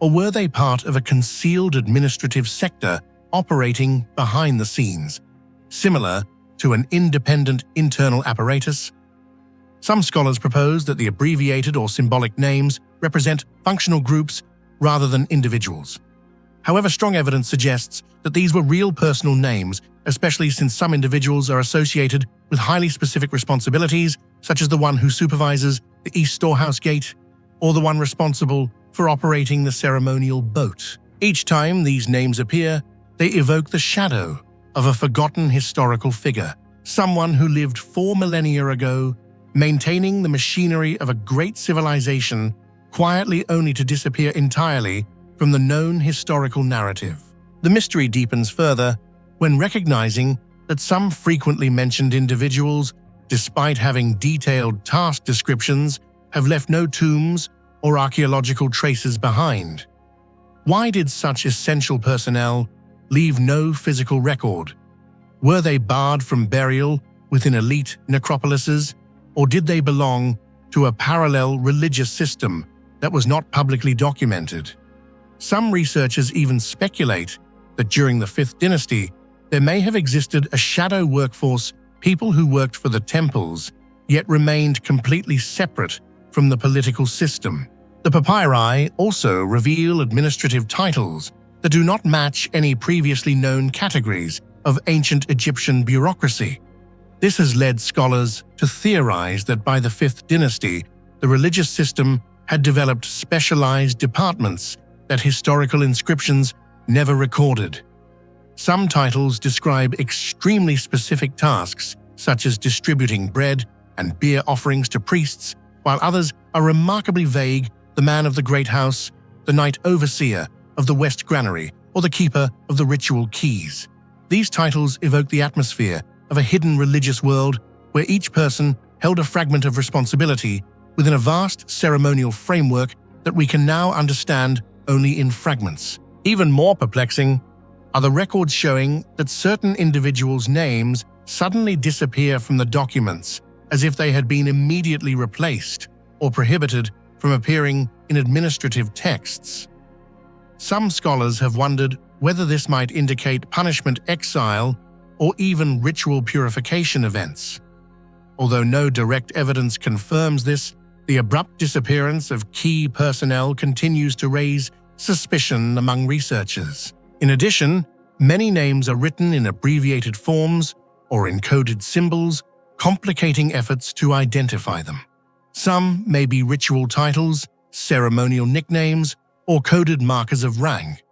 Or were they part of a concealed administrative sector operating behind the scenes, similar to an independent internal apparatus? Some scholars propose that the abbreviated or symbolic names represent functional groups rather than individuals. However, strong evidence suggests that these were real personal names, especially since some individuals are associated with highly specific responsibilities, such as the one who supervises the East Storehouse Gate or the one responsible for operating the ceremonial boat. Each time these names appear, they evoke the shadow of a forgotten historical figure, someone who lived 4 millennia ago, maintaining the machinery of a great civilization, quietly only to disappear entirely from the known historical narrative. The mystery deepens further when recognizing that some frequently mentioned individuals, despite having detailed task descriptions, have left no tombs or archaeological traces behind. Why did such essential personnel leave no physical record? Were they barred from burial within elite necropolises, or did they belong to a parallel religious system that was not publicly documented. Some researchers even speculate that during the 5th dynasty, there may have existed a shadow workforce, people who worked for the temples, yet remained completely separate from the political system. The papyri also reveal administrative titles that do not match any previously known categories of ancient Egyptian bureaucracy. This has led scholars to theorize that by the 5th dynasty, the religious system had developed specialized departments that historical inscriptions never recorded. Some titles describe extremely specific tasks, such as distributing bread and beer offerings to priests, while others are remarkably vague: the man of the great house, the night overseer of the west granary, or the keeper of the ritual keys. These titles evoke the atmosphere of a hidden religious world where each person held a fragment of responsibility within a vast ceremonial framework that we can now understand only in fragments. Even more perplexing are the records showing that certain individuals' names suddenly disappear from the documents as if they had been immediately replaced or prohibited from appearing in administrative texts. Some scholars have wondered whether this might indicate punishment, exile, or even ritual purification events. Although no direct evidence confirms this, the abrupt disappearance of key personnel continues to raise suspicion among researchers. In addition, many names are written in abbreviated forms or encoded symbols, complicating efforts to identify them. Some may be ritual titles, ceremonial nicknames, or coded markers of rank,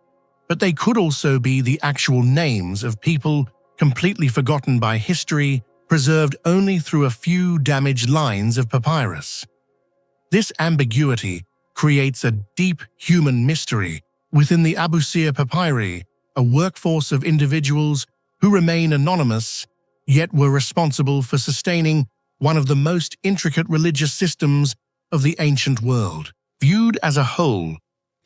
but they could also be the actual names of people completely forgotten by history, preserved only through a few damaged lines of papyrus. This ambiguity creates a deep human mystery within the Abusir papyri, a workforce of individuals who remain anonymous, yet were responsible for sustaining one of the most intricate religious systems of the ancient world. Viewed as a whole,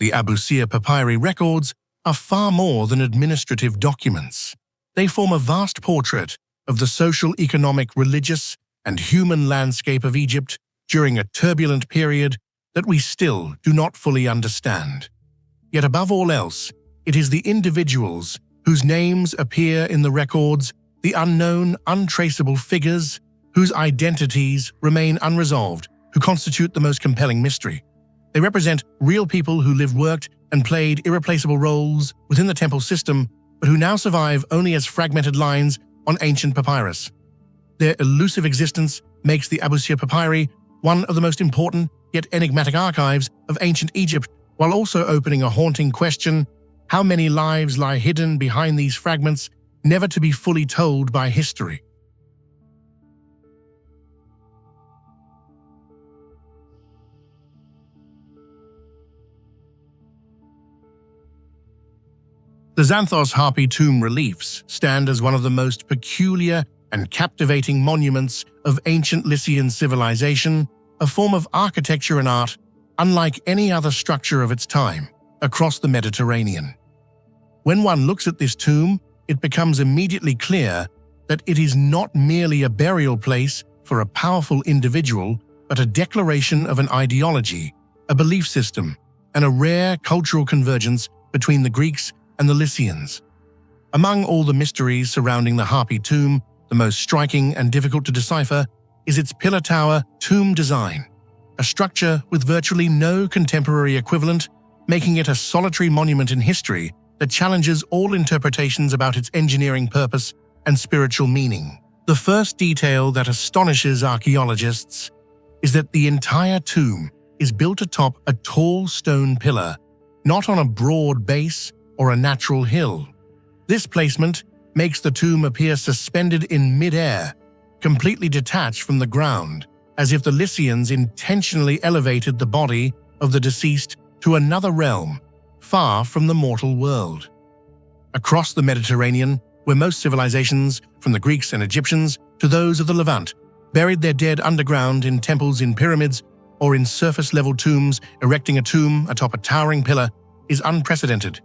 the Abusir papyri records are far more than administrative documents. They form a vast portrait of the social, economic, religious, and human landscape of Egypt during a turbulent period that we still do not fully understand. Yet above all else, it is the individuals whose names appear in the records, the unknown, untraceable figures whose identities remain unresolved, who constitute the most compelling mystery. They represent real people who lived, worked, and played irreplaceable roles within the temple system, but who now survive only as fragmented lines on ancient papyrus. Their elusive existence makes the Abusir papyri one of the most important yet enigmatic archives of ancient Egypt, while also opening a haunting question: how many lives lie hidden behind these fragments, never to be fully told by history? The Xanthos Harpy tomb reliefs stand as one of the most peculiar and captivating monuments of ancient Lycian civilization, a form of architecture and art unlike any other structure of its time across the Mediterranean. When one looks at this tomb, it becomes immediately clear that it is not merely a burial place for a powerful individual, but a declaration of an ideology, a belief system, and a rare cultural convergence between the Greeks and the Lycians. Among all the mysteries surrounding the Harpy tomb, the most striking and difficult to decipher is its pillar tower tomb design, a structure with virtually no contemporary equivalent, making it a solitary monument in history that challenges all interpretations about its engineering purpose and spiritual meaning. The first detail that astonishes archaeologists is that the entire tomb is built atop a tall stone pillar, not on a broad base or a natural hill. This placement makes the tomb appear suspended in mid-air, completely detached from the ground, as if the Lycians intentionally elevated the body of the deceased to another realm, far from the mortal world. Across the Mediterranean, where most civilizations, from the Greeks and Egyptians to those of the Levant, buried their dead underground in temples, in pyramids, or in surface-level tombs, erecting a tomb atop a towering pillar is unprecedented.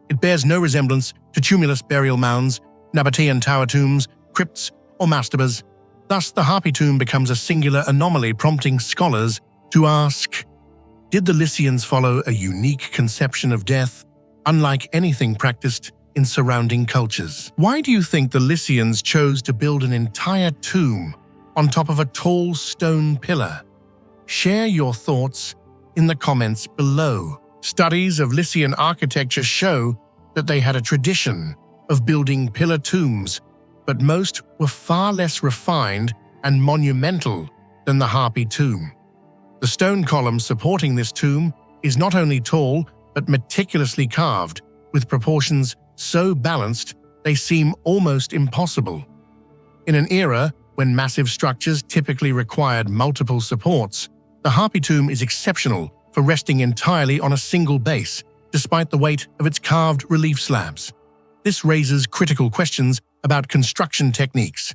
It bears no resemblance to tumulus burial mounds, Nabatean tower tombs, crypts, or mastabas. Thus, the Harpy tomb becomes a singular anomaly, prompting scholars to ask, did the Lycians follow a unique conception of death, unlike anything practiced in surrounding cultures? Why do you think the Lycians chose to build an entire tomb on top of a tall stone pillar? Share your thoughts in the comments below. Studies of Lycian architecture show that they had a tradition of building pillar tombs, but most were far less refined and monumental than the Harpy tomb. The stone column supporting this tomb is not only tall, but meticulously carved, with proportions so balanced they seem almost impossible. In an era when massive structures typically required multiple supports, the Harpy tomb is exceptional for resting entirely on a single base, despite the weight of its carved relief slabs. This raises critical questions about construction techniques.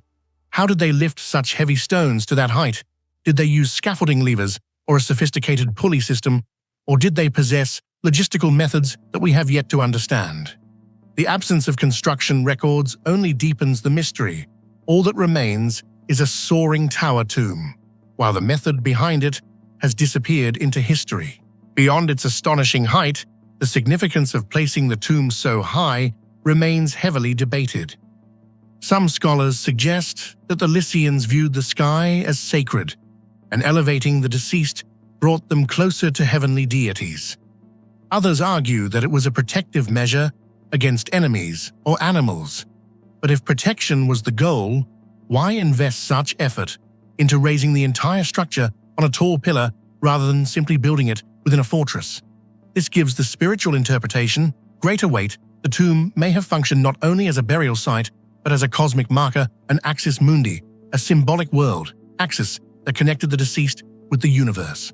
How did they lift such heavy stones to that height? Did they use scaffolding levers or a sophisticated pulley system, or did they possess logistical methods that we have yet to understand? The absence of construction records only deepens the mystery. All that remains is a soaring tower tomb, while the method behind it has disappeared into history. Beyond its astonishing height, the significance of placing the tomb so high remains heavily debated. Some scholars suggest that the Lycians viewed the sky as sacred, and elevating the deceased brought them closer to heavenly deities. Others argue that it was a protective measure against enemies or animals. But if protection was the goal, why invest such effort into raising the entire structure on a tall pillar rather than simply building it within a fortress? This gives the spiritual interpretation greater weight. The tomb may have functioned not only as a burial site, but as a cosmic marker, an axis mundi, a symbolic world axis that connected the deceased with the universe.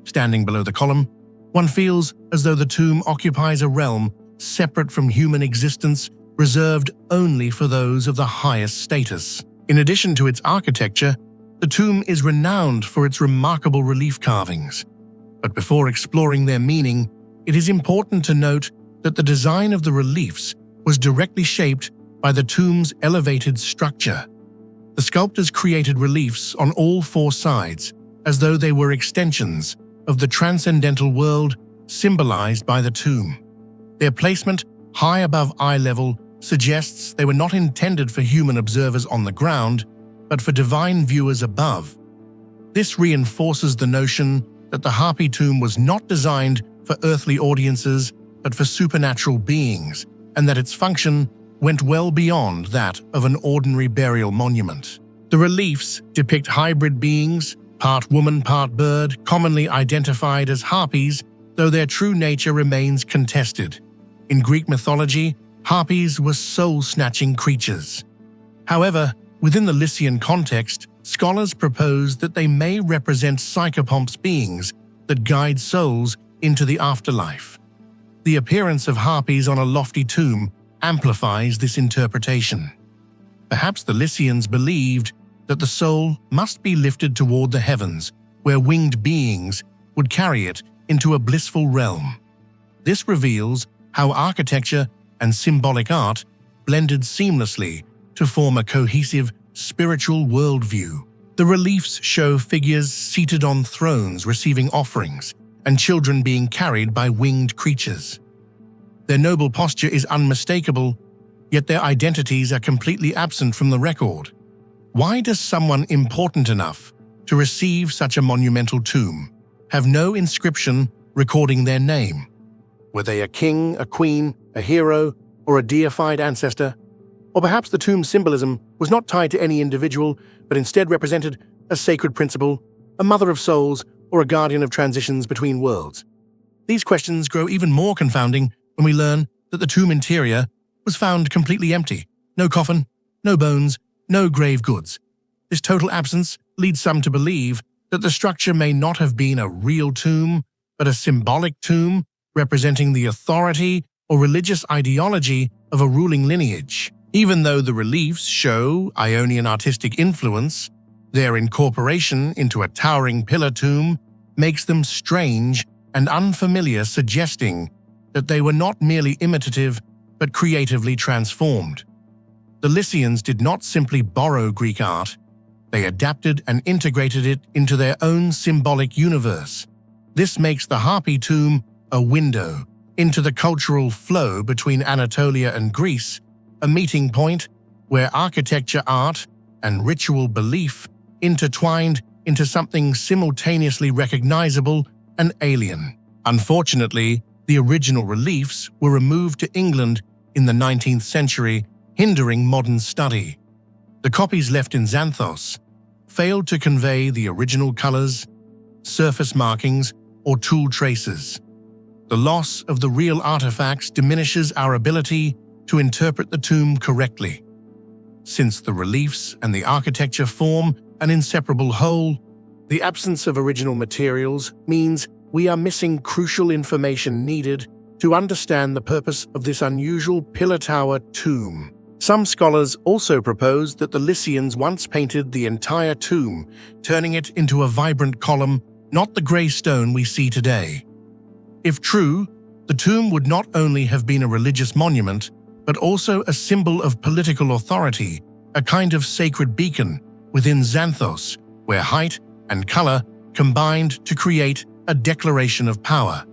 Standing below the column, one feels as though the tomb occupies a realm separate from human existence, reserved only for those of the highest status. In addition to its architecture, the tomb is renowned for its remarkable relief carvings. But before exploring their meaning, it is important to note that the design of the reliefs was directly shaped by the tomb's elevated structure. The sculptors created reliefs on all four sides, as though they were extensions of the transcendental world symbolized by the tomb. Their placement, high above eye level, suggests they were not intended for human observers on the ground, but for divine viewers above. This reinforces the notion that the Harpy tomb was not designed for earthly audiences, but for supernatural beings, and that its function went well beyond that of an ordinary burial monument. The reliefs depict hybrid beings, part woman, part bird, commonly identified as harpies, though their true nature remains contested. In Greek mythology, harpies were soul-snatching creatures. However, within the Lycian context, scholars propose that they may represent psychopomps, beings that guide souls into the afterlife. The appearance of harpies on a lofty tomb amplifies this interpretation. Perhaps the Lycians believed that the soul must be lifted toward the heavens, where winged beings would carry it into a blissful realm. This reveals how architecture and symbolic art blended seamlessly to form a cohesive spiritual worldview. The reliefs show figures seated on thrones receiving offerings, and children being carried by winged creatures. Their noble posture is unmistakable, yet their identities are completely absent from the record. Why does someone important enough to receive such a monumental tomb have no inscription recording their name? Were they a king, a queen, a hero, or a deified ancestor? Or perhaps the tomb's symbolism was not tied to any individual, but instead represented a sacred principle, a mother of souls, or a guardian of transitions between worlds? These questions grow even more confounding when we learn that the tomb interior was found completely empty. No coffin, no bones, no grave goods. This total absence leads some to believe that the structure may not have been a real tomb, but a symbolic tomb representing the authority or religious ideology of a ruling lineage. Even though the reliefs show Ionian artistic influence, their incorporation into a towering pillar tomb makes them strange and unfamiliar, suggesting that they were not merely imitative but creatively transformed. The Lycians did not simply borrow Greek art, They adapted and integrated it into their own symbolic universe. This makes the Harpy tomb a window into the cultural flow between Anatolia and Greece, a meeting point where architecture, art, and ritual belief intertwined into something simultaneously recognizable and alien. Unfortunately, the original reliefs were removed to England in the 19th century, hindering modern study. The copies left in Xanthos failed to convey the original colors, surface markings, or tool traces. The loss of the real artifacts diminishes our ability to interpret the tomb correctly. Since the reliefs and the architecture form an inseparable whole, the absence of original materials means we are missing crucial information needed to understand the purpose of this unusual pillar tower tomb. Some scholars also propose that the Lycians once painted the entire tomb, turning it into a vibrant column, not the grey stone we see today. If true, the tomb would not only have been a religious monument, but also a symbol of political authority, a kind of sacred beacon within Xanthos, where height and color combined to create a declaration of power.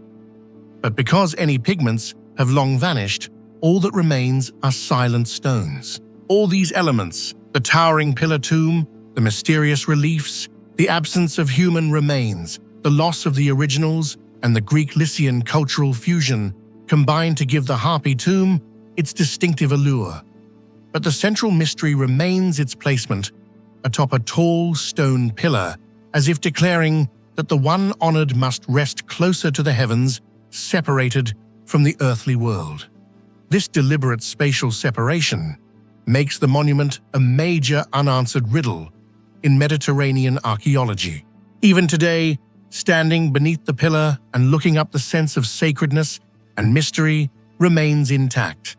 But because any pigments have long vanished, all that remains are silent stones. All these elements, the towering pillar tomb, the mysterious reliefs, the absence of human remains, the loss of the originals, and the Greek-Lycian cultural fusion combine to give the Harpy tomb its distinctive allure. But the central mystery remains its placement atop a tall stone pillar, as if declaring that the one honored must rest closer to the heavens, separated from the earthly world. This deliberate spatial separation makes the monument a major unanswered riddle in Mediterranean archaeology. Even today, standing beneath the pillar and looking up, the sense of sacredness and mystery remains intact.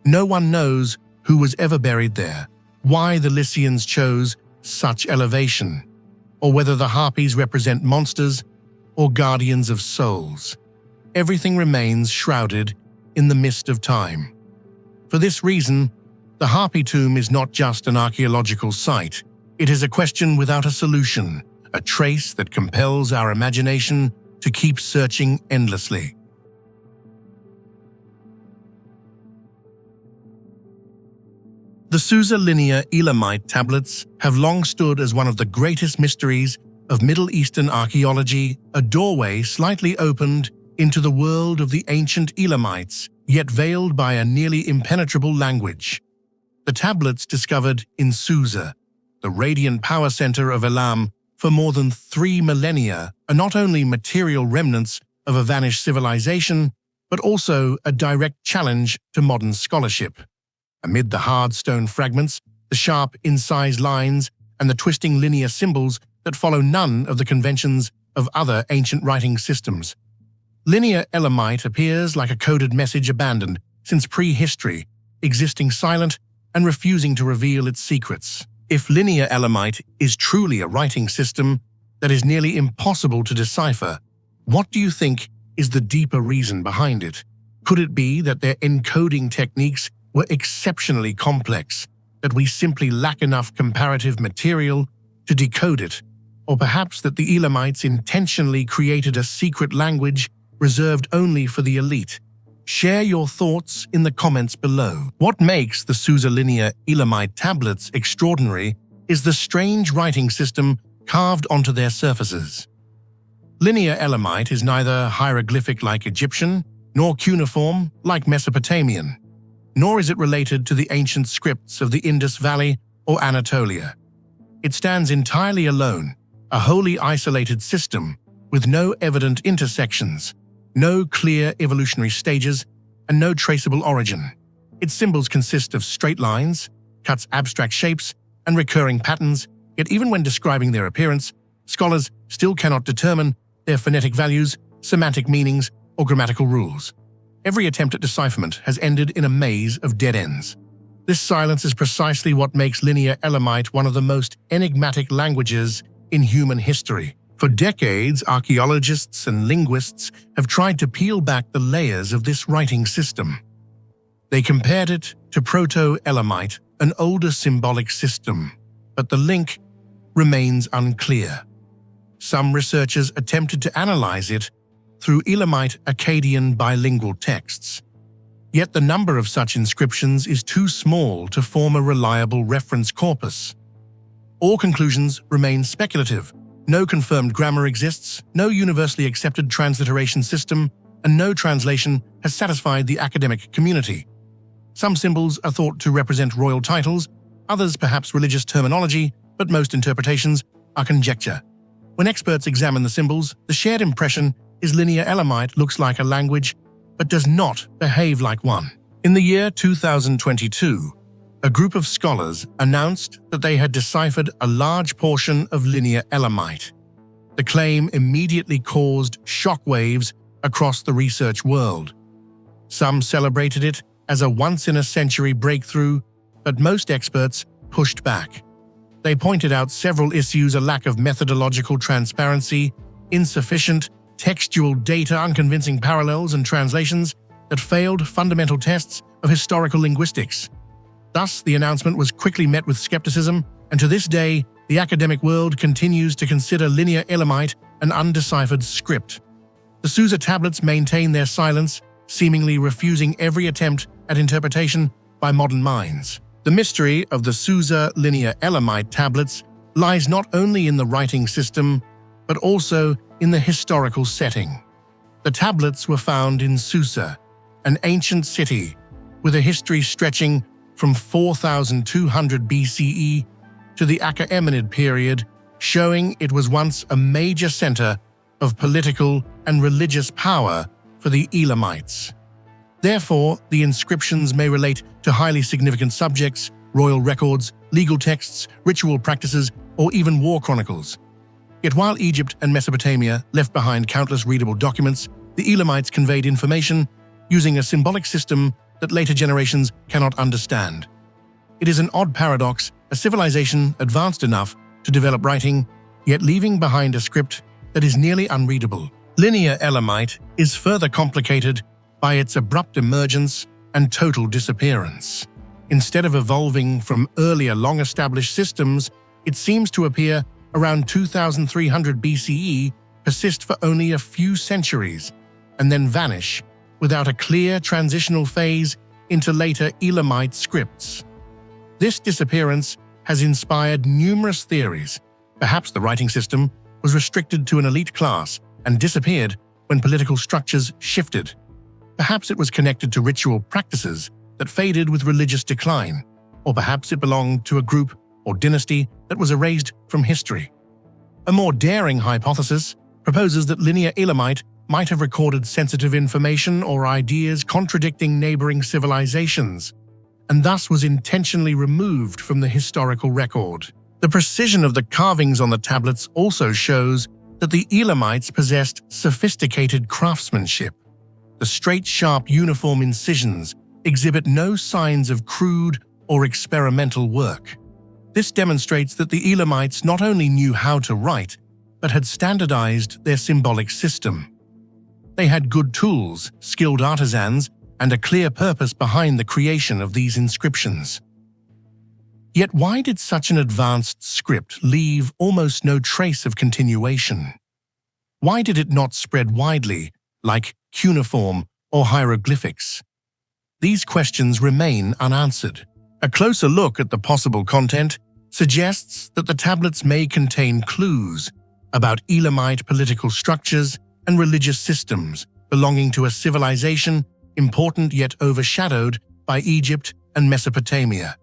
No one knows who was ever buried there, why the Lycians chose such elevation, or whether the harpies represent monsters or guardians of souls. Everything remains shrouded in the mist of time. For this reason, the Harpy tomb is not just an archaeological site. It is a question without a solution, a trace that compels our imagination to keep searching endlessly. The Susa Elamite tablets have long stood as one of the greatest mysteries of Middle Eastern archaeology, a doorway slightly opened into the world of the ancient Elamites, yet veiled by a nearly impenetrable language. The tablets discovered in Susa, the radiant power center of Elam, for more than 3 millennia, are not only material remnants of a vanished civilization, but also a direct challenge to modern scholarship. Amid the hard stone fragments, the sharp incised lines, and the twisting linear symbols that follow none of the conventions of other ancient writing systems, Linear Elamite appears like a coded message abandoned since prehistory, existing silent and refusing to reveal its secrets. If Linear Elamite is truly a writing system that is nearly impossible to decipher, what do you think is the deeper reason behind it? Could it be that their encoding techniques were exceptionally complex, that we simply lack enough comparative material to decode it? Or perhaps that the Elamites intentionally created a secret language reserved only for the elite? Share your thoughts in the comments below. What makes the Susa Linear Elamite tablets extraordinary is the strange writing system carved onto their surfaces. Linear Elamite is neither hieroglyphic like Egyptian, nor cuneiform like Mesopotamian, nor is it related to the ancient scripts of the Indus Valley or Anatolia. It stands entirely alone, a wholly isolated system with no evident intersections, no clear evolutionary stages, and no traceable origin. Its symbols consist of straight lines, cuts abstract shapes, and recurring patterns, yet even when describing their appearance, scholars still cannot determine their phonetic values, semantic meanings, or grammatical rules. Every attempt at decipherment has ended in a maze of dead ends. This silence is precisely what makes Linear Elamite one of the most enigmatic languages in human history. For decades, archaeologists and linguists have tried to peel back the layers of this writing system. They compared it to Proto-Elamite, an older symbolic system, but the link remains unclear. Some researchers attempted to analyze it through Elamite Akkadian bilingual texts. Yet the number of such inscriptions is too small to form a reliable reference corpus. All conclusions remain speculative. No confirmed grammar exists, no universally accepted transliteration system, and no translation has satisfied the academic community. Some symbols are thought to represent royal titles, others perhaps religious terminology, but most interpretations are conjecture. When experts examine the symbols, the shared impression is Linear Elamite looks like a language, but does not behave like one. In the year 2022, a group of scholars announced that they had deciphered a large portion of Linear Elamite. The claim immediately caused shockwaves across the research world. Some celebrated it as a once-in-a-century breakthrough, but most experts pushed back. They pointed out several issues: a lack of methodological transparency, insufficient textual data, unconvincing parallels and translations that failed fundamental tests of historical linguistics. Thus, the announcement was quickly met with skepticism, and to this day, the academic world continues to consider Linear Elamite an undeciphered script. The Susa tablets maintain their silence, seemingly refusing every attempt at interpretation by modern minds. The mystery of the Susa Linear Elamite tablets lies not only in the writing system, but also in the historical setting. The tablets were found in Susa, an ancient city with a history stretching from 4200 BCE to the Achaemenid period, showing it was once a major center of political and religious power for the Elamites. Therefore, the inscriptions may relate to highly significant subjects, royal records, legal texts, ritual practices, or even war chronicles. Yet while Egypt and Mesopotamia left behind countless readable documents, the Elamites conveyed information using a symbolic system that later generations cannot understand. It is an odd paradox, a civilization advanced enough to develop writing, yet leaving behind a script that is nearly unreadable. Linear Elamite is further complicated by its abrupt emergence and total disappearance. Instead of evolving from earlier long-established systems, it seems to appear around 2300 BCE, persist for only a few centuries, and then vanish without a clear transitional phase into later Elamite scripts. This disappearance has inspired numerous theories. Perhaps the writing system was restricted to an elite class and disappeared when political structures shifted. Perhaps it was connected to ritual practices that faded with religious decline, or perhaps it belonged to a group or dynasty that was erased from history. A more daring hypothesis proposes that Linear Elamite might have recorded sensitive information or ideas contradicting neighboring civilizations, and thus was intentionally removed from the historical record. The precision of the carvings on the tablets also shows that the Elamites possessed sophisticated craftsmanship. The straight, sharp, uniform incisions exhibit no signs of crude or experimental work. This demonstrates that the Elamites not only knew how to write, but had standardized their symbolic system. They had good tools, skilled artisans, and a clear purpose behind the creation of these inscriptions. Yet why did such an advanced script leave almost no trace of continuation? Why did it not spread widely, like cuneiform or hieroglyphics? These questions remain unanswered. A closer look at the possible content suggests that the tablets may contain clues about Elamite political structures and religious systems belonging to a civilization important yet overshadowed by Egypt and Mesopotamia.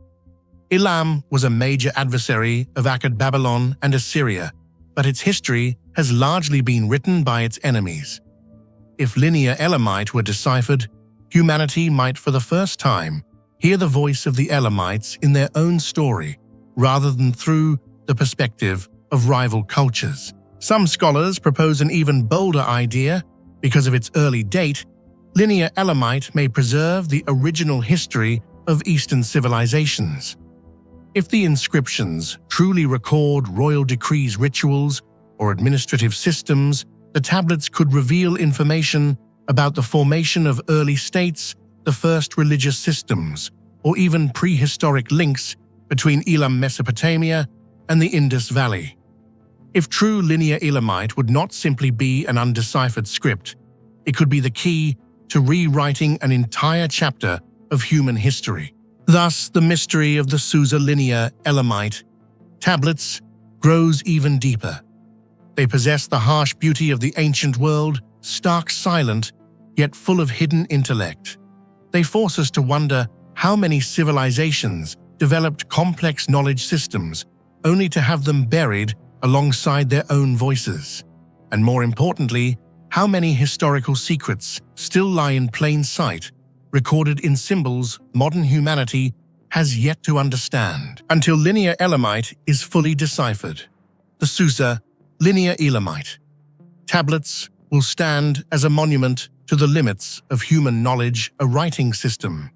Elam was a major adversary of Akkad Babylon and Assyria, but its history has largely been written by its enemies. If Linear Elamite were deciphered, humanity might for the first time hear the voice of the Elamites in their own story, rather than through the perspective of rival cultures. Some scholars propose an even bolder idea. Because of its early date, Linear Elamite may preserve the original history of Eastern civilizations. If the inscriptions truly record royal decrees, rituals, or administrative systems, the tablets could reveal information about the formation of early states, the first religious systems, or even prehistoric links between Elam, Mesopotamia, and the Indus Valley. If true linear Elamite would not simply be an undeciphered script, it could be the key to rewriting an entire chapter of human history. Thus, the mystery of the Susa linear Elamite tablets grows even deeper. They possess the harsh beauty of the ancient world, stark silent, yet full of hidden intellect. They force us to wonder how many civilizations developed complex knowledge systems only to have them buried alongside their own voices. And more importantly, how many historical secrets still lie in plain sight, recorded in symbols modern humanity has yet to understand. Until linear Elamite is fully deciphered, the Susa linear Elamite tablets will stand as a monument to the limits of human knowledge, a writing system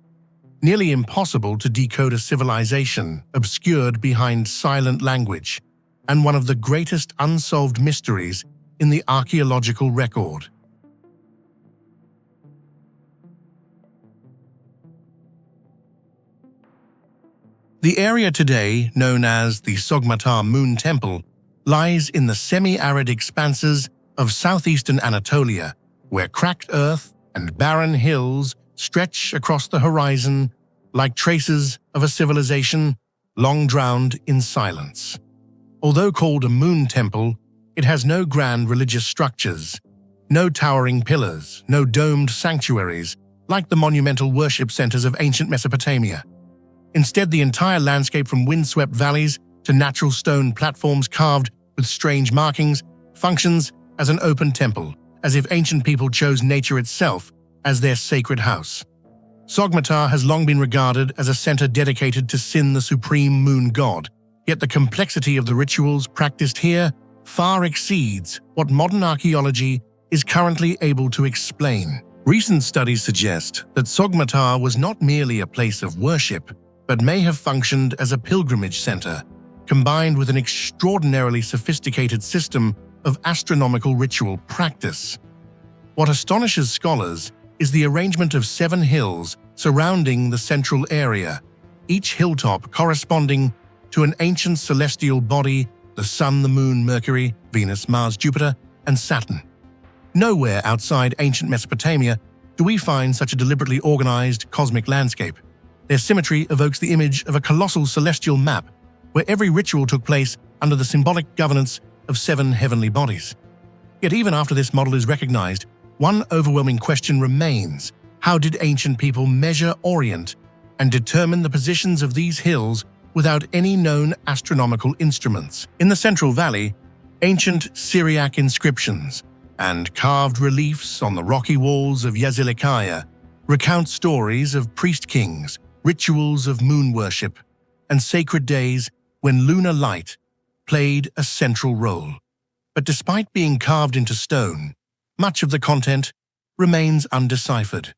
nearly impossible to decode, a civilization obscured behind silent language, and one of the greatest unsolved mysteries in the archaeological record. The area today known as the Sogmatar Moon Temple lies in the semi-arid expanses of southeastern Anatolia, where cracked earth and barren hills stretch across the horizon like traces of a civilization long drowned in silence. Although called a moon temple, it has no grand religious structures, no towering pillars, no domed sanctuaries like the monumental worship centers of ancient Mesopotamia. Instead, the entire landscape from windswept valleys to natural stone platforms carved with strange markings functions as an open temple, as if ancient people chose nature itself as their sacred house. Sogmatar has long been regarded as a center dedicated to Sin, the supreme moon god, yet the complexity of the rituals practiced here far exceeds what modern archaeology is currently able to explain. Recent studies suggest that Sogmatar was not merely a place of worship, but may have functioned as a pilgrimage center, combined with an extraordinarily sophisticated system of astronomical ritual practice. What astonishes scholars is the arrangement of 7 hills surrounding the central area, each hilltop corresponding to an ancient celestial body: the Sun, the Moon, Mercury, Venus, Mars, Jupiter, and Saturn. Nowhere outside ancient Mesopotamia do we find such a deliberately organized cosmic landscape. Their symmetry evokes the image of a colossal celestial map, where every ritual took place under the symbolic governance of 7 heavenly bodies. Yet even after this model is recognized, one overwhelming question remains: how did ancient people measure, orient, and determine the positions of these hills without any known astronomical instruments? In the Central Valley, ancient Syriac inscriptions and carved reliefs on the rocky walls of Yazilikaya recount stories of priest-kings, rituals of moon worship, and sacred days when lunar light played a central role. But despite being carved into stone, much of the content remains undeciphered.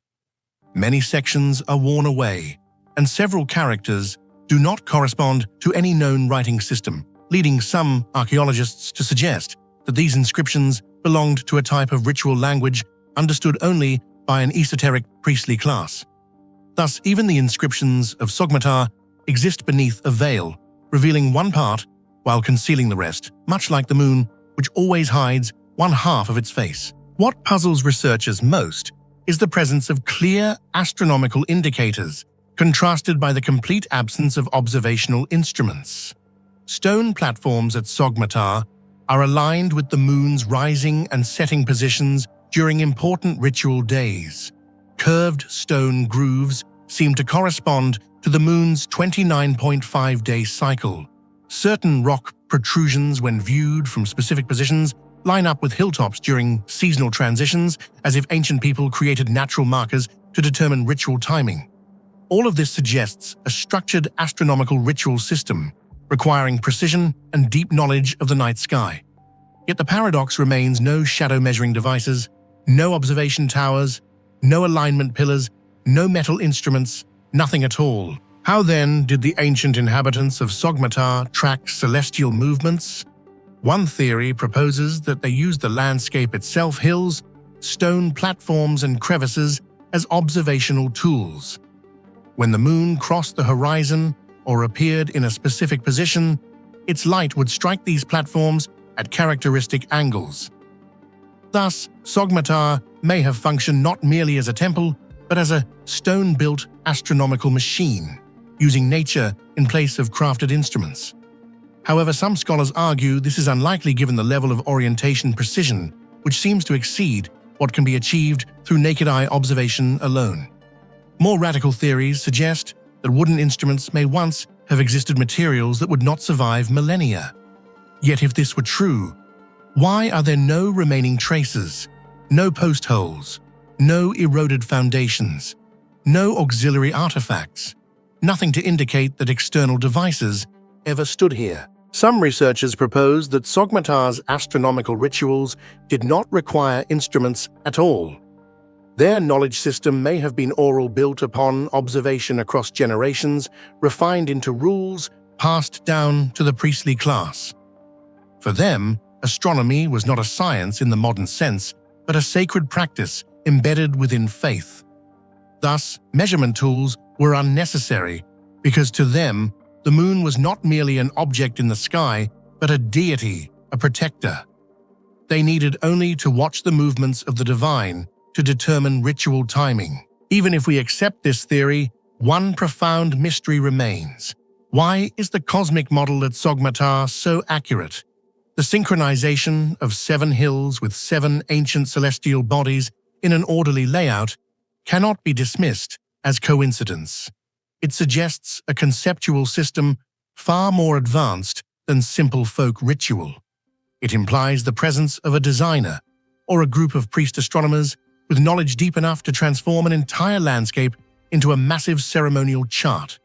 Many sections are worn away, and several characters do not correspond to any known writing system, leading some archaeologists to suggest that these inscriptions belonged to a type of ritual language understood only by an esoteric priestly class. Thus, even the inscriptions of Sogmatar exist beneath a veil, revealing one part while concealing the rest, much like the moon, which always hides one half of its face. What puzzles researchers most is the presence of clear astronomical indicators, contrasted by the complete absence of observational instruments. Stone platforms at Sogmatar are aligned with the moon's rising and setting positions during important ritual days. Curved stone grooves seem to correspond to the moon's 29.5-day cycle. Certain rock protrusions, when viewed from specific positions, line up with hilltops during seasonal transitions, as if ancient people created natural markers to determine ritual timing. All of this suggests a structured astronomical ritual system, requiring precision and deep knowledge of the night sky. Yet the paradox remains: no shadow measuring devices, no observation towers, no alignment pillars, no metal instruments, nothing at all. How then did the ancient inhabitants of Sogmatar track celestial movements? One theory proposes that they used the landscape itself, hills, stone platforms, and crevices, as observational tools. When the moon crossed the horizon or appeared in a specific position, its light would strike these platforms at characteristic angles. Thus, Sogmatar may have functioned not merely as a temple, but as a stone-built astronomical machine, using nature in place of crafted instruments. However, some scholars argue this is unlikely given the level of orientation precision, which seems to exceed what can be achieved through naked-eye observation alone. More radical theories suggest that wooden instruments may once have existed materials that would not survive millennia. Yet if this were true, why are there no remaining traces, no post holes, no eroded foundations, no auxiliary artifacts, nothing to indicate that external devices ever stood here? Some researchers propose that Sogmatar's astronomical rituals did not require instruments at all. Their knowledge system may have been oral, built upon observation across generations, refined into rules passed down to the priestly class. For them, astronomy was not a science in the modern sense, but a sacred practice embedded within faith. Thus, measurement tools were unnecessary because to them, the moon was not merely an object in the sky, but a deity, a protector. They needed only to watch the movements of the divine to determine ritual timing. Even if we accept this theory, one profound mystery remains. Why is the cosmic model at Sogmatar so accurate? The synchronization of 7 hills with 7 ancient celestial bodies in an orderly layout cannot be dismissed as coincidence. It suggests a conceptual system far more advanced than simple folk ritual. It implies the presence of a designer or a group of priest astronomers with knowledge deep enough to transform an entire landscape into a massive ceremonial chart.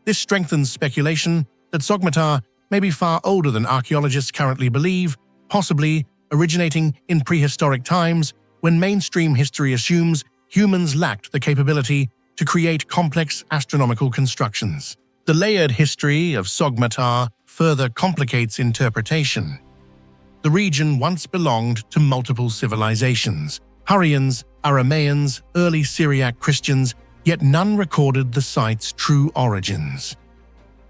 This strengthens speculation that Sogmatar may be far older than archaeologists currently believe, possibly originating in prehistoric times when mainstream history assumes humans lacked the capability to create complex astronomical constructions. The layered history of Sogmatar further complicates interpretation. The region once belonged to multiple civilizations: Hurrians, Aramaeans, early Syriac Christians, yet none recorded the site's true origins.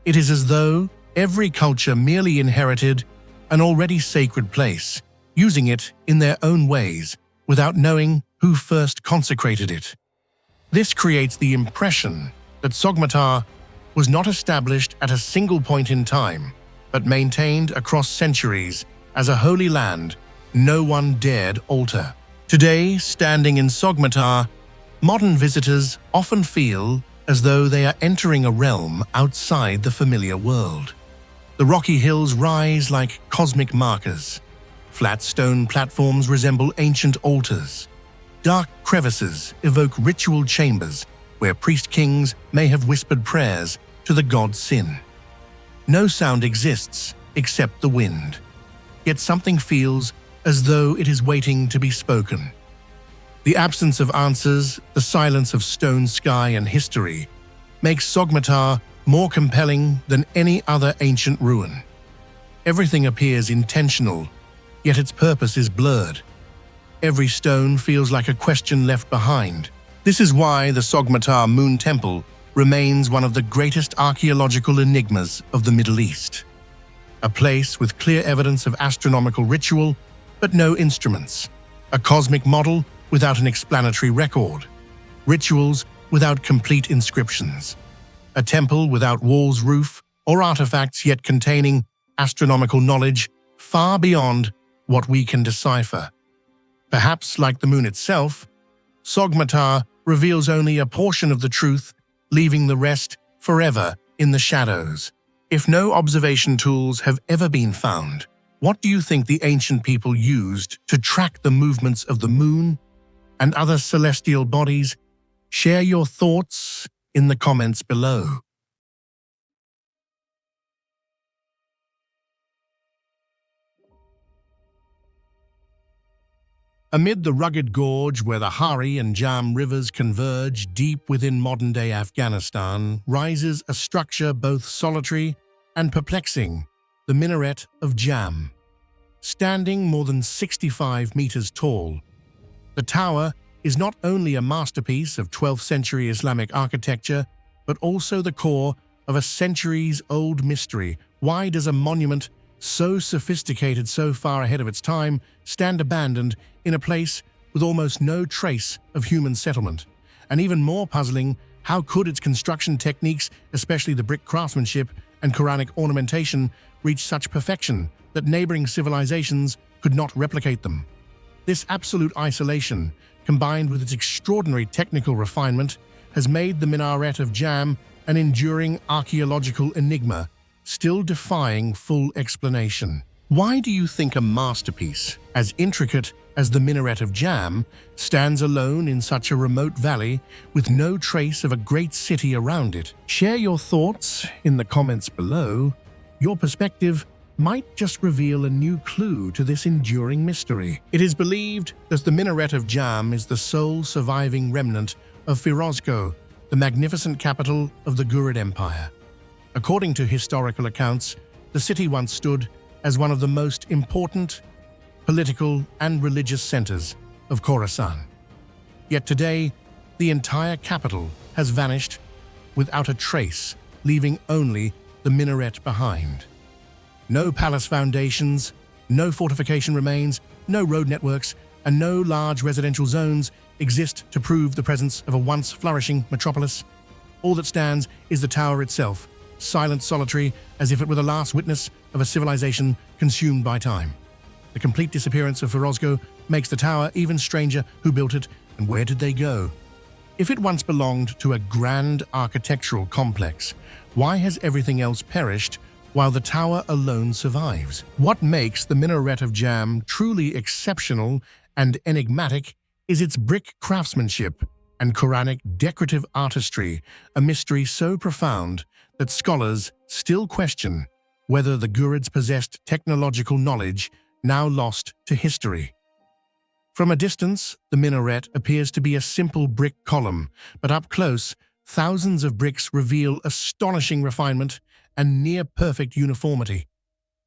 It is as though every culture merely inherited an already sacred place, using it in their own ways, without knowing who first consecrated it. This creates the impression that Sogmatar was not established at a single point in time, but maintained across centuries as a holy land no one dared alter. Today, standing in Sogmatar, modern visitors often feel as though they are entering a realm outside the familiar world. The rocky hills rise like cosmic markers. Flat stone platforms resemble ancient altars. Dark crevices evoke ritual chambers where priest-kings may have whispered prayers to the god Sin. No sound exists except the wind, yet something feels as though it is waiting to be spoken. The absence of answers, the silence of stone sky and history, makes Sogmatar more compelling than any other ancient ruin. Everything appears intentional, yet its purpose is blurred. Every stone feels like a question left behind. This is why the Sogmatar Moon Temple remains one of the greatest archaeological enigmas of the Middle East. A place with clear evidence of astronomical ritual, but no instruments. A cosmic model without an explanatory record. Rituals without complete inscriptions. A temple without walls, roof, or artifacts, yet containing astronomical knowledge far beyond what we can decipher. Perhaps, like the moon itself, Sogmatar reveals only a portion of the truth, leaving the rest forever in the shadows. If no observation tools have ever been found, what do you think the ancient people used to track the movements of the moon and other celestial bodies? Share your thoughts in the comments below. Amid the rugged gorge where the Hari and Jam rivers converge deep within modern-day Afghanistan rises a structure both solitary and perplexing, the Minaret of Jam. Standing more than 65 meters tall, the tower is not only a masterpiece of 12th century Islamic architecture, but also the core of a centuries-old mystery Why does a monument so sophisticated, so far ahead of its time, stand abandoned in a place with almost no trace of human settlement? And even more puzzling, how could its construction techniques, especially the brick craftsmanship and Quranic ornamentation, reach such perfection that neighboring civilizations could not replicate them? This absolute isolation, combined with its extraordinary technical refinement, has made the Minaret of Jam an enduring archaeological enigma, still defying full explanation. Why do you think a masterpiece as intricate as the Minaret of Jam stands alone in such a remote valley with no trace of a great city around it? Share your thoughts in the comments below. Your perspective might just reveal a new clue to this enduring mystery. It is believed that the Minaret of Jam is the sole surviving remnant of Firozkoh, the magnificent capital of the Ghurid Empire. According to historical accounts, the city once stood as one of the most important political and religious centers of Khorasan. Yet today, the entire capital has vanished without a trace, leaving only the minaret behind. No palace foundations, no fortification remains, no road networks, and no large residential zones exist to prove the presence of a once flourishing metropolis. All that stands is the tower itself, silent, solitary, as if it were the last witness of a civilization consumed by time. The complete disappearance of Firozkoh makes the tower even stranger. Who built it, and where did they go? If it once belonged to a grand architectural complex, why has everything else perished while the tower alone survives? What makes the Minaret of Jam truly exceptional and enigmatic is its brick craftsmanship and Quranic decorative artistry, a mystery so profound that scholars still question whether the Ghurids possessed technological knowledge now lost to history. From a distance, the minaret appears to be a simple brick column, but up close, thousands of bricks reveal astonishing refinement and near-perfect uniformity.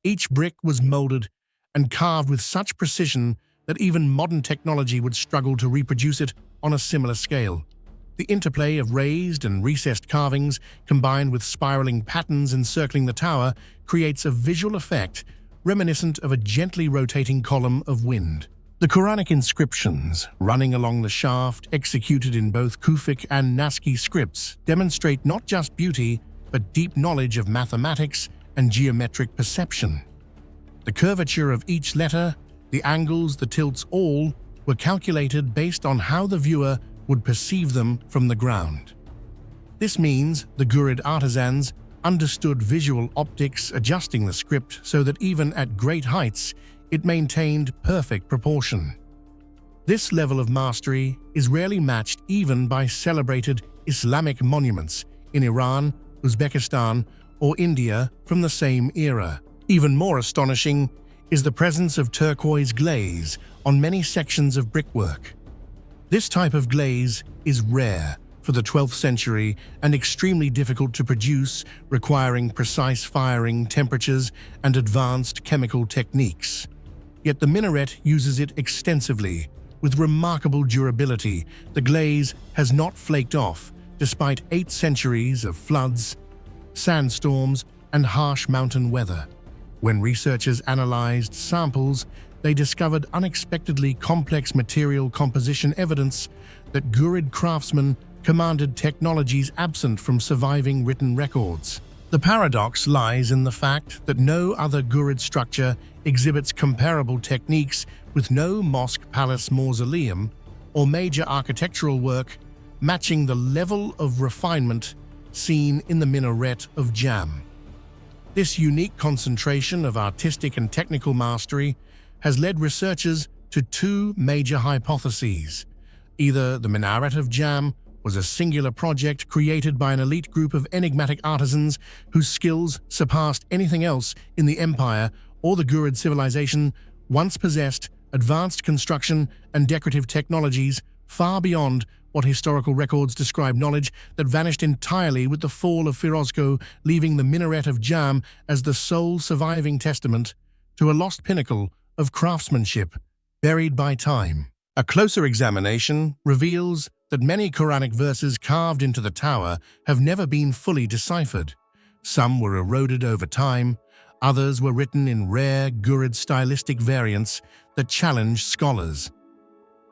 Each brick was molded and carved with such precision that even modern technology would struggle to reproduce it on a similar scale. The interplay of raised and recessed carvings, combined with spiraling patterns encircling the tower, creates a visual effect reminiscent of a gently rotating column of wind. The Quranic inscriptions running along the shaft, executed in both Kufic and Naskhi scripts, demonstrate not just beauty, but deep knowledge of mathematics and geometric perception. The curvature of each letter, the angles, the tilts, all were calculated based on how the viewer would perceive them from the ground. This means the Ghurid artisans understood visual optics, adjusting the script so that even at great heights, it maintained perfect proportion. This level of mastery is rarely matched even by celebrated Islamic monuments in Iran, Uzbekistan, or India from the same era. Even more astonishing is the presence of turquoise glaze on many sections of brickwork. This type of glaze is rare for the 12th century and extremely difficult to produce, requiring precise firing temperatures and advanced chemical techniques. Yet the minaret uses it extensively. With remarkable durability, the glaze has not flaked off, despite 8 centuries of floods, sandstorms, and harsh mountain weather. When researchers analyzed samples, they discovered unexpectedly complex material composition, evidence that Ghurid craftsmen commanded technologies absent from surviving written records. The paradox lies in the fact that no other Ghurid structure exhibits comparable techniques, with no mosque, palace, mausoleum, or major architectural work matching the level of refinement seen in the Minaret of Jam. This unique concentration of artistic and technical mastery has led researchers to 2 major hypotheses. Either the Minaret of Jam was a singular project created by an elite group of enigmatic artisans whose skills surpassed anything else in the empire, or the Ghurid civilization once possessed advanced construction and decorative technologies far beyond what historical records describe, knowledge that vanished entirely with the fall of Firozkoh, leaving the Minaret of Jam as the sole surviving testament to a lost pinnacle of craftsmanship buried by time. A closer examination reveals that many Quranic verses carved into the tower have never been fully deciphered. Some were eroded over time, others were written in rare, Ghurid stylistic variants that challenge scholars.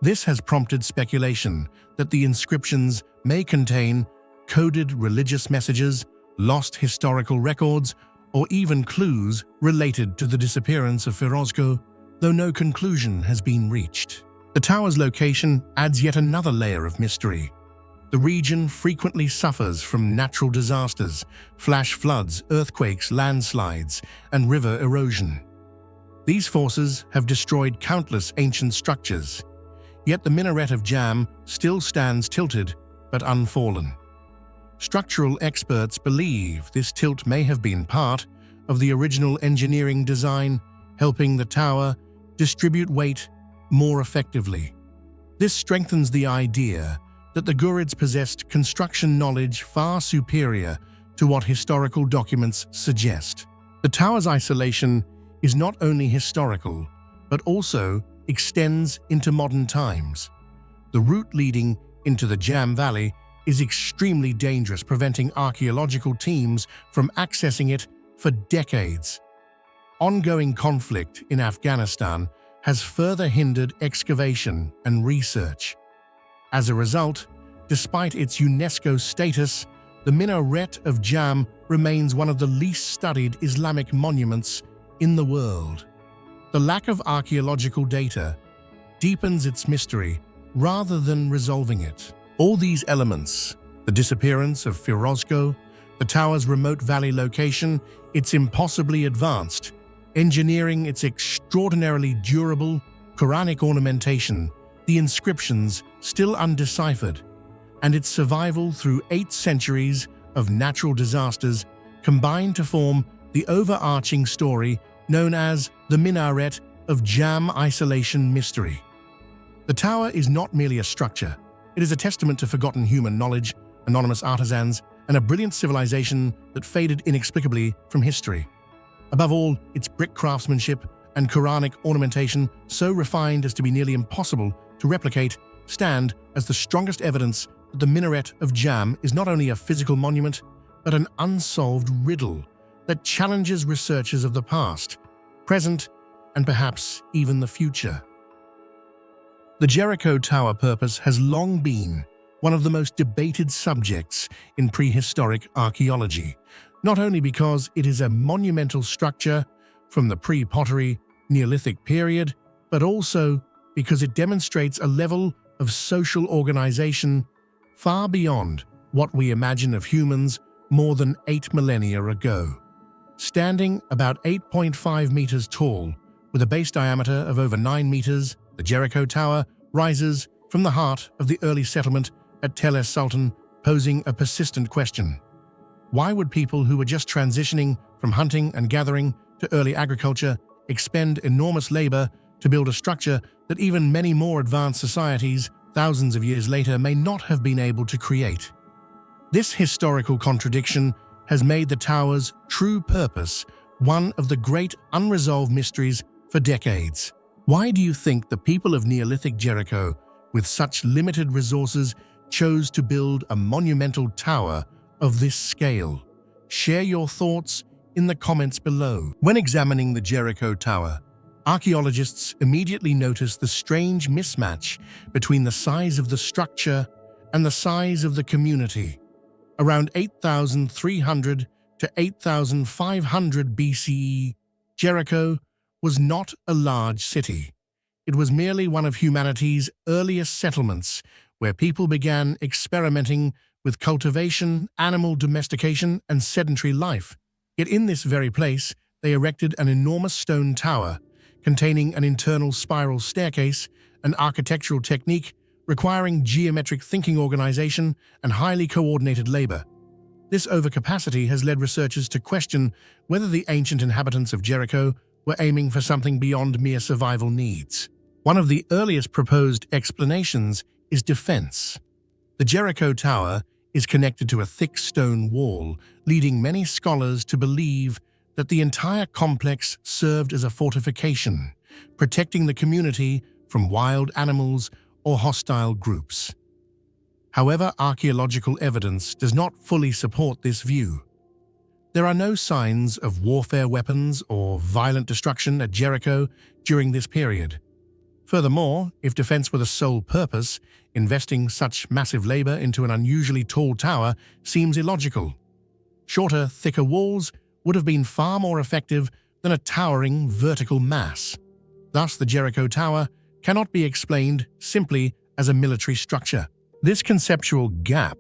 This has prompted speculation that the inscriptions may contain coded religious messages, lost historical records, or even clues related to the disappearance of Firozko, though no conclusion has been reached. The tower's location adds yet another layer of mystery. The region frequently suffers from natural disasters, flash floods, earthquakes, landslides, and river erosion. These forces have destroyed countless ancient structures, yet the Minaret of Jam still stands tilted but unfallen. Structural experts believe this tilt may have been part of the original engineering design, helping the tower distribute weight more effectively. This strengthens the idea that the Ghurids possessed construction knowledge far superior to what historical documents suggest. The tower's isolation is not only historical, but also extends into modern times. The route leading into the Jam Valley is extremely dangerous, preventing archaeological teams from accessing it for decades. Ongoing conflict in Afghanistan has further hindered excavation and research. As a result, despite its UNESCO status, the Minaret of Jam remains one of the least studied Islamic monuments in the world. The lack of archaeological data deepens its mystery rather than resolving it. All these elements, the disappearance of Firozko, the tower's remote valley location, its impossibly advanced engineering, its extraordinarily durable Quranic ornamentation, the inscriptions still undeciphered, and its survival through 8 centuries of natural disasters combine to form the overarching story known as the Minaret of Jam Isolation Mystery. The tower is not merely a structure. It is a testament to forgotten human knowledge, anonymous artisans, and a brilliant civilization that faded inexplicably from history. Above all, its brick craftsmanship and Quranic ornamentation, so refined as to be nearly impossible to replicate, stand as the strongest evidence that the Minaret of Jam is not only a physical monument, but an unsolved riddle that challenges researchers of the past, present, and perhaps even the future. The Jericho Tower purpose has long been one of the most debated subjects in prehistoric archaeology, not only because it is a monumental structure from the pre-pottery Neolithic period, but also because it demonstrates a level of social organization far beyond what we imagine of humans more than 8 millennia ago. Standing about 8.5 meters tall, with a base diameter of over 9 meters, the Jericho Tower rises from the heart of the early settlement at Tel Es Sultan, posing a persistent question. Why would people who were just transitioning from hunting and gathering to early agriculture expend enormous labor to build a structure that even many more advanced societies, thousands of years later, may not have been able to create? This historical contradiction has made the tower's true purpose one of the great unresolved mysteries for decades. Why do you think the people of Neolithic Jericho, with such limited resources, chose to build a monumental tower of this scale? Share your thoughts in the comments below. When examining the Jericho Tower, archaeologists immediately notice the strange mismatch between the size of the structure and the size of the community. Around 8,300 to 8,500 BCE, Jericho was not a large city. It was merely one of humanity's earliest settlements, where people began experimenting with cultivation, animal domestication, and sedentary life. Yet in this very place, they erected an enormous stone tower containing an internal spiral staircase, an architectural technique requiring geometric thinking, organization, and highly coordinated labor. This overcapacity has led researchers to question whether the ancient inhabitants of Jericho were aiming for something beyond mere survival needs. One of the earliest proposed explanations is defense. The Jericho Tower is connected to a thick stone wall, leading many scholars to believe that the entire complex served as a fortification, protecting the community from wild animals or hostile groups. However, archaeological evidence does not fully support this view. There are no signs of warfare weapons or violent destruction at Jericho during this period. Furthermore, if defense were the sole purpose, investing such massive labor into an unusually tall tower seems illogical. Shorter, thicker walls would have been far more effective than a towering vertical mass. Thus, the Jericho Tower cannot be explained simply as a military structure. This conceptual gap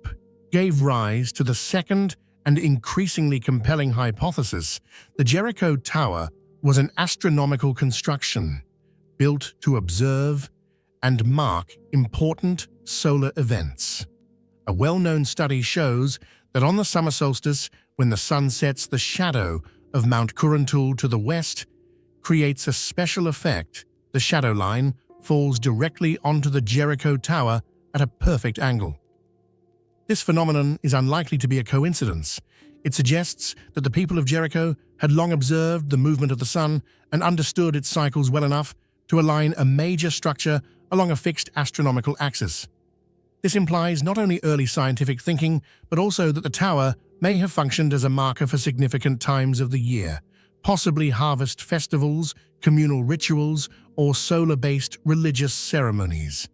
gave rise to the second and increasingly compelling hypothesis: the Jericho Tower was an astronomical construction built to observe and mark important solar events. A well-known study shows that on the summer solstice, when the sun sets, the shadow of Mount Kuruntul to the west creates a special effect. The shadow line falls directly onto the Jericho Tower at a perfect angle. This phenomenon is unlikely to be a coincidence. It suggests that the people of Jericho had long observed the movement of the sun and understood its cycles well enough to align a major structure along a fixed astronomical axis. This implies not only early scientific thinking, but also that the tower may have functioned as a marker for significant times of the year, possibly harvest festivals, communal rituals, or solar-based religious ceremonies.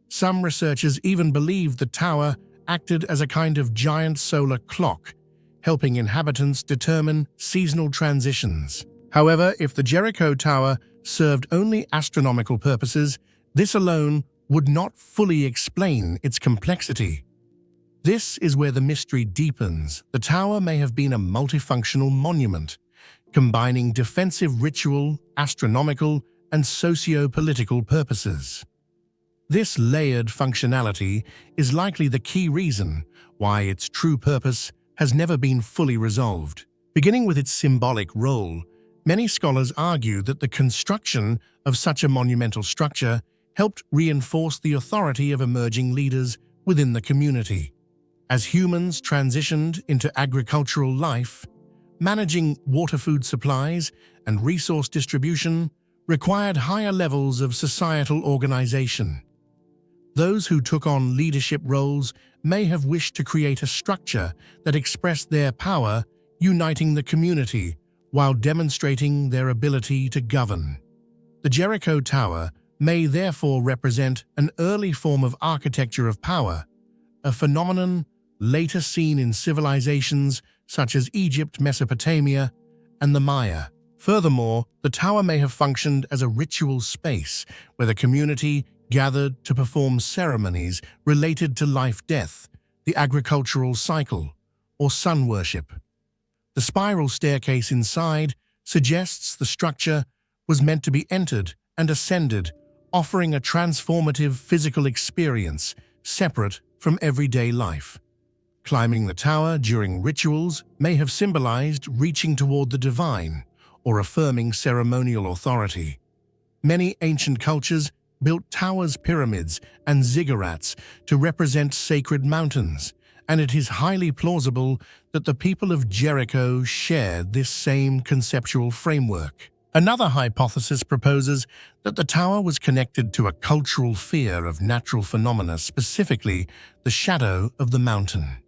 Some researchers even believe the tower acted as a kind of giant solar clock, helping inhabitants determine seasonal transitions. However, if the Jericho Tower served only astronomical purposes, this alone would not fully explain its complexity. This is where the mystery deepens. The tower may have been a multifunctional monument, combining defensive ritual, astronomical, and socio-political purposes. This layered functionality is likely the key reason why its true purpose has never been fully resolved. Beginning with its symbolic role, many scholars argue that the construction of such a monumental structure helped reinforce the authority of emerging leaders within the community. As humans transitioned into agricultural life, managing water-food supplies and resource distribution required higher levels of societal organization. Those who took on leadership roles may have wished to create a structure that expressed their power, uniting the community while demonstrating their ability to govern. The Jericho Tower may therefore represent an early form of architecture of power, a phenomenon later seen in civilizations such as Egypt, Mesopotamia, and the Maya. Furthermore, the tower may have functioned as a ritual space where the community gathered to perform ceremonies related to life-death, the agricultural cycle, or sun worship. The spiral staircase inside suggests the structure was meant to be entered and ascended, offering a transformative physical experience separate from everyday life. Climbing the tower during rituals may have symbolized reaching toward the divine or affirming ceremonial authority. Many ancient cultures built towers, pyramids, and ziggurats to represent sacred mountains, and it is highly plausible that the people of Jericho shared this same conceptual framework. Another hypothesis proposes that the tower was connected to a cultural fear of natural phenomena, specifically the shadow of the mountain.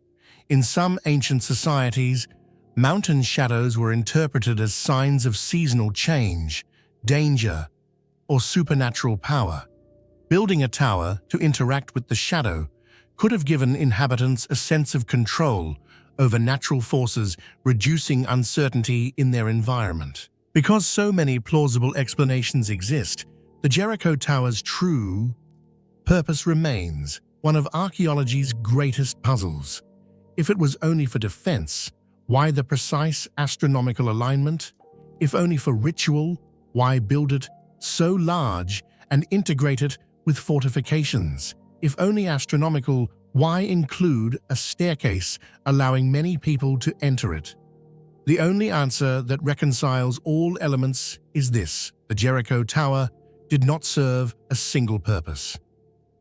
In some ancient societies, mountain shadows were interpreted as signs of seasonal change, danger, or supernatural power. Building a tower to interact with the shadow could have given inhabitants a sense of control over natural forces, reducing uncertainty in their environment. Because so many plausible explanations exist, the Jericho Tower's true purpose remains one of archaeology's greatest puzzles. If it was only for defense, why the precise astronomical alignment? If only for ritual, why build it so large and integrate it with fortifications? If only astronomical, why include a staircase allowing many people to enter it? The only answer that reconciles all elements is this: the Jericho Tower did not serve a single purpose.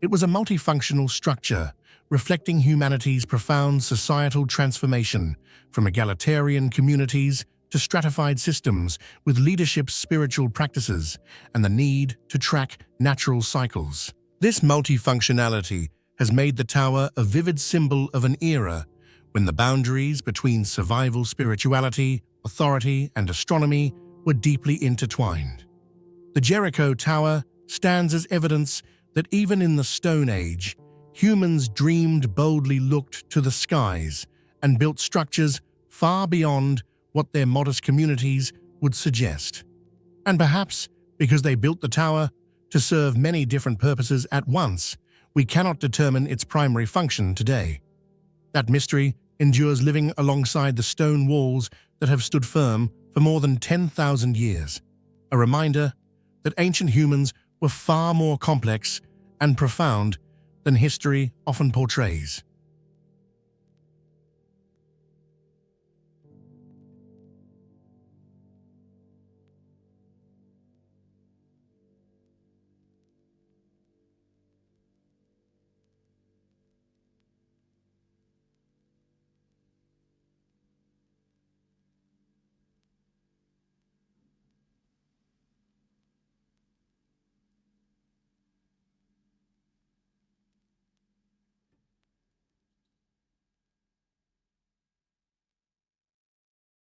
It was a multifunctional structure reflecting humanity's profound societal transformation from egalitarian communities to stratified systems with leadership's spiritual practices and the need to track natural cycles. This multifunctionality has made the tower a vivid symbol of an era when the boundaries between survival spirituality, authority, and astronomy were deeply intertwined. The Jericho Tower stands as evidence that even in the Stone Age, humans dreamed boldly, looked to the skies, and built structures far beyond what their modest communities would suggest. And perhaps because they built the tower to serve many different purposes at once, we cannot determine its primary function today. That mystery endures, living alongside the stone walls that have stood firm for more than 10,000 years, a reminder that ancient humans were far more complex and profound than history often portrays.